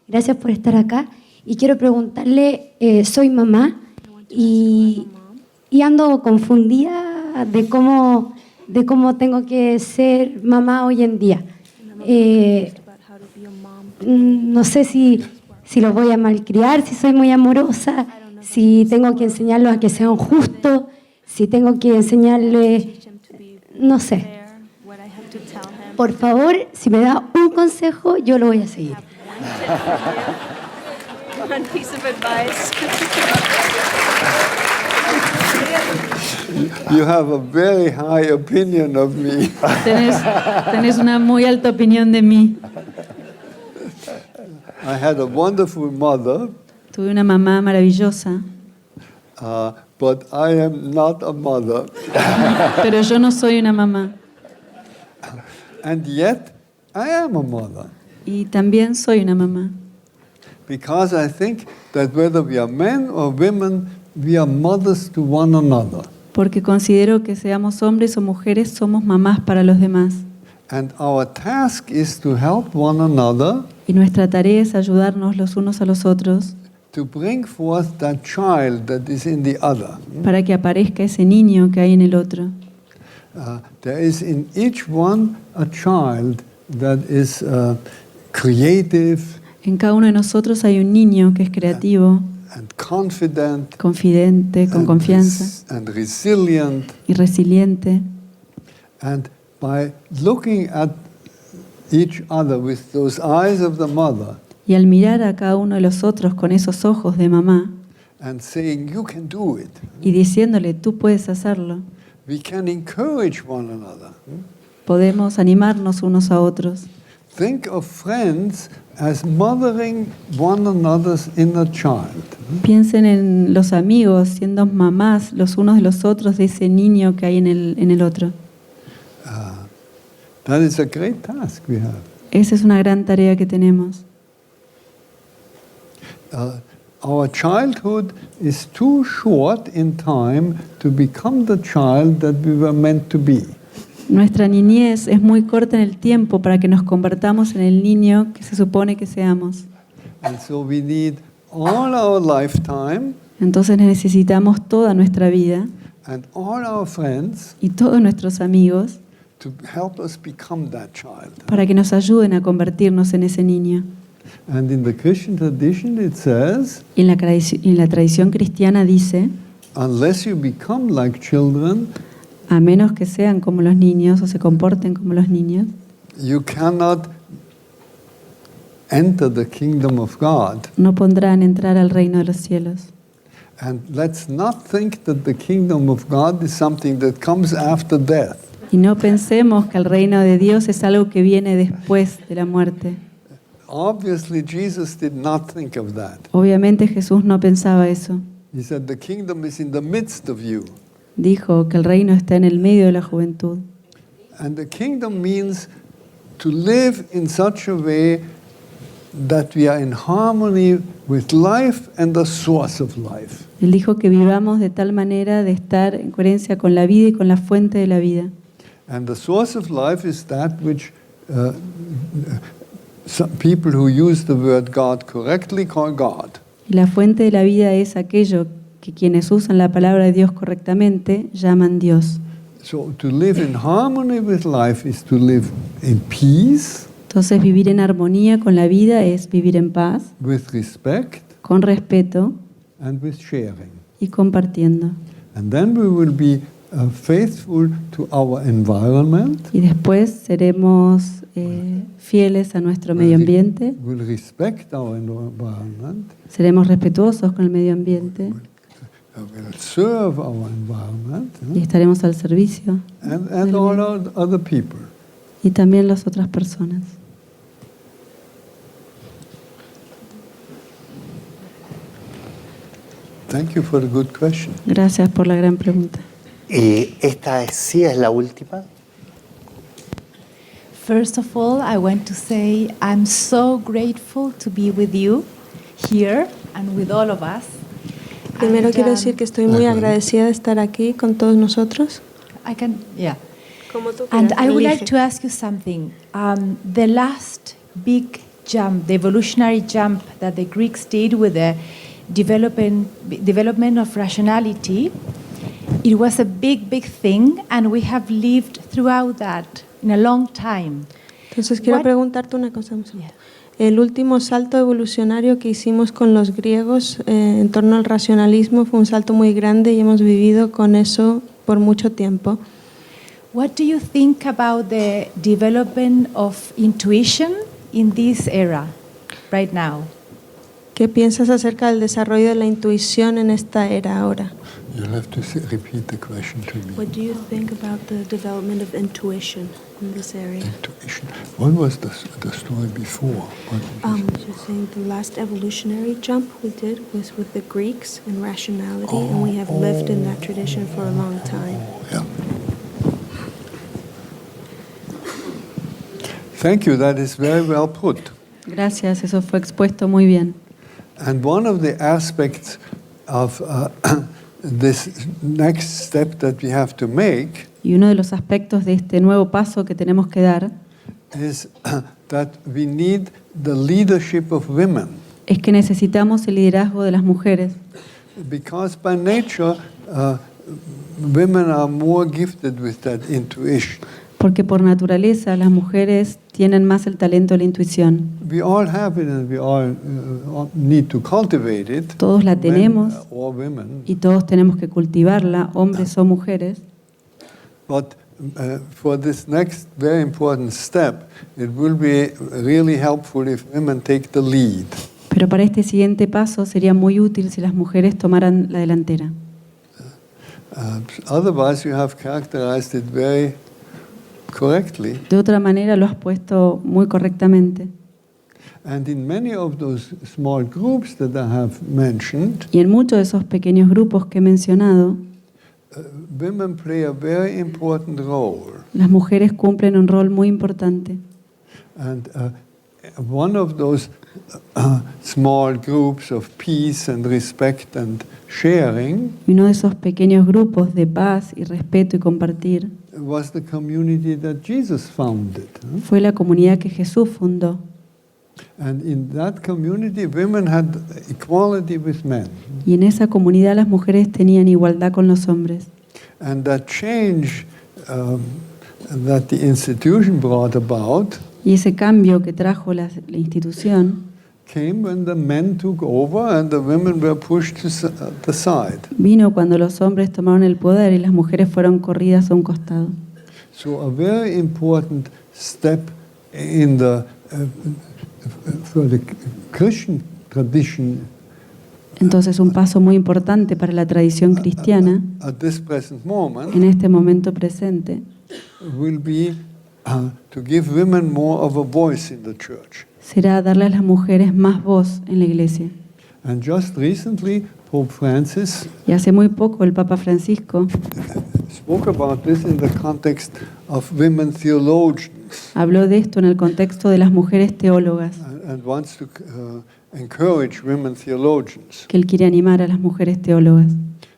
Speaker 13: Gracias por estar acá. Y quiero preguntarle, soy mamá y ando confundida de cómo tengo que ser mamá hoy en día. No sé si los voy a malcriar, si soy muy amorosa, si tengo que enseñarlos a que sean justos, si tengo que enseñarles, no sé. Por favor, si me da un consejo, yo lo voy a seguir.
Speaker 5: One piece of advice.
Speaker 3: You have a very high opinion of me.
Speaker 2: Tenés una muy alta opinión de mí.
Speaker 3: I had a wonderful mother,
Speaker 2: Tuve una mamá maravillosa,
Speaker 3: but I am not a mother.
Speaker 2: pero yo no soy una mamá.
Speaker 3: And yet, I am a mother.
Speaker 2: Y también soy una mamá.
Speaker 3: Because I think that whether we are men or women, we are mothers to one another.
Speaker 2: Porque considero que seamos hombres o mujeres, somos mamás para los demás.
Speaker 3: And our task is to help one another
Speaker 2: Y nuestra tarea es ayudarnos los unos a los otros
Speaker 3: to bring forth that child that is in the other.
Speaker 2: para que aparezca ese niño que hay en el otro.
Speaker 3: There is in each one a child that is creative
Speaker 2: En cada uno de nosotros hay un niño que es creativo,
Speaker 3: and confident
Speaker 2: confidente, con confianza
Speaker 3: and resilient.
Speaker 2: y resiliente.
Speaker 3: And by looking at each other with those eyes of the mother
Speaker 2: Y al mirar a cada uno de los otros con esos ojos de mamá
Speaker 3: and saying, you can do it,
Speaker 2: y diciéndole, tú puedes hacerlo,
Speaker 3: we can encourage one another.
Speaker 2: podemos animarnos unos a otros.
Speaker 3: Think of friends as mothering one another's inner child.
Speaker 2: Piensen en los amigos siendo mamás los unos de los otros de ese niño que hay en el otro.
Speaker 3: That is a great task we have.
Speaker 2: Esa es una gran tarea que tenemos.
Speaker 3: Our childhood is too short in time to become the child that we were meant to be.
Speaker 2: Nuestra niñez es muy corta en el tiempo para que nos convertamos en el niño que se supone que seamos.
Speaker 3: And so we need all our lifetime
Speaker 2: Entonces necesitamos toda nuestra vida
Speaker 3: and all our friends
Speaker 2: y todos nuestros amigos
Speaker 3: to help us become that child.
Speaker 2: para que nos ayuden a convertirnos en ese niño.
Speaker 3: And in the Christian tradition it says,
Speaker 2: Y en la tradición cristiana dice,
Speaker 3: unless you become like children,
Speaker 2: a menos que sean como los niños o se comporten como los niños,
Speaker 3: you cannot enter the kingdom of God.
Speaker 2: no podrán entrar al reino de los cielos.
Speaker 3: And let's not think that the kingdom of God is something that comes after death.
Speaker 2: Y no pensemos que el reino de Dios es algo que viene después de la muerte.
Speaker 3: Obviously, Jesus did not think of that.
Speaker 2: Obviamente Jesús no pensaba eso.
Speaker 3: He said, the kingdom is in the midst of you.
Speaker 2: Dijo que el reino está en el medio de la juventud.
Speaker 3: And the kingdom means to live in such a way that we are in harmony with life and the source of life.
Speaker 2: Él dijo que vivamos de tal manera de estar en coherencia con la vida y con la fuente de la vida.
Speaker 3: And the source of life is that which some people who use the word God correctly call God.
Speaker 2: Y la fuente de la vida es aquello que quienes usan la palabra de Dios correctamente llaman Dios.
Speaker 3: So to live in harmony with life is to live in peace,
Speaker 2: Entonces vivir en armonía con la vida es vivir en paz,
Speaker 3: with respect,
Speaker 2: con respeto
Speaker 3: and with sharing.
Speaker 2: y compartiendo.
Speaker 3: And then we will be faithful to our environment.
Speaker 2: Y después seremos fieles a nuestro medio ambiente,
Speaker 3: We'll respect our environment.
Speaker 2: seremos respetuosos con el medio ambiente
Speaker 3: We'll serve our environment.
Speaker 2: y estaremos al servicio
Speaker 3: And all other people.
Speaker 2: y también las otras personas.
Speaker 3: Thank you for a good question.
Speaker 2: Gracias por la gran pregunta.
Speaker 1: Y esta sí es la última.
Speaker 14: First of all, I want to say I'm so grateful to be with you here and with all of us.
Speaker 5: Primero quiero decir que estoy muy agradecida de estar aquí con todos nosotros.
Speaker 14: Como tú quieras, and I would like to ask you something. The last big jump, the evolutionary jump that the Greeks did with the development of rationality, it was a big thing, and we have lived throughout that in a long time.
Speaker 5: Entonces quiero preguntarte una cosa. El último salto evolucionario que hicimos con los griegos en torno al racionalismo fue un salto muy grande y hemos vivido con eso por mucho tiempo.
Speaker 14: What do you think about the development of intuition in this era, right now?
Speaker 5: ¿Qué piensas acerca del desarrollo de la intuición en esta era ahora?
Speaker 3: You'll have to repeat the question to me.
Speaker 5: What do you think about the development of intuition in this area?
Speaker 3: Intuition. What was the story before?
Speaker 5: Just saying the last evolutionary jump we did was with the Greeks and rationality, and we have lived in that tradition for a long time.
Speaker 3: Yeah. Thank you. That is very well put.
Speaker 2: Gracias, eso fue expuesto muy bien.
Speaker 3: And one of the aspects of this next step that we have to make
Speaker 2: Y uno de los aspectos de este nuevo paso que tenemos que dar
Speaker 3: is that we need the leadership of women.
Speaker 2: Es que necesitamos el liderazgo de las mujeres.
Speaker 3: Because by nature, women are more gifted with that intuition.
Speaker 2: Porque por naturaleza las mujeres tienen más el talento de la intuición.
Speaker 3: We all have it and we all need to cultivate it.
Speaker 2: Todos la tenemos
Speaker 3: men or women.
Speaker 2: Y todos tenemos que cultivarla, hombres o mujeres.
Speaker 3: But for this next very important step, it will be really helpful if women take the lead.
Speaker 2: Pero para este siguiente paso sería muy útil si las mujeres tomaran la delantera.
Speaker 3: Otherwise, you have characterized it very correctly.
Speaker 2: De otra manera lo has puesto muy correctamente.
Speaker 3: And in many of those small groups that I have mentioned,
Speaker 2: Y en muchos de esos pequeños grupos que he mencionado,
Speaker 3: women play a very important role.
Speaker 2: las mujeres cumplen un rol muy importante.
Speaker 3: And one of those small groups of peace and respect and sharing
Speaker 2: Y uno de esos pequeños grupos de paz y respeto y compartir
Speaker 3: was the community that Jesus founded.
Speaker 2: fue la comunidad que Jesús fundó.
Speaker 3: And in that community, women had equality with men.
Speaker 2: Y en esa comunidad las mujeres tenían igualdad con los hombres.
Speaker 3: And that change that the institution brought about
Speaker 2: Y ese cambio que trajo la institución
Speaker 3: came when the men took over and the women were pushed to the side.
Speaker 2: Vino cuando los hombres tomaron el poder y las mujeres fueron corridas a un costado.
Speaker 3: So a very important step in the for the Christian tradition.
Speaker 2: Entonces un paso muy importante para la tradición cristiana
Speaker 3: At this present moment,
Speaker 2: en este momento presente
Speaker 3: will be to give women more of a voice in the church.
Speaker 2: será darle a las mujeres más voz en la iglesia.
Speaker 3: And just recently, Pope Francis
Speaker 2: Y hace muy poco el Papa Francisco
Speaker 3: spoke about this in the context of women theologians
Speaker 2: habló de esto en el contexto de las mujeres teólogas,
Speaker 3: and wants to encourage women theologians.
Speaker 2: que él quiere animar a las mujeres teólogas.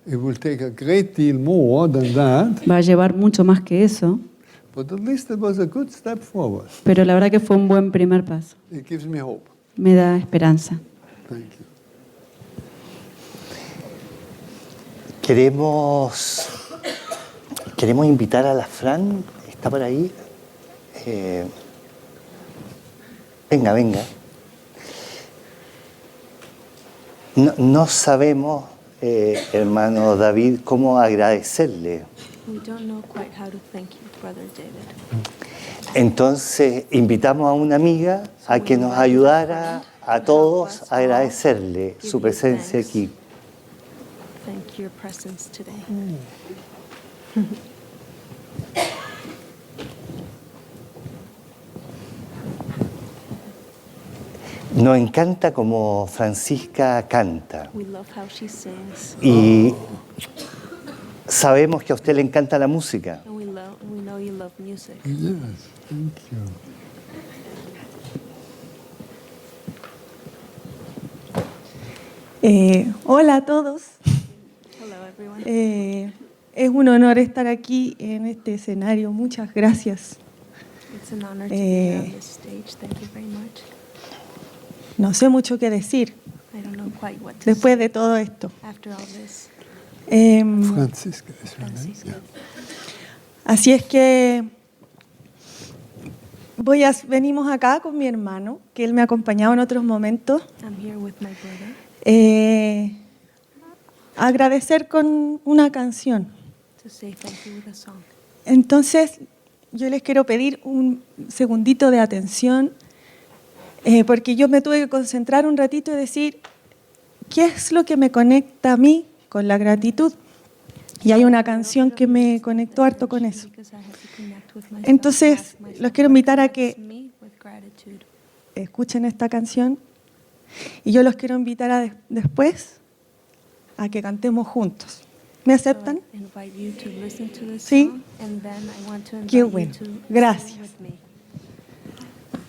Speaker 3: It will take a great deal more than that,
Speaker 2: Va a llevar mucho más que eso,
Speaker 3: but at least it was a good step forward.
Speaker 2: pero la verdad que fue un buen primer paso.
Speaker 3: It gives me hope.
Speaker 2: Me da esperanza.
Speaker 3: Thank you.
Speaker 1: Queremos invitar a la Fran, ¿está por ahí? Venga. No sabemos, hermano David, cómo agradecerle. Entonces, invitamos a una amiga a que nos ayudara a todos a agradecerle su presencia aquí.
Speaker 5: Thank your presence today.
Speaker 1: Nos encanta como Francisca canta.
Speaker 5: We love how she sings.
Speaker 1: Y sabemos que a usted le encanta la música.
Speaker 5: And we know you love music.
Speaker 3: Yes, thank you.
Speaker 15: Hola a todos.
Speaker 5: Hello, everyone.
Speaker 15: Es un honor estar aquí en este escenario. Muchas gracias.
Speaker 5: It's an honor to be on this stage. Thank you very much.
Speaker 15: No sé mucho qué decir
Speaker 5: I don't know quite what to
Speaker 15: después
Speaker 5: say
Speaker 15: de todo esto.
Speaker 5: after all this.
Speaker 3: Francisca is her name.
Speaker 5: Francisca.
Speaker 15: Así es que venimos acá con mi hermano, que él me ha acompañado en otros momentos.
Speaker 5: I'm here with my brother.
Speaker 15: Agradecer con una canción.
Speaker 5: To say thank you with a song.
Speaker 15: Entonces, yo les quiero pedir un segundito de atención, porque yo me tuve que concentrar un ratito y decir, ¿qué es lo que me conecta a mí con la gratitud? Y hay una canción que me conectó harto con eso. Entonces, los quiero invitar a que escuchen esta canción y yo los quiero invitar a después a que cantemos juntos. ¿Me aceptan? Sí. Qué bueno. Gracias.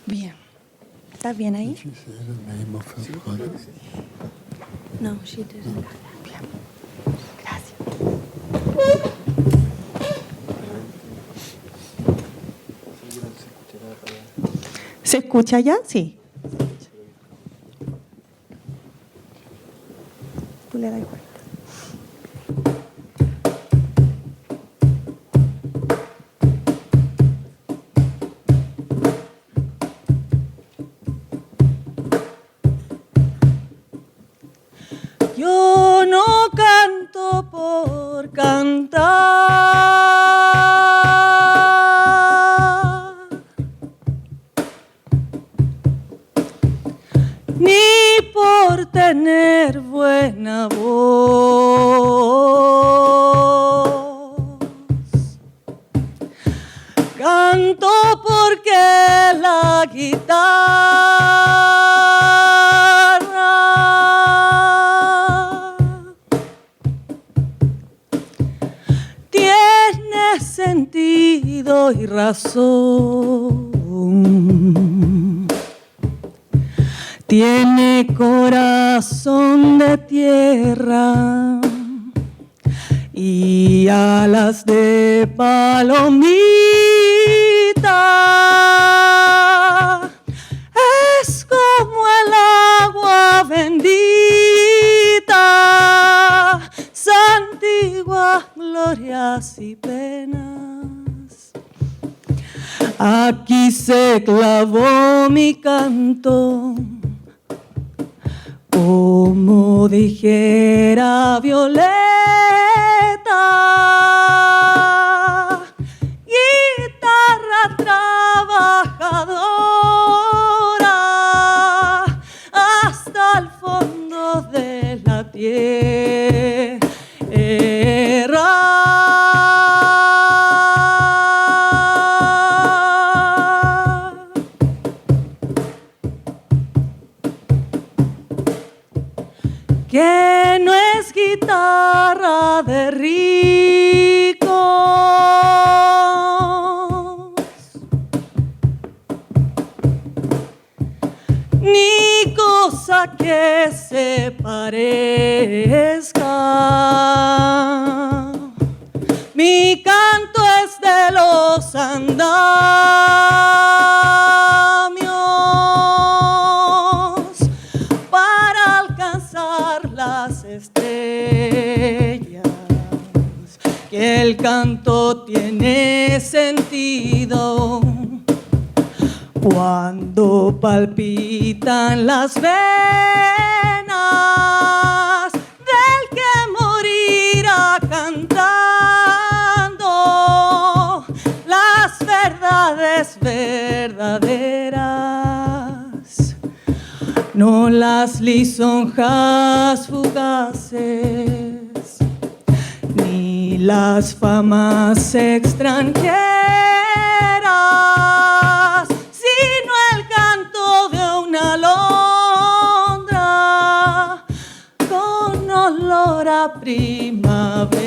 Speaker 15: Bien. ¿Estás bien ahí?
Speaker 5: No, she didn't.
Speaker 15: Bien. Gracias. ¿Se escucha ya? Sí. Tú le das cuenta. Yo no canto por cantar, ni por tener buena voz. Canto porque la guitarra tiene sentido y razón, tiene corazón de tierra y alas de palomita. Es como el agua bendita, santigua, glorias y penas. Aquí se clavó mi canto Como dijera Violeta, guitarra trabajadora hasta el fondo de la tierra. Que no es guitarra de ricos, ni cosa que se parezca. Mi canto es de los andamios para alcanzar las estrellas, que el canto tiene sentido cuando palpitan las venas del que morirá cantando las verdades verdaderas, no las lisonjas fugaces, ni las famas extranjeras, sino el canto de una alondra con olor a primavera.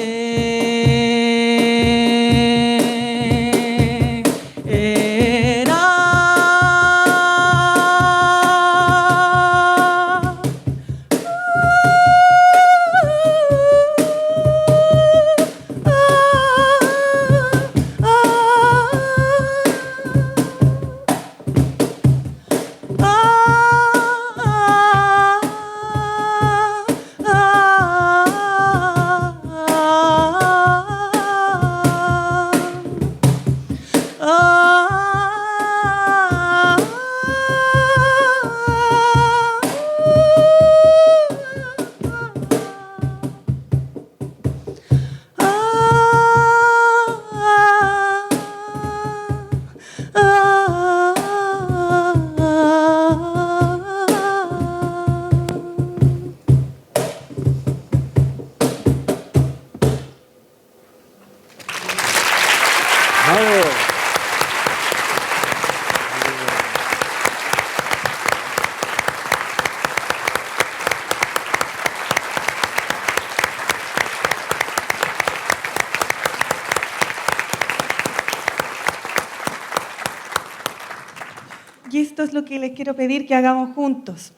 Speaker 15: Y esto es lo que les quiero pedir que hagamos juntos.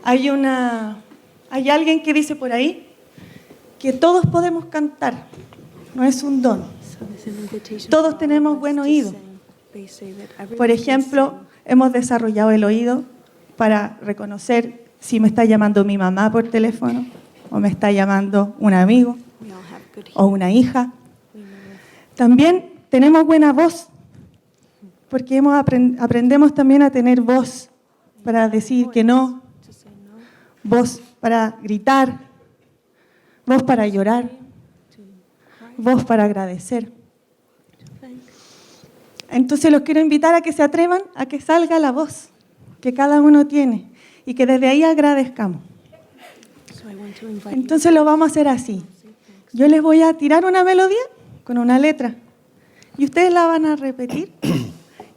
Speaker 15: Hay alguien que dice por ahí que todos podemos cantar, no es un don. Todos tenemos buen oído. Por ejemplo, hemos desarrollado el oído para reconocer si me está llamando mi mamá por teléfono o me está llamando un amigo o una hija. También tenemos buena voz, porque aprendemos también a tener voz para decir que no, voz para gritar, voz para llorar, voz para agradecer. Entonces los quiero invitar a que se atrevan a que salga la voz que cada uno tiene y que desde ahí agradezcamos. Entonces lo vamos a hacer así. Yo les voy a tirar una melodía con una letra y ustedes la van a repetir.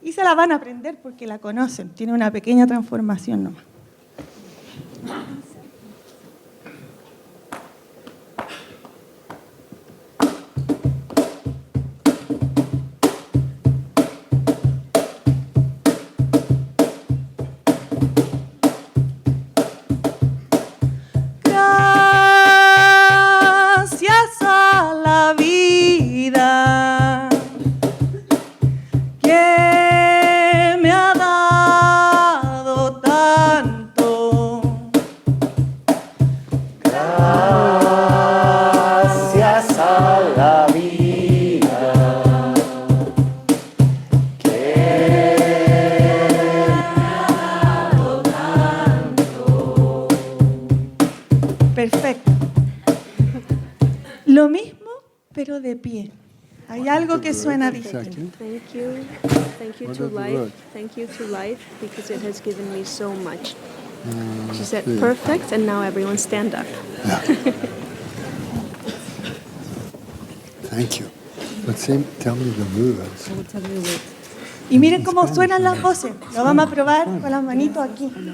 Speaker 15: Y se la van a aprender porque la conocen. Tiene una pequeña transformación nomás. Gracias a la vida que me ha dado tanto.
Speaker 1: Gracias a la vida que me ha dado tanto.
Speaker 15: pero de pie. Hay algo que suena diferente.
Speaker 16: Thank you. Thank you
Speaker 3: What
Speaker 16: to
Speaker 3: are the
Speaker 16: life.
Speaker 3: words?
Speaker 16: Thank you to life because it has given me so much. She said,
Speaker 3: sí.
Speaker 16: perfect, and now everyone stand up.
Speaker 3: Thank you. But tell me the words.
Speaker 15: Y miren cómo suenan las voces. Lo vamos a probar con las manitos aquí.
Speaker 2: Que me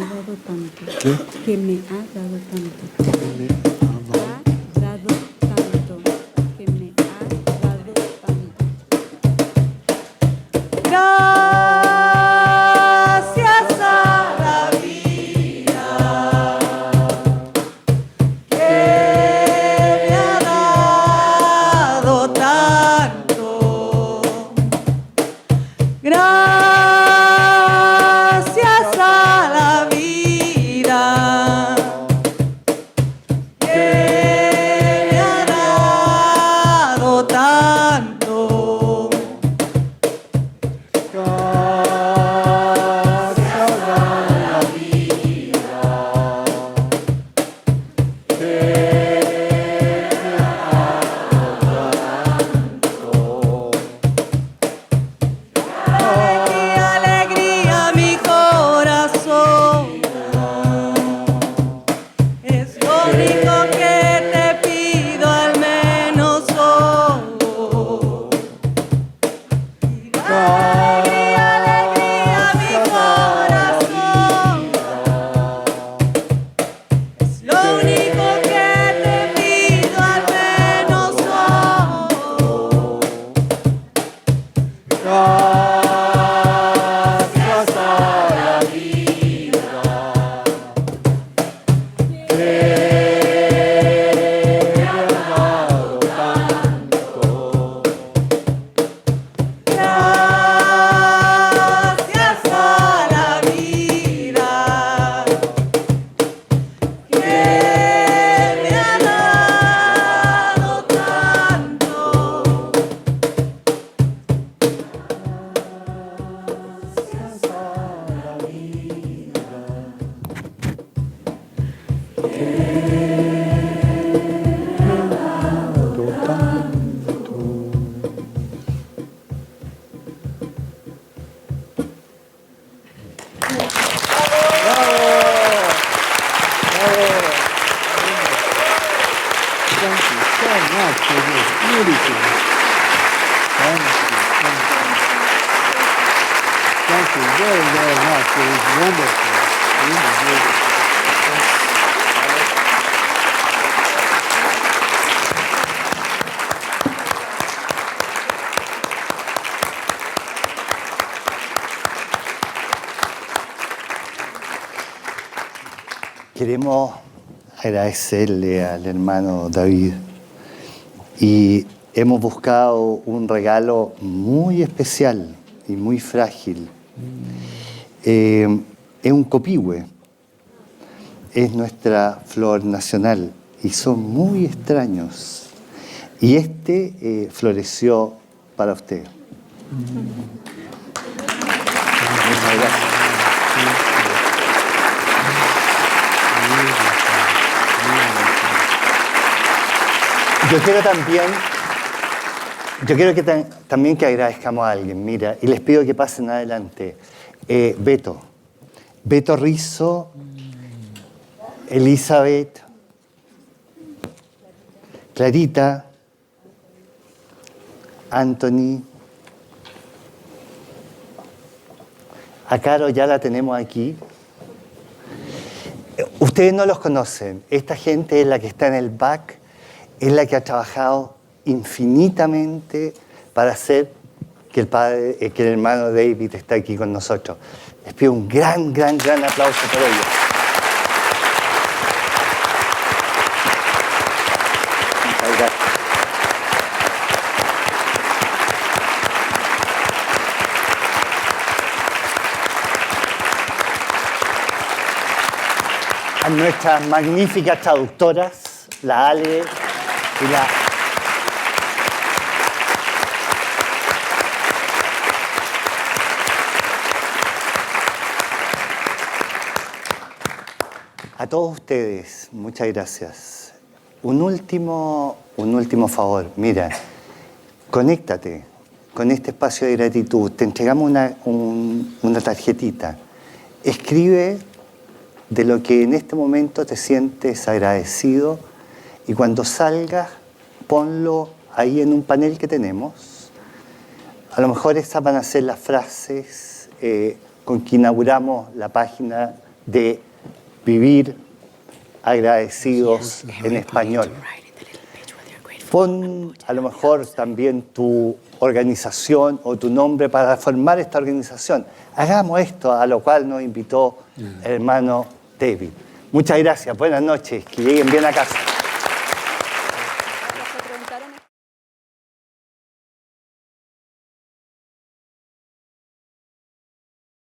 Speaker 2: ha dado tanto.
Speaker 3: ¿Qué?
Speaker 2: Que me ha dado tanto. Ha dado tanto. Que me ha dado tanto.
Speaker 15: Gracias a la vida que me ha dado tanto. Gracias a la vida que me ha dado tanto. Alegría, mi corazón. Es lo único que te pido al menos hoy. Alegría, mi corazón. Es lo único que te pido al menos hoy. Gracias a la vida que me ha dado tanto. Gracias a la vida que me ha dado tanto.
Speaker 3: Thank you so much for this. Beautiful. Thank you. Thank you very, very much. It was wonderful. Really good.
Speaker 1: Queremos agradecerle al hermano David y hemos buscado un regalo muy especial y muy frágil. Es un copihue, es nuestra flor nacional y son muy extraños. Y este floreció para usted. Muchas gracias. Yo quiero que también que agradezcamos a alguien, mira, y les pido que pasen adelante. Beto Rizzo, Elizabeth, Clarita, Anthony, a Caro ya la tenemos aquí. Ustedes no los conocen, esta gente es la que está en el back, es la que ha trabajado infinitamente para hacer que el hermano David esté aquí con nosotros. Les pido un gran aplauso por ellos. Muchas gracias. A nuestras magníficas traductoras, la Ale y la... A todos ustedes, muchas gracias. un último favor. Mira, conéctate con este espacio de gratitud. Te entregamos una tarjetita. Escribe de lo que en este momento te sientes agradecido y cuando salgas, ponlo ahí en un panel que tenemos. A lo mejor esas van a ser las frases con que inauguramos la página de Vivir Agradecidos en español. Pon a lo mejor también tu organización o tu nombre para formar esta organización. Hagamos esto, a lo cual nos invitó el hermano David. Muchas gracias, buenas noches, que lleguen bien a casa.